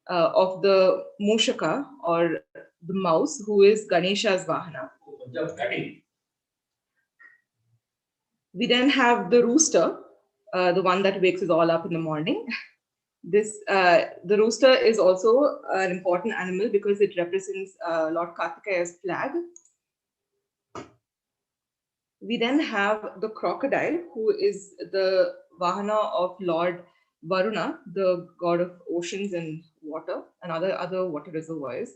P: of the Mushaka or the mouse, who is Ganesha's Vahana. We then have the rooster, the one that wakes us all up in the morning. The rooster is also an important animal because it represents Lord Kartikeya's flag. We then have the crocodile, who is the Vahana of Lord Varuna, the god of oceans and water and other water reservoirs.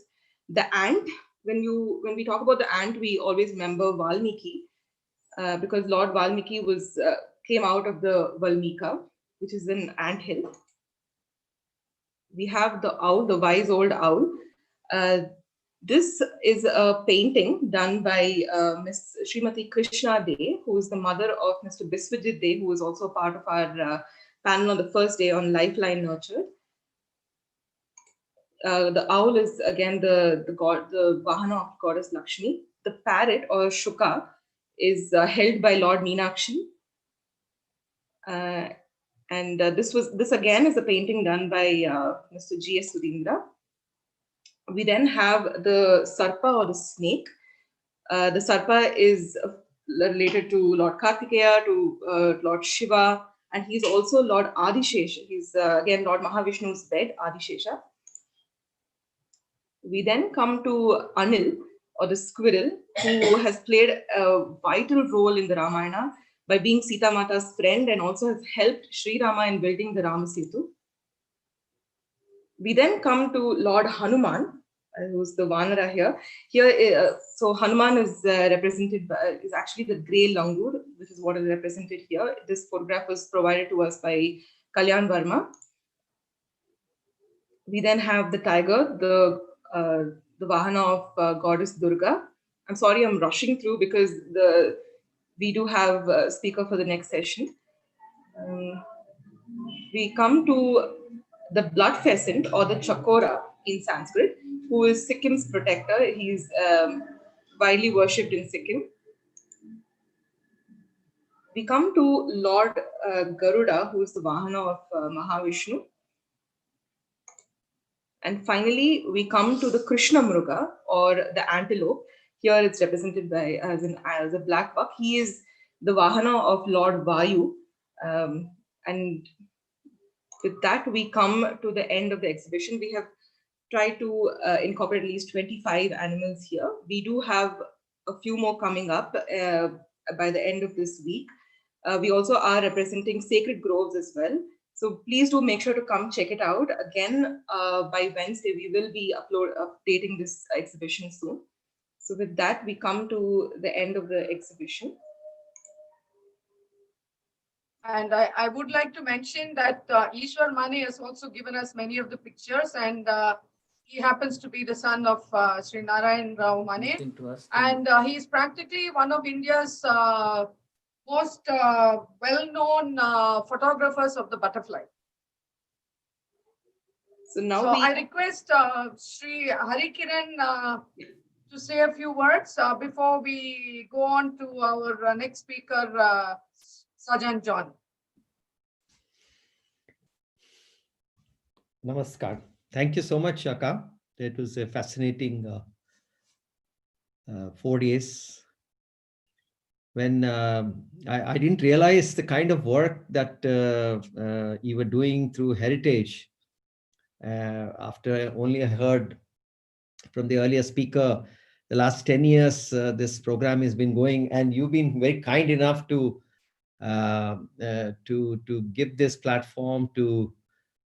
P: The ant, when we talk about the ant, we always remember Valmiki, because Lord Valmiki came out of the Valmika, which is an ant hill. We have the owl, the wise old owl. This is a painting done by Miss Srimati Krishna De, who is the mother of Mr. Biswajit De, who was also part of our panel on the first day on Lifeline Nurture. The owl is again the Vahana of goddess Lakshmi. The parrot or Shuka is held by Lord Meenakshi. This again is a painting done by Mr. G.S. Sudhindra. We then have the Sarpa or the snake. The Sarpa is related to Lord Kartikeya, to Lord Shiva, and he's also Lord Adishesha. He's again Lord Mahavishnu's bed, Adishesha. We then come to Anil, or the squirrel, who has played a vital role in the Ramayana by being Sita Mata's friend and also has helped Sri Rama in building the Rama Setu. We then come to Lord Hanuman, who's the Vanara here. So Hanuman is represented by, is actually the grey langur. This is what is represented here. This photograph was provided to us by Kalyan Verma. We then have the tiger, the Vahana of goddess Durga. I'm sorry, I'm rushing through because we do have a speaker for the next session. We come to the blood pheasant or the chakora in Sanskrit, who is Sikkim's protector. He's widely worshipped in Sikkim. We come to Lord Garuda, who is the Vahana of Mahavishnu. And finally, we come to the Krishna Mruga or the antelope. Here it's represented by as a black buck. He is the Vahana of Lord Vayu. And with that, we come to the end of the exhibition. We have tried to incorporate at least 25 animals here. We do have a few more coming up by the end of this week. We also are representing sacred groves as well. So please do make sure to come check it out. Again, by Wednesday, we will be updating this exhibition soon. So with that, we come to the end of the exhibition.
B: And I would like to mention that Ishwar Mane has also given us many of the pictures, and he happens to be the son of Sri Narayan Rao Mane. And he is practically one of India's most well-known photographers of the butterfly.
P: So now
B: I request Sri Harikiran to say a few words before we go on to our next speaker, Sajan John.
Q: Namaskar. Thank you so much, Shaka. It was a fascinating 4 days. When I didn't realize the kind of work that you were doing through Heritage. After only I heard from the earlier speaker, the last 10 years this program has been going, and you've been very kind enough to give this platform to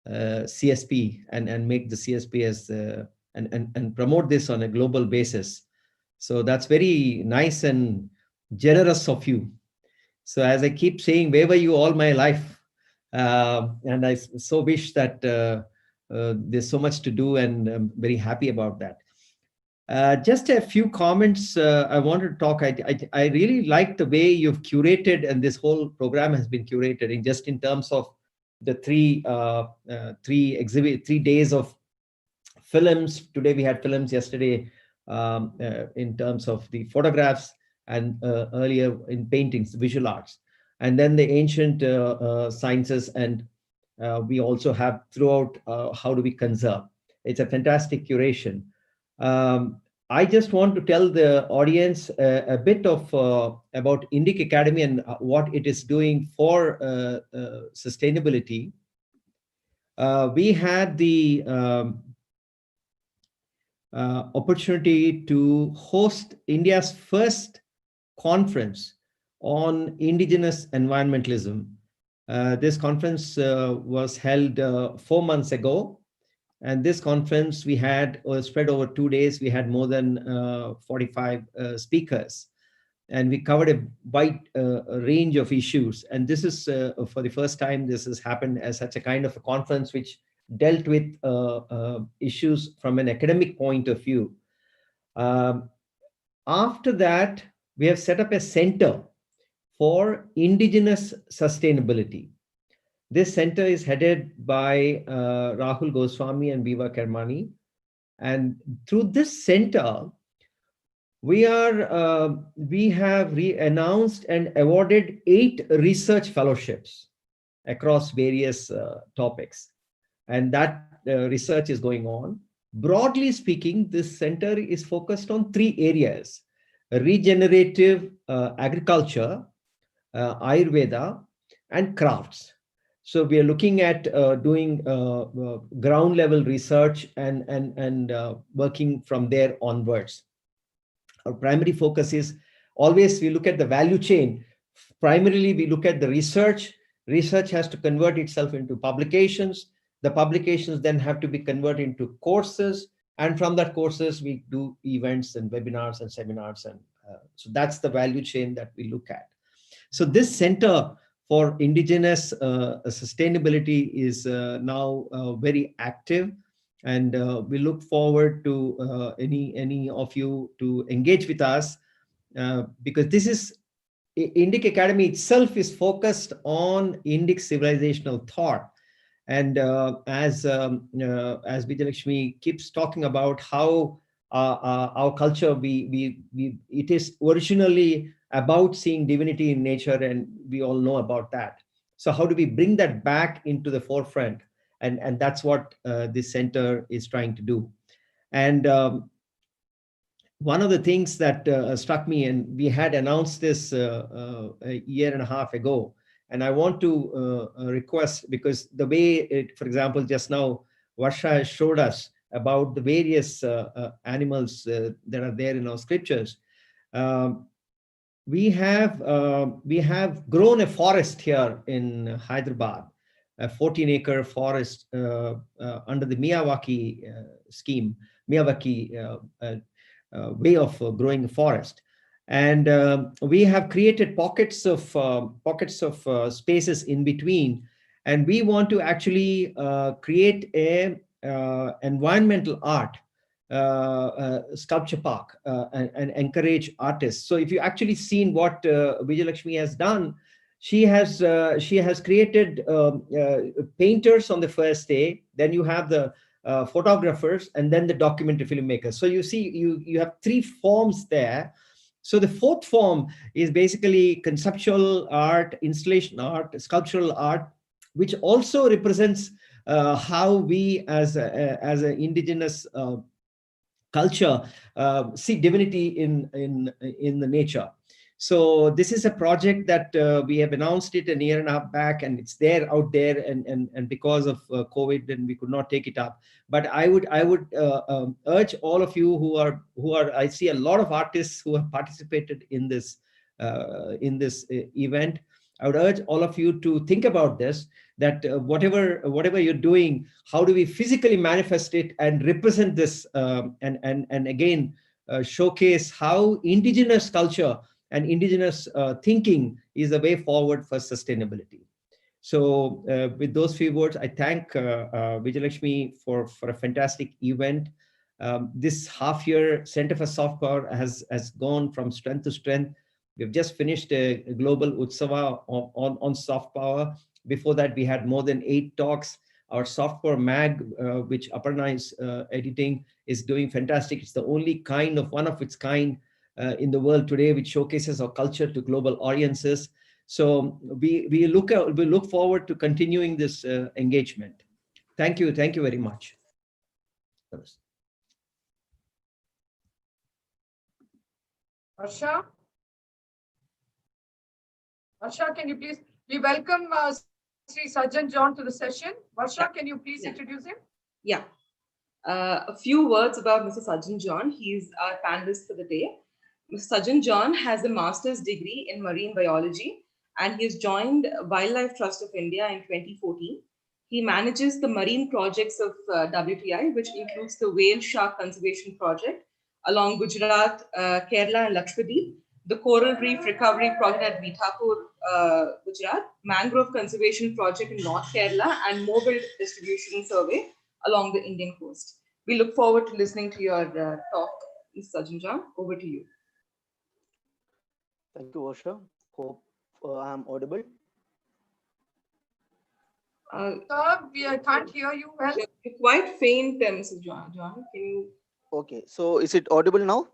Q: CSP and make the CSP as and promote this on a global basis. So that's very nice and generous of you. So as I keep saying, where were you all my life? And I so wish that there's so much to do, and I'm very happy about that. Just a few comments I wanted to talk. I really like the way you've curated, and this whole program has been curated in terms of the 3 days of films. Today we had films, yesterday in terms of the photographs, and earlier in paintings, visual arts, and then the ancient sciences, and we also have throughout how do we conserve. It's a fantastic curation. I just want to tell the audience a bit of about Indic Academy and what it is doing for sustainability. We had the opportunity to host India's first conference on indigenous environmentalism. This conference was held 4 months ago. And this conference we had spread over 2 days. We had more than 45 speakers, and we covered a wide range of issues. And this is for the first time this has happened as such a kind of a conference which dealt with issues from an academic point of view. After that, we have set up a center for indigenous sustainability. This center is headed by Rahul Goswami and Viva Kermani. And through this center, we have announced and awarded 8 research fellowships across various topics. And that research is going on. Broadly speaking, this center is focused on 3 areas: regenerative agriculture, Ayurveda, and crafts. So we are looking at doing ground level research and working from there onwards. Our primary focus is always we look at the value chain. Primarily, we look at the research. Research has to convert itself into publications. The publications then have to be converted into courses. And from that courses, we do events and webinars and seminars. And so that's the value chain that we look at. So this Center for Indigenous Sustainability is now very active. And we look forward to any of you to engage with us because this is Indic Academy itself is focused on Indic civilizational thought. And as Vijayalakshmi keeps talking about how our culture, it is originally about seeing divinity in nature, and we all know about that. So how do we bring that back into the forefront? And that's what this center is trying to do. And one of the things that struck me, and we had announced this a year and a half ago, and I want to request, because the way for example, just now, Varsha has showed us about the various animals that are there in our scriptures. We have grown a forest here in Hyderabad, a 14-acre forest under the Miyawaki scheme, Miyawaki way of growing a forest. And we have created pockets of spaces in between. And we want to actually create a environmental art sculpture park and encourage artists. So if you actually seen what Vijayalakshmi has done, she has created painters on the first day. Then you have the photographers, and then the documentary filmmakers. So you see, you have 3 forms there. So the 4th form is basically conceptual art, installation art, sculptural art, which also represents how we as an indigenous culture see divinity in the nature. So this is a project that we have announced it a year and a half back, and it's there out there, and because of COVID, then we could not take it up. But I would urge all of you who are I see a lot of artists who have participated in this event. I would urge all of you to think about this, that whatever you're doing, how do we physically manifest it and represent this and again showcase how indigenous culture and indigenous thinking is the way forward for sustainability. So with those few words, I thank Vijayalakshmi for a fantastic event. This half-year Center for Soft Power has gone from strength to strength. We've just finished a global Utsava on soft power. Before that, we had more than 8 talks. Our soft power mag, which Aparna is editing, is doing fantastic. It's the only one of its kind in the world today, which showcases our culture to global audiences. So we look forward to continuing this engagement. Thank you very much.
B: Varsha, can you please, we welcome Sri Sajjan John to the session. Varsha, can you please introduce him?
P: Yeah. A few words about Mr. Sajjan John. He's our panelist for the day. Mr. Sajjan John has a master's degree in marine biology, and he has joined Wildlife Trust of India in 2014. He manages the marine projects of WTI, which includes the Whale Shark Conservation Project along Gujarat, Kerala, and Lakshadweep, the Coral Reef Recovery Project at Mithapur, Gujarat, Mangrove Conservation Project in North Kerala, and Mobile Distribution Survey along the Indian coast. We look forward to listening to your talk, Mr. Sajjan John. Over to you.
S: Thank you, Varsha. Hope I am audible.
B: Sir, we can't hear you well.
P: You're quite faint, Mrs. John. John, can you?
S: Okay, so is it audible now?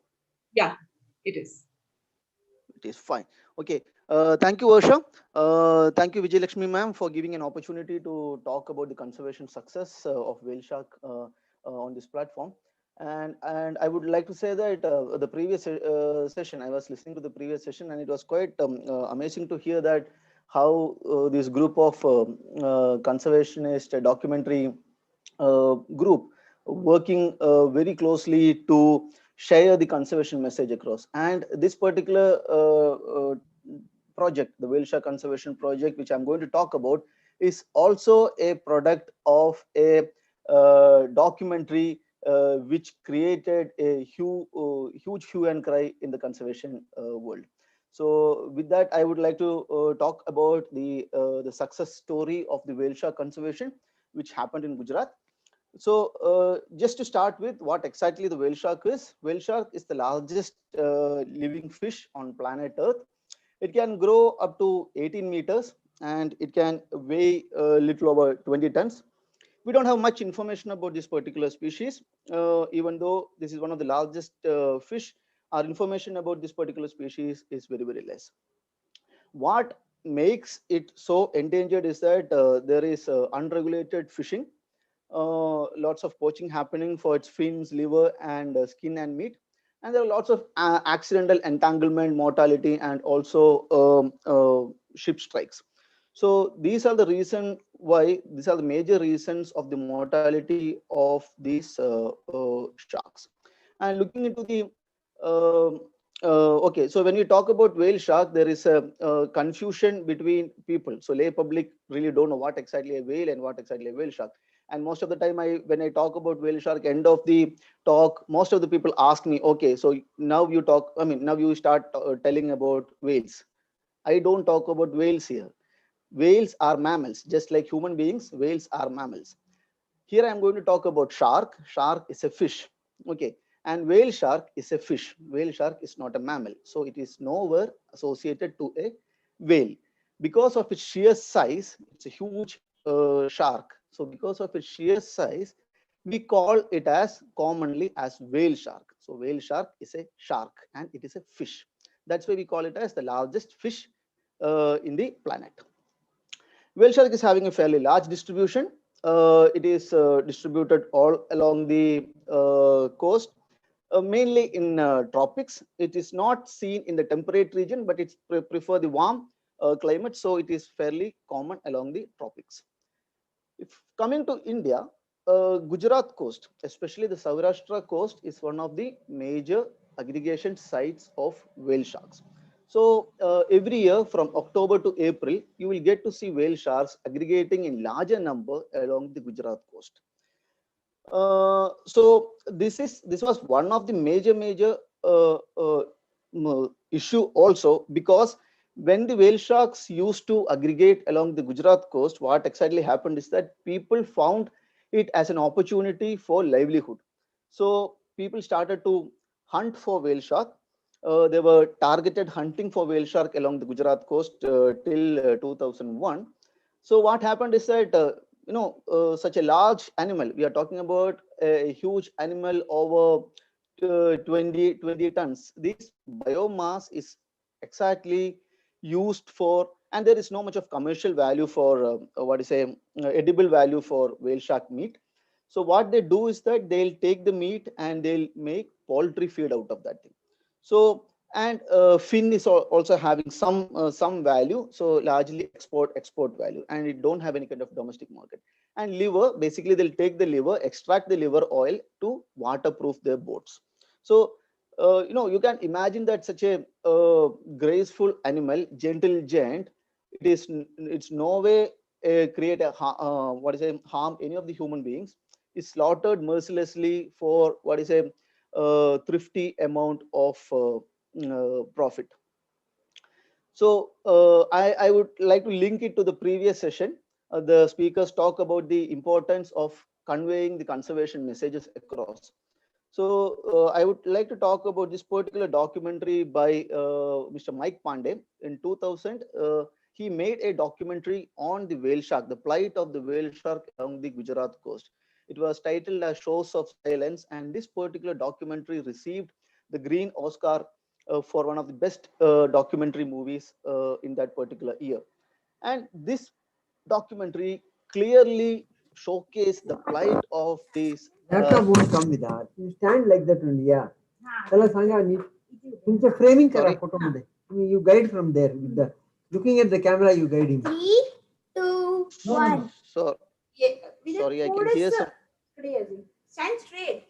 P: Yeah, it is.
S: It is fine. Okay, thank you, Varsha. Thank you, Vijay Lakshmi ma'am, for giving an opportunity to talk about the conservation success of whale shark on this platform. And I would like to say that the previous session, I was listening to the previous session, and it was quite amazing to hear that how this group of conservationist documentary group working very closely to share the conservation message across. And this particular project, the whale shark conservation project, which I'm going to talk about, is also a product of a documentary which created a huge hue and cry in the conservation world. So with that, I would like to talk about the success story of the whale shark conservation, which happened in Gujarat. So just to start with, what exactly the whale shark is? Whale shark is the largest living fish on planet Earth. It can grow up to 18 meters and it can weigh a little over 20 tons. We don't have much information about this particular species, even though this is one of the largest fish. Our information about this particular species is very, very less. What makes it so endangered is that there is unregulated fishing, lots of poaching happening for its fins, liver, and skin and meat. And there are lots of accidental entanglement, mortality, and also ship strikes. So these are the reason why, these are the major reasons of the mortality of these sharks. And looking into the okay, so when we talk about whale shark, there is a confusion between people. So lay public really don't know what exactly a whale and what exactly a whale shark. And most of the time, when I talk about whale shark, end of the talk, most of the people ask me, okay, so now you talk, I mean, now you start telling about whales. I don't talk about whales here. Whales are mammals, just like human beings, whales are mammals. Here I'm going to talk about shark. Shark is a fish, okay, and whale shark is a fish. Whale shark is not a mammal, so it is nowhere associated to a whale. Because of its sheer size, it's a huge shark. So because of its sheer size, we call it as commonly as whale shark. So whale shark is a shark and it is a fish. That's why we call it as the largest fish in the planet. Whale shark is having a fairly large distribution. It is distributed all along the coast, mainly in tropics. It is not seen in the temperate region, but it prefer the warm climate, so it is fairly common along the tropics. If coming to India, Gujarat coast, especially the Saurashtra coast, is one of the major aggregation sites of whale sharks. So every year from October to April, you will get to see whale sharks aggregating in larger number along the Gujarat coast. So this was one of the major issue also, because when the whale sharks used to aggregate along the Gujarat coast, what exactly happened is that people found it as an opportunity for livelihood. So people started to hunt for whale shark. They were targeted hunting for whale shark along the Gujarat coast till 2001. So what happened is that such a large animal, we are talking about a huge animal over 20 tons. This biomass is exactly used for, and there is no much of commercial value for edible value for whale shark meat. So what they do is that they'll take the meat and they'll make poultry feed out of that thing. So, and fin is also having some value, so largely export value, and it don't have any kind of domestic market. And liver, basically they'll take the liver, extract the liver oil to waterproof their boats. So you can imagine that such a graceful animal, gentle giant, it's no way create a harm any of the human beings, is slaughtered mercilessly for thrifty amount of profit. So I would like to link it to the previous session. The speakers talk about the importance of conveying the conservation messages across. So I would like to talk about this particular documentary by Mr. Mike Pandey in 2000. he made a documentary on the whale shark, the plight of the whale shark along the Gujarat coast. It was titled as Shores of Silence, and this particular documentary received the Green Oscar for one of the best documentary movies in that particular year. And this documentary clearly showcased the plight of these.
R: Laptop won't come with that. You stand like that only, yeah. Tell us, तुमचे framing करा photo मध्ये. You guide from there with the looking at the camera. You guide him.
L: 3, 2, 1.
S: So, sorry, I can hear some.
L: Stand straight.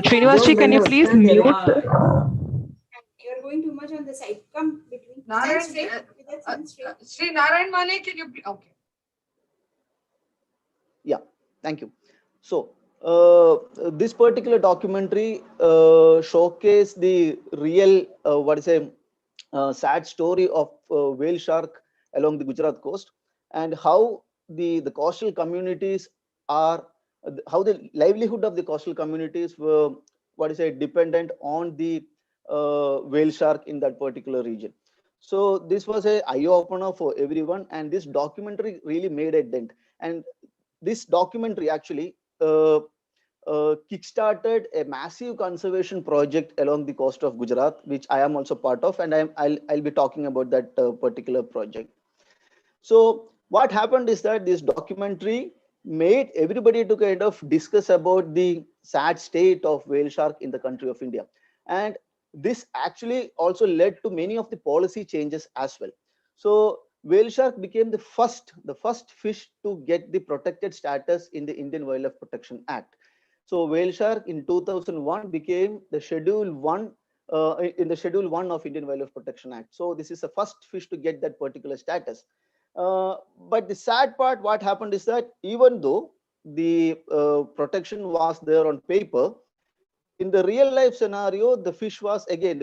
F: Srinivasji, can you please mute?
L: You're going too much on the side. Come between.
B: Narayan,
L: Stand straight. Stand straight.
B: Sri Narayan Mane, can you okay?
S: Yeah, thank you. So this particular documentary showcased the real sad story of whale shark along the Gujarat coast, and how the coastal communities are, how the livelihood of the coastal communities were dependent on the whale shark in that particular region. So this was a eye opener for everyone, and this documentary really made a dent. And this documentary actually kickstarted a massive conservation project along the coast of Gujarat, which I am also part of, and I'll be talking about that particular project. So what happened is that this documentary made everybody to kind of discuss about the sad state of whale shark in the country of India, and this actually also led to many of the policy changes as well. So whale shark became the first fish to get the protected status in the Indian Wildlife Protection Act. So whale shark in 2001 became the Schedule 1 in the Schedule 1 of Indian Wildlife Protection Act. So this is the first fish to get that particular status. But the sad part, what happened is that even though the protection was there on paper, in the real life scenario, the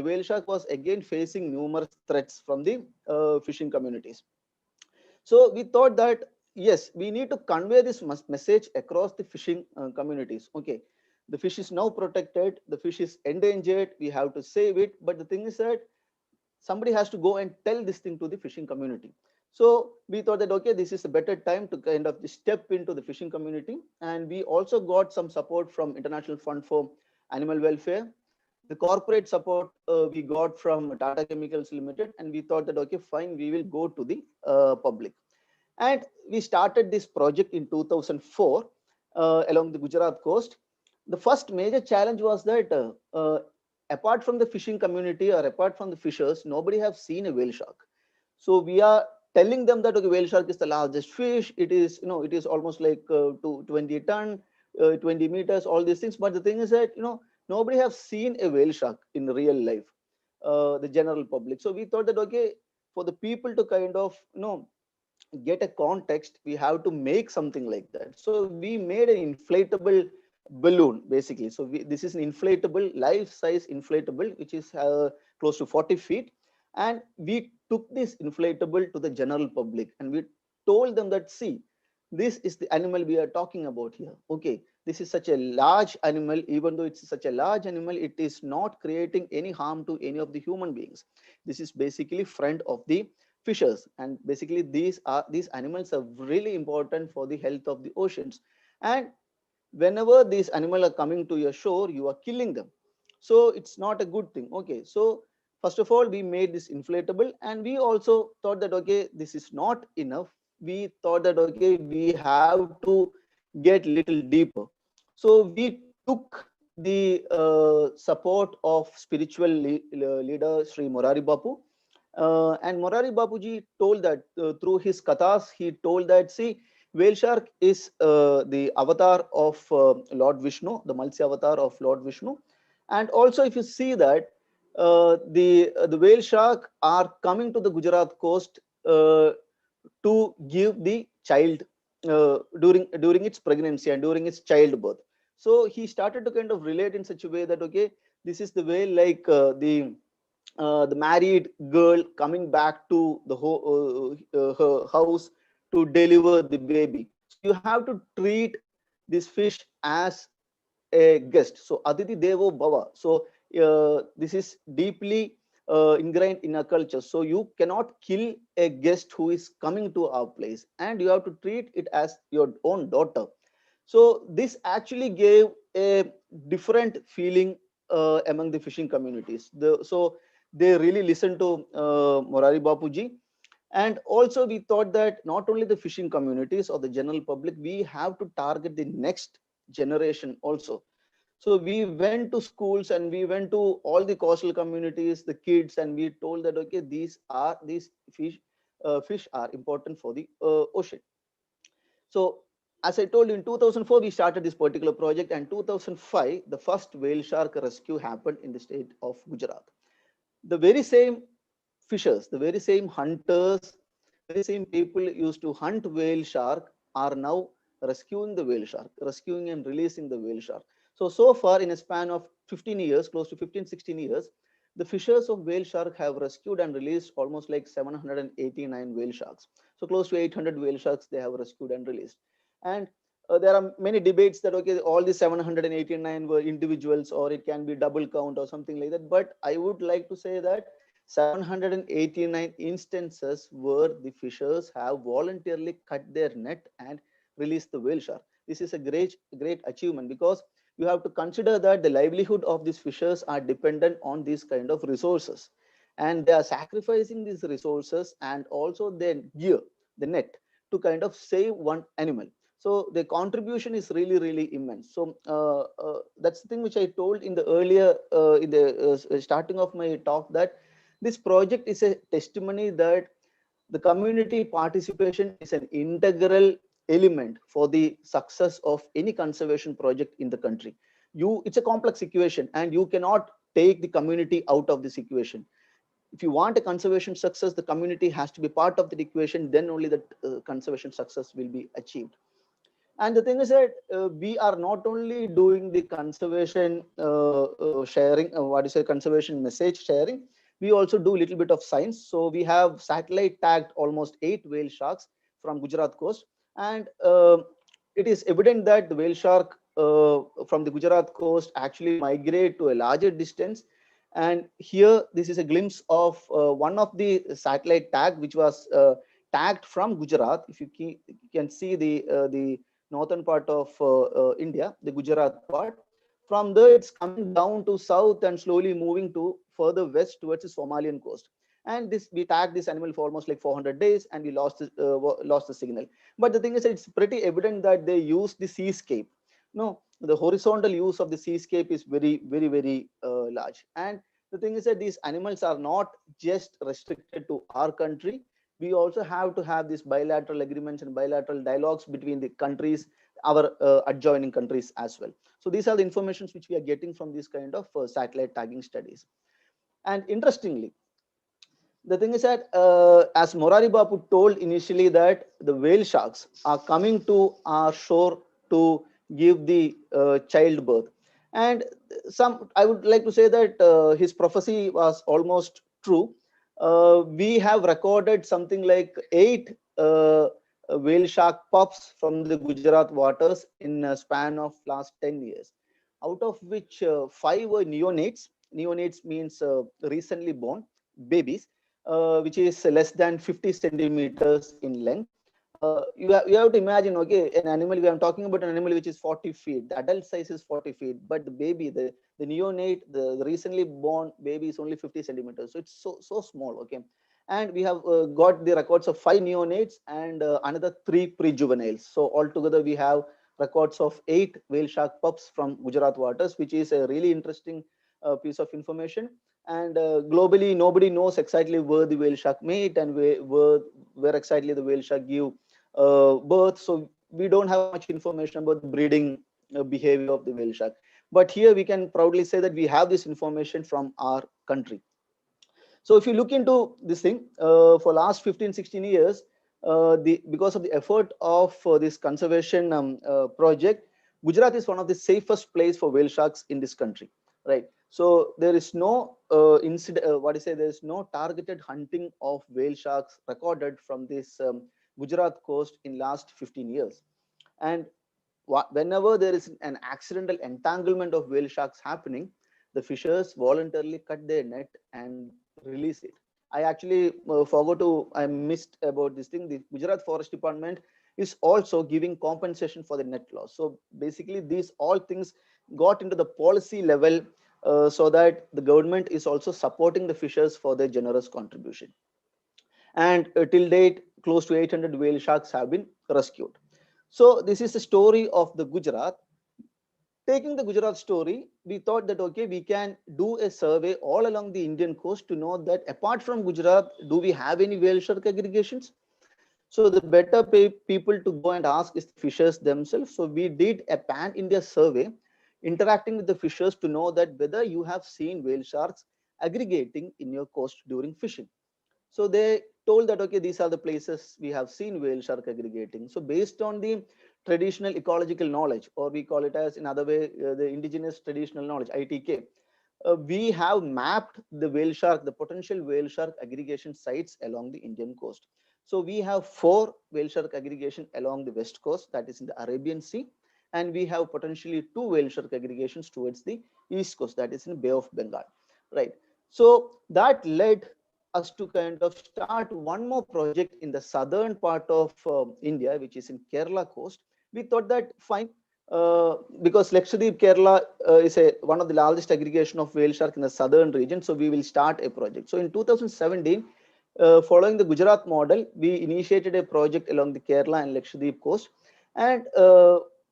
S: whale shark was again facing numerous threats from the fishing communities. So we thought that, yes, we need to convey this message across the fishing communities. Okay, the fish is now protected, the fish is endangered, we have to save it. But the thing is that somebody has to go and tell this thing to the fishing community. So we thought that, okay, this is a better time to kind of step into the fishing community. And we also got some support from International Fund for Animal Welfare. The corporate support we got from Tata Chemicals Limited, and we thought that, okay, fine, we will go to the public. And we started this project in 2004 along the Gujarat coast. The first major challenge was that apart from the fishing community or apart from the fishers, nobody have seen a whale shark. So we are telling them that, okay, whale shark is the largest fish. It is, it is almost like 20 ton, 20 meters, all these things. But the thing is that, nobody have seen a whale shark in real life, the general public. So we thought that, okay, for the people to kind of, get a context, we have to make something like that. So we made an inflatable balloon, basically. So this is an inflatable, life-size inflatable, which is close to 40 feet. And we took this inflatable to the general public, and we told them that, see, this is the animal we are talking about here. Okay, this is such a large animal. Even though it's such a large animal, it is not creating any harm to any of the human beings. This is basically friend of the fishers, and basically these animals are really important for the health of the oceans. And whenever these animals are coming to your shore, you are killing them. So it's not a good thing. Okay, so first of all, we made this inflatable, and we also thought that, okay, this is not enough. We thought that, okay, we have to get little deeper. So we took the support of spiritual leader Sri Morari Bapu. And Morari Bapuji told that through his kathas, he told that, see, whale shark is the avatar of Lord Vishnu, the Matsya avatar of Lord Vishnu. And also, if you see that the whale shark are coming to the Gujarat coast to give the child during its pregnancy and during its childbirth. So he started to kind of relate in such a way that, okay, this is the way like the married girl coming back to the her house to deliver the baby. So you have to treat this fish as a guest. So Aditi Devo Bhava. So this is deeply ingrained in our culture. So you cannot kill a guest who is coming to our place, and you have to treat it as your own daughter. So this actually gave a different feeling among the fishing communities. So they really listened to Morari Bapuji. And also we thought that not only the fishing communities or the general public, we have to target the next generation also. So we went to schools and we went to all the coastal communities, the kids, and we told that, okay, these fish are important for the ocean. So as I told you, in 2004, we started this particular project, and 2005, the first whale shark rescue happened in the state of Gujarat. The very same fishers, the very same hunters, very same people used to hunt whale shark are now rescuing the whale shark, rescuing and releasing the whale shark. So far in a span of 15 years, close to 15, 16 years, the fishers of whale shark have rescued and released almost like 789 whale sharks. So close to 800 whale sharks they have rescued and released. And there are many debates that, okay, all the 789 were individuals, or it can be double count or something like that. But I would like to say that 789 instances where the fishers have voluntarily cut their net and released the whale shark. This is a great achievement, because you have to consider that the livelihood of these fishers are dependent on these kind of resources, and they are sacrificing these resources and also their gear, the net, to kind of save one animal. So the contribution is really immense. So that's the thing which I told in the earlier in the starting of my talk, that this project is a testimony that the community participation is an integral element for the success of any conservation project in the country. It's a complex equation, and you cannot take the community out of this equation. If you want a conservation success, the community has to be part of the equation, then only the conservation success will be achieved. And the thing is that we are not only doing the conservation sharing, conservation message sharing, we also do a little bit of science. So we have satellite tagged almost 8 whale sharks from Gujarat coast. And it is evident that the whale shark from the Gujarat coast actually migrate to a larger distance. And here, this is a glimpse of one of the satellite tag, which was tagged from Gujarat. If you can see the northern part of India, the Gujarat part. From there, it's coming down to south and slowly moving to further west towards the Somalian coast. And we tagged this animal for almost like 400 days, and we lost the signal. But the thing is, it's pretty evident that they use the seascape. No, the horizontal use of the seascape is very large. And the thing is that these animals are not just restricted to our country. We also have to have these bilateral agreements and bilateral dialogues between the countries, our adjoining countries as well. So these are the informations which we are getting from these kind of satellite tagging studies. And interestingly, the thing is that as Morari Bapu told initially, that the whale sharks are coming to our shore to give the childbirth. And I would like to say that his prophecy was almost true. We have recorded something like 8 whale shark pups from the Gujarat waters in a span of last 10 years, out of which 5 were neonates. Neonates means recently born babies, which is less than 50 centimeters in length. You have to imagine, okay, an animal, we are talking about an animal which is 40 feet. The adult size is 40 feet, but the baby, the neonate, the recently born baby is only 50 centimeters. So it's so small, okay. And we have got the records of 5 neonates and another 3 pre-juveniles. So altogether we have records of 8 whale shark pups from Gujarat waters, which is a really interesting piece of information. And globally, nobody knows exactly where the whale shark mate and where exactly the whale shark give birth. So we don't have much information about the breeding behavior of the whale shark. But here we can proudly say that we have this information from our country. So if you look into this thing, for last 15, 16 years, because of the effort of this conservation project, Gujarat is one of the safest place for whale sharks in this country, right? So there is no there is no targeted hunting of whale sharks recorded from this Gujarat coast in last 15 years. And whenever there is an accidental entanglement of whale sharks happening, the fishers voluntarily cut their net and release it. I actually I missed about this thing. The Gujarat Forest Department is also giving compensation for the net loss. So basically these all things got into the policy level so that the government is also supporting the fishers for their generous contribution. And till date, close to 800 whale sharks have been rescued. So this is the story of the Gujarat. Taking the Gujarat story, we thought that, okay, we can do a survey all along the Indian coast to know that apart from Gujarat, do we have any whale shark aggregations? So the better people to go and ask is the fishers themselves. So we did a pan-India survey interacting with the fishers to know that whether you have seen whale sharks aggregating in your coast during fishing. So they told that, okay, these are the places we have seen whale shark aggregating. So based on the traditional ecological knowledge, or we call it as in other way, the indigenous traditional knowledge, ITK, we have mapped the whale shark, the potential whale shark aggregation sites along the Indian coast. So we have 4 whale shark aggregation along the west coast, that is in the Arabian Sea, and we have potentially 2 whale shark aggregations towards the east coast, that is in Bay of Bengal, right? So that led us to kind of start one more project in the southern part of India, which is in Kerala coast. We thought that fine, because Lakshadweep, Kerala is one of the largest aggregation of whale shark in the southern region. So we will start a project. So in 2017, following the Gujarat model, we initiated a project along the Kerala and Lakshadweep coast. And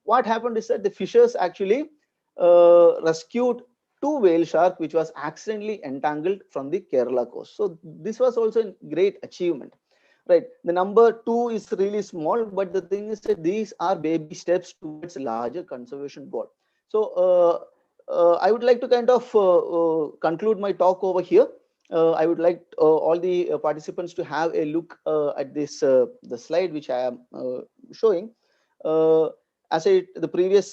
S: what happened is that the fishers actually rescued 2 whale shark which was accidentally entangled from the Kerala coast. So this was also a great achievement, right? The number 2 is really small, but the thing is that these are baby steps towards a larger conservation goal. So I would like to kind of conclude my talk over here. I would like all the participants to have a look at this the slide which I am showing. As the previous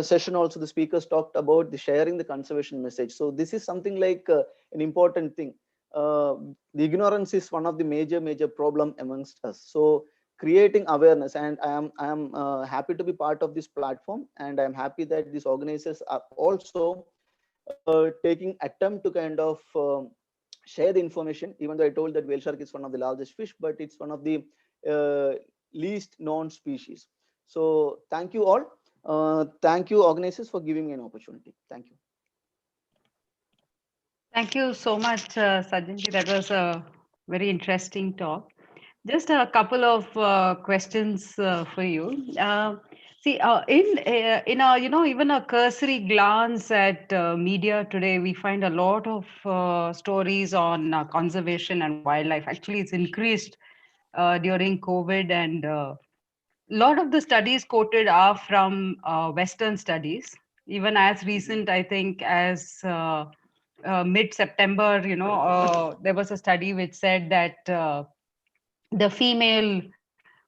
S: session also, the speakers talked about the sharing the conservation message. So this is something like an important thing. The ignorance is one of the major problem amongst us. So creating awareness, and I am happy to be part of this platform, and I am happy that these organizers are also taking attempt to kind of share the information, even though I told that whale shark is one of the largest fish, but it's one of the least known species. So thank you all. Thank you organizers for giving me an opportunity. Thank you.
F: Thank you so much, Sajanji. That was a very interesting talk. Just a couple of questions for you. See, in a even a cursory glance at media today, we find a lot of stories on conservation and wildlife. Actually, it's increased during COVID, and a lot of the studies quoted are from Western studies. Even as recent, I think, as mid-September, there was a study which said that the female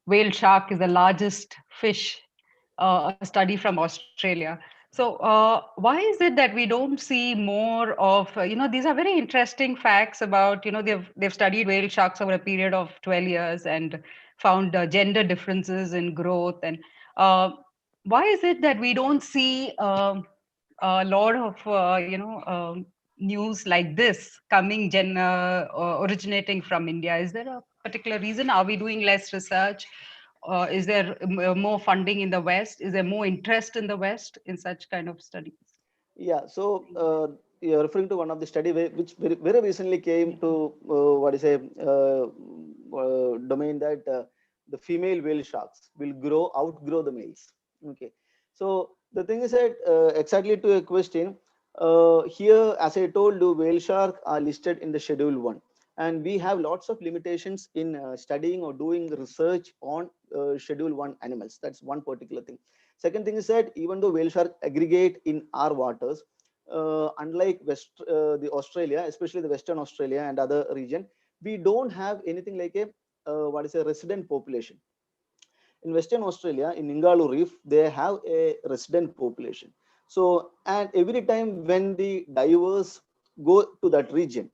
F: whale shark is the largest fish, a study from Australia. So why is it that we don't see more of, these are very interesting facts about, they've studied whale sharks over a period of 12 years and found gender differences in growth. And why is it that we don't see a lot of, news like this coming originating from India? Is there a particular reason? Are we doing less research? Is there more funding in the West? Is there more interest in the West in such kind of studies?
S: Yeah, so you're referring to one of the study which very recently came to domain that the female whale sharks will outgrow the males. Okay, so the thing is that exactly to a question, here, as I told you, whale shark are listed in the Schedule 1. And we have lots of limitations in studying or doing research on Schedule 1 animals. That's one particular thing. Second thing is that even though whale shark aggregate in our waters, unlike the Australia, especially the Western Australia and other region, we don't have anything like a resident population. In Western Australia, in Ningaloo Reef, they have a resident population. So, and every time when the divers go to that region,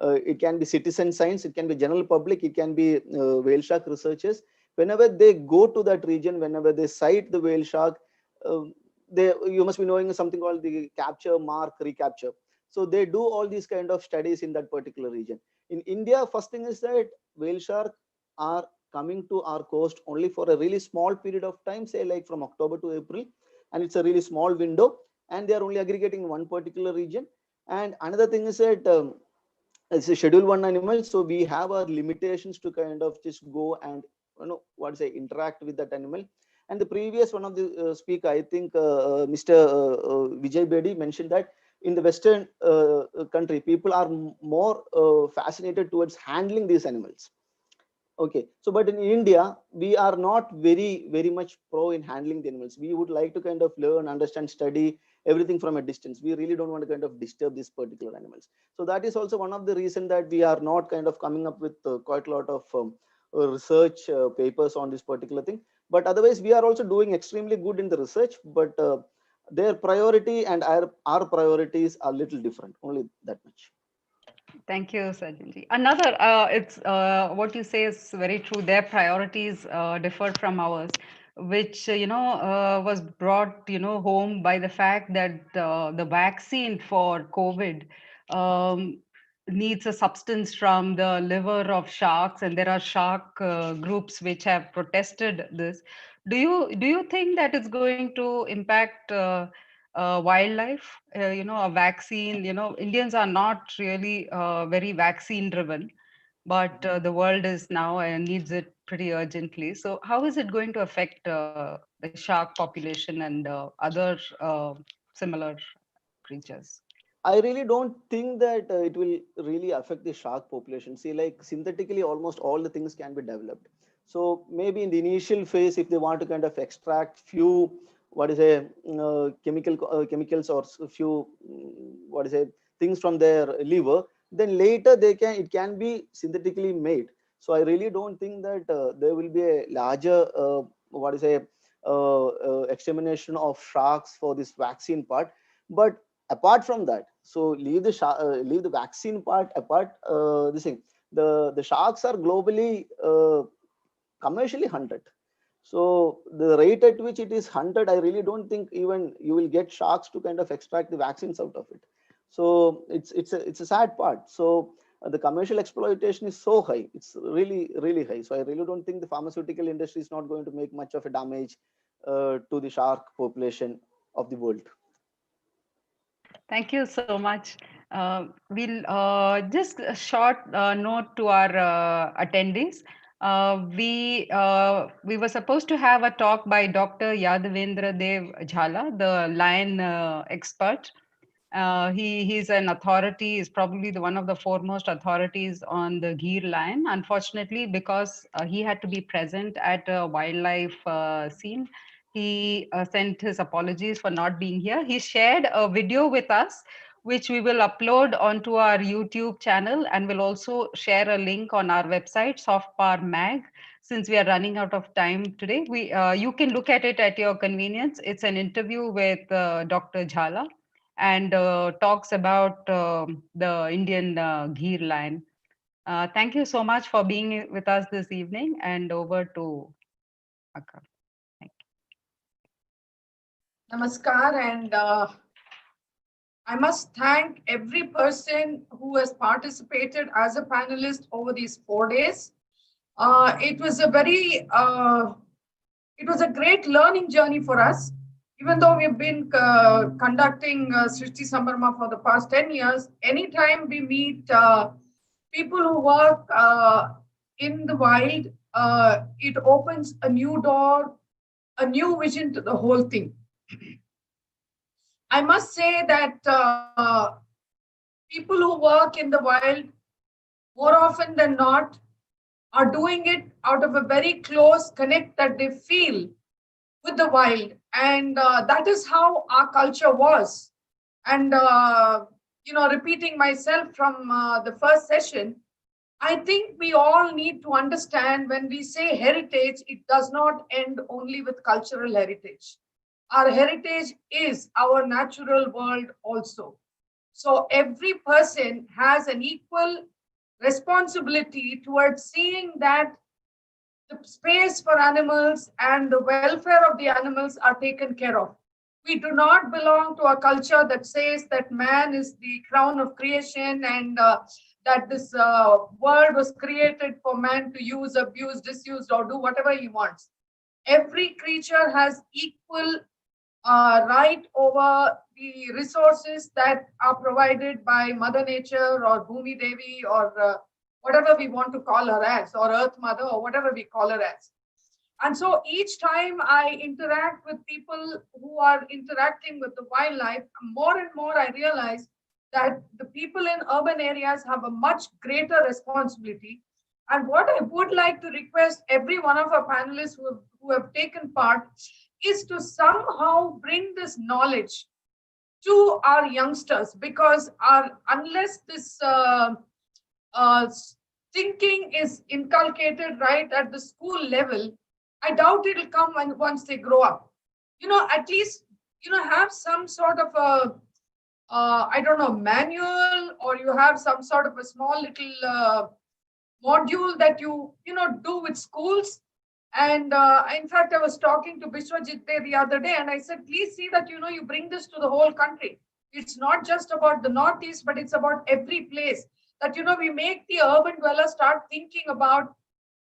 S: it can be citizen science, it can be general public, it can be whale shark researchers. Whenever they go to that region, whenever they sight the whale shark, you must be knowing something called the capture, mark, recapture. So they do all these kind of studies in that particular region. In India, first thing is that whale shark are coming to our coast only for a really small period of time, say like from October to April, and it's a really small window, and they are only aggregating in one particular region. And another thing is that it's a schedule 1 animal, so we have our limitations to kind of just go and interact with that animal. And the previous one of the speaker, I think Mr. Vijay Bedi mentioned that in the Western country, people are more fascinated towards handling these animals. Okay, so but in India, we are not very much pro in handling the animals. We would like to kind of learn, understand, study everything from a distance. We really don't want to kind of disturb these particular animals. So that is also one of the reasons that we are not kind of coming up with quite a lot of research papers on this particular thing. But otherwise, we are also doing extremely good in the research, but their priority and our priorities are little different, only that much.
F: Thank you, Sajjanji. Another, it's what you say is very true. Their priorities differ from ours, which was brought home by the fact that the vaccine for COVID needs a substance from the liver of sharks, and there are shark groups which have protested this. Do you think that it's going to impact wildlife? A vaccine. Indians are not really very vaccine driven, but the world is now and needs it pretty urgently. So how is it going to affect the shark population and other similar creatures?
S: I really don't think that it will really affect the shark population. See, like synthetically, almost all the things can be developed. So maybe in the initial phase, if they want to kind of extract few, chemicals or few, things from their liver, then later it can be synthetically made. So I really don't think that there will be a larger, extermination of sharks for this vaccine part. But apart from that, so leave the vaccine part apart. The sharks are globally commercially hunted. So the rate at which it is hunted, I really don't think even you will get sharks to kind of extract the vaccines out of it. So it's a sad part. So the commercial exploitation is so high. It's really high. So I really don't think the pharmaceutical industry is not going to make much of a damage to the shark population of the world.
F: Thank you so much. We'll just a short note to our attendees. We were supposed to have a talk by Dr. Yadavendra Dev Jhala, the lion expert. He's an authority, is probably one of the foremost authorities on the Gir lion. Unfortunately, because he had to be present at a wildlife scene, he sent his apologies for not being here. He shared a video with us, which we will upload onto our YouTube channel, and we'll also share a link on our website, Soft Power Mag. Since we are running out of time today, you can look at it at your convenience. It's an interview with Dr. Jhala, and talks about the Indian Gir lion. Thank you so much for being with us this evening, and over to Akka.
B: Namaskar, and I must thank every person who has participated as a panelist over these 4 days. It was a great learning journey for us. Even though we've been conducting Srishti Sambhrama for the past 10 years, anytime we meet people who work in the wild, it opens a new door, a new vision to the whole thing. I must say that people who work in the wild, more often than not, are doing it out of a very close connect that they feel with the wild. And that is how our culture was. And, repeating myself from the first session, I think we all need to understand when we say heritage, it does not end only with cultural heritage. Our heritage is our natural world also. So every person has an equal responsibility towards seeing that the space for animals and the welfare of the animals are taken care of. We do not belong to a culture that says that man is the crown of creation and that this world was created for man to use, abuse, disuse, or do whatever he wants. Every creature has equal right over the resources that are provided by Mother Nature or Bhumi Devi or whatever we want to call her as, or Earth Mother, or whatever we call her as. And so each time I interact with people who are interacting with the wildlife, more and more I realize that the people in urban areas have a much greater responsibility. And what I would like to request every one of our panelists who have taken part is to somehow bring this knowledge to our youngsters, because unless this thinking is inculcated right at the school level, I doubt it'll come once they grow up. At least, have some sort of a, I don't know, manual, or you have some sort of a small little module that you do with schools. And in fact, I was talking to Bishwajit the other day, and I said, please see that, you bring this to the whole country. It's not just about the Northeast, but it's about every place. That, we make the urban dwellers start thinking about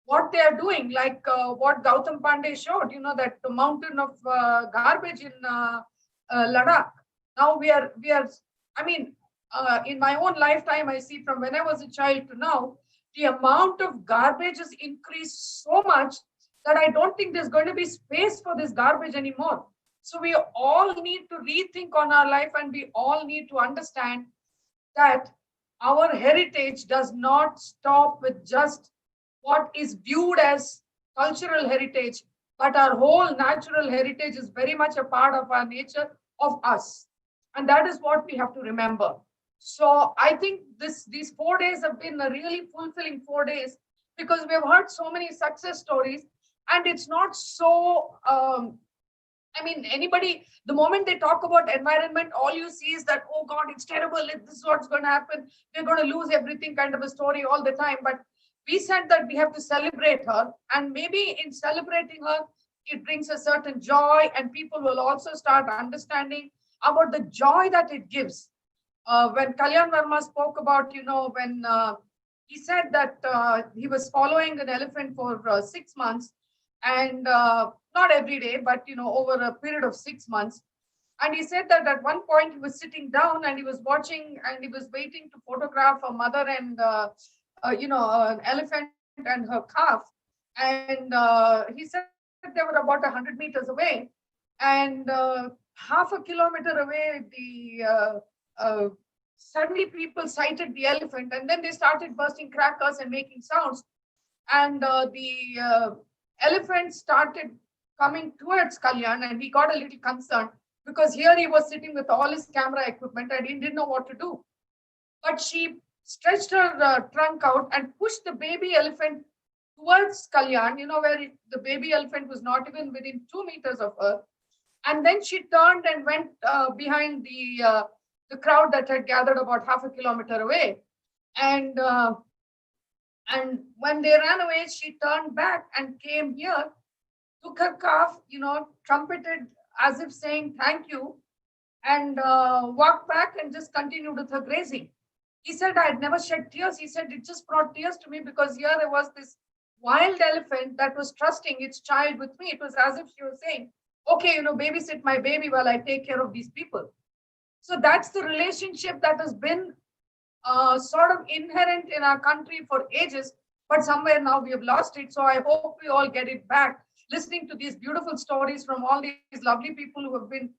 B: what they are doing, like what Gautam Pandey showed, that the mountain of garbage in Ladakh. Now we are, I mean, in my own lifetime, I see from when I was a child to now, the amount of garbage has increased so much that I don't think there's going to be space for this garbage anymore. So we all need to rethink on our life, and we all need to understand that our heritage does not stop with just what is viewed as cultural heritage, but our whole natural heritage is very much a part of our nature, of us. And that is what we have to remember. So I think these 4 days have been a really fulfilling 4 days, because we have heard so many success stories, and it's not so, anybody, the moment they talk about environment, all you see is that, oh God, it's terrible, this is what's going to happen, we're going to lose everything kind of a story all the time. But we said that we have to celebrate her, and maybe in celebrating her, it brings a certain joy, and people will also start understanding about the joy that it gives. When Kalyan Verma spoke about, when he said that he was following an elephant for 6 months, and not every day, but over a period of 6 months. And he said that at one point he was sitting down and he was watching, and he was waiting to photograph a mother and an elephant and her calf. And he said they were about 100 meters away, and half a kilometer away, suddenly people sighted the elephant, and then they started bursting crackers and making sounds. And the elephant started coming towards Kalyan, and he got a little concerned, because here he was sitting with all his camera equipment and he didn't know what to do. But she stretched her trunk out and pushed the baby elephant towards Kalyan, where the baby elephant was not even within 2 meters of her. And then she turned and went behind the crowd that had gathered about half a kilometer away. And when they ran away, she turned back and came here, took her calf, trumpeted as if saying thank you, and walked back and just continued with her grazing. He said, I had never shed tears. He said, it just brought tears to me, because here there was this wild elephant that was trusting its child with me. It was as if she was saying, okay, babysit my baby while I take care of these people. So that's the relationship that has been sort of inherent in our country for ages, but somewhere now we have lost it. So I hope we all get it back, listening to these beautiful stories from all these lovely people who have been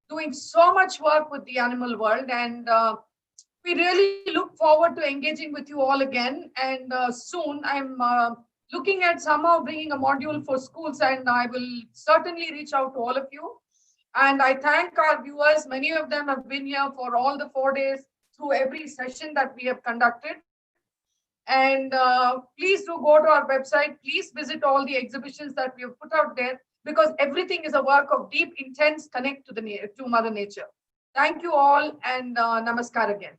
B: doing so much work with the animal world. And we really look forward to engaging with you all again. And soon I'm looking at somehow bringing a module for schools, and I will certainly reach out to all of you. And I thank our viewers. Many of them have been here for all the 4 days, through every session that we have conducted. And please do go to our website. Please visit all the exhibitions that we have put out there, because everything is a work of deep, intense connect to Mother Nature. Thank you all, and namaskar again.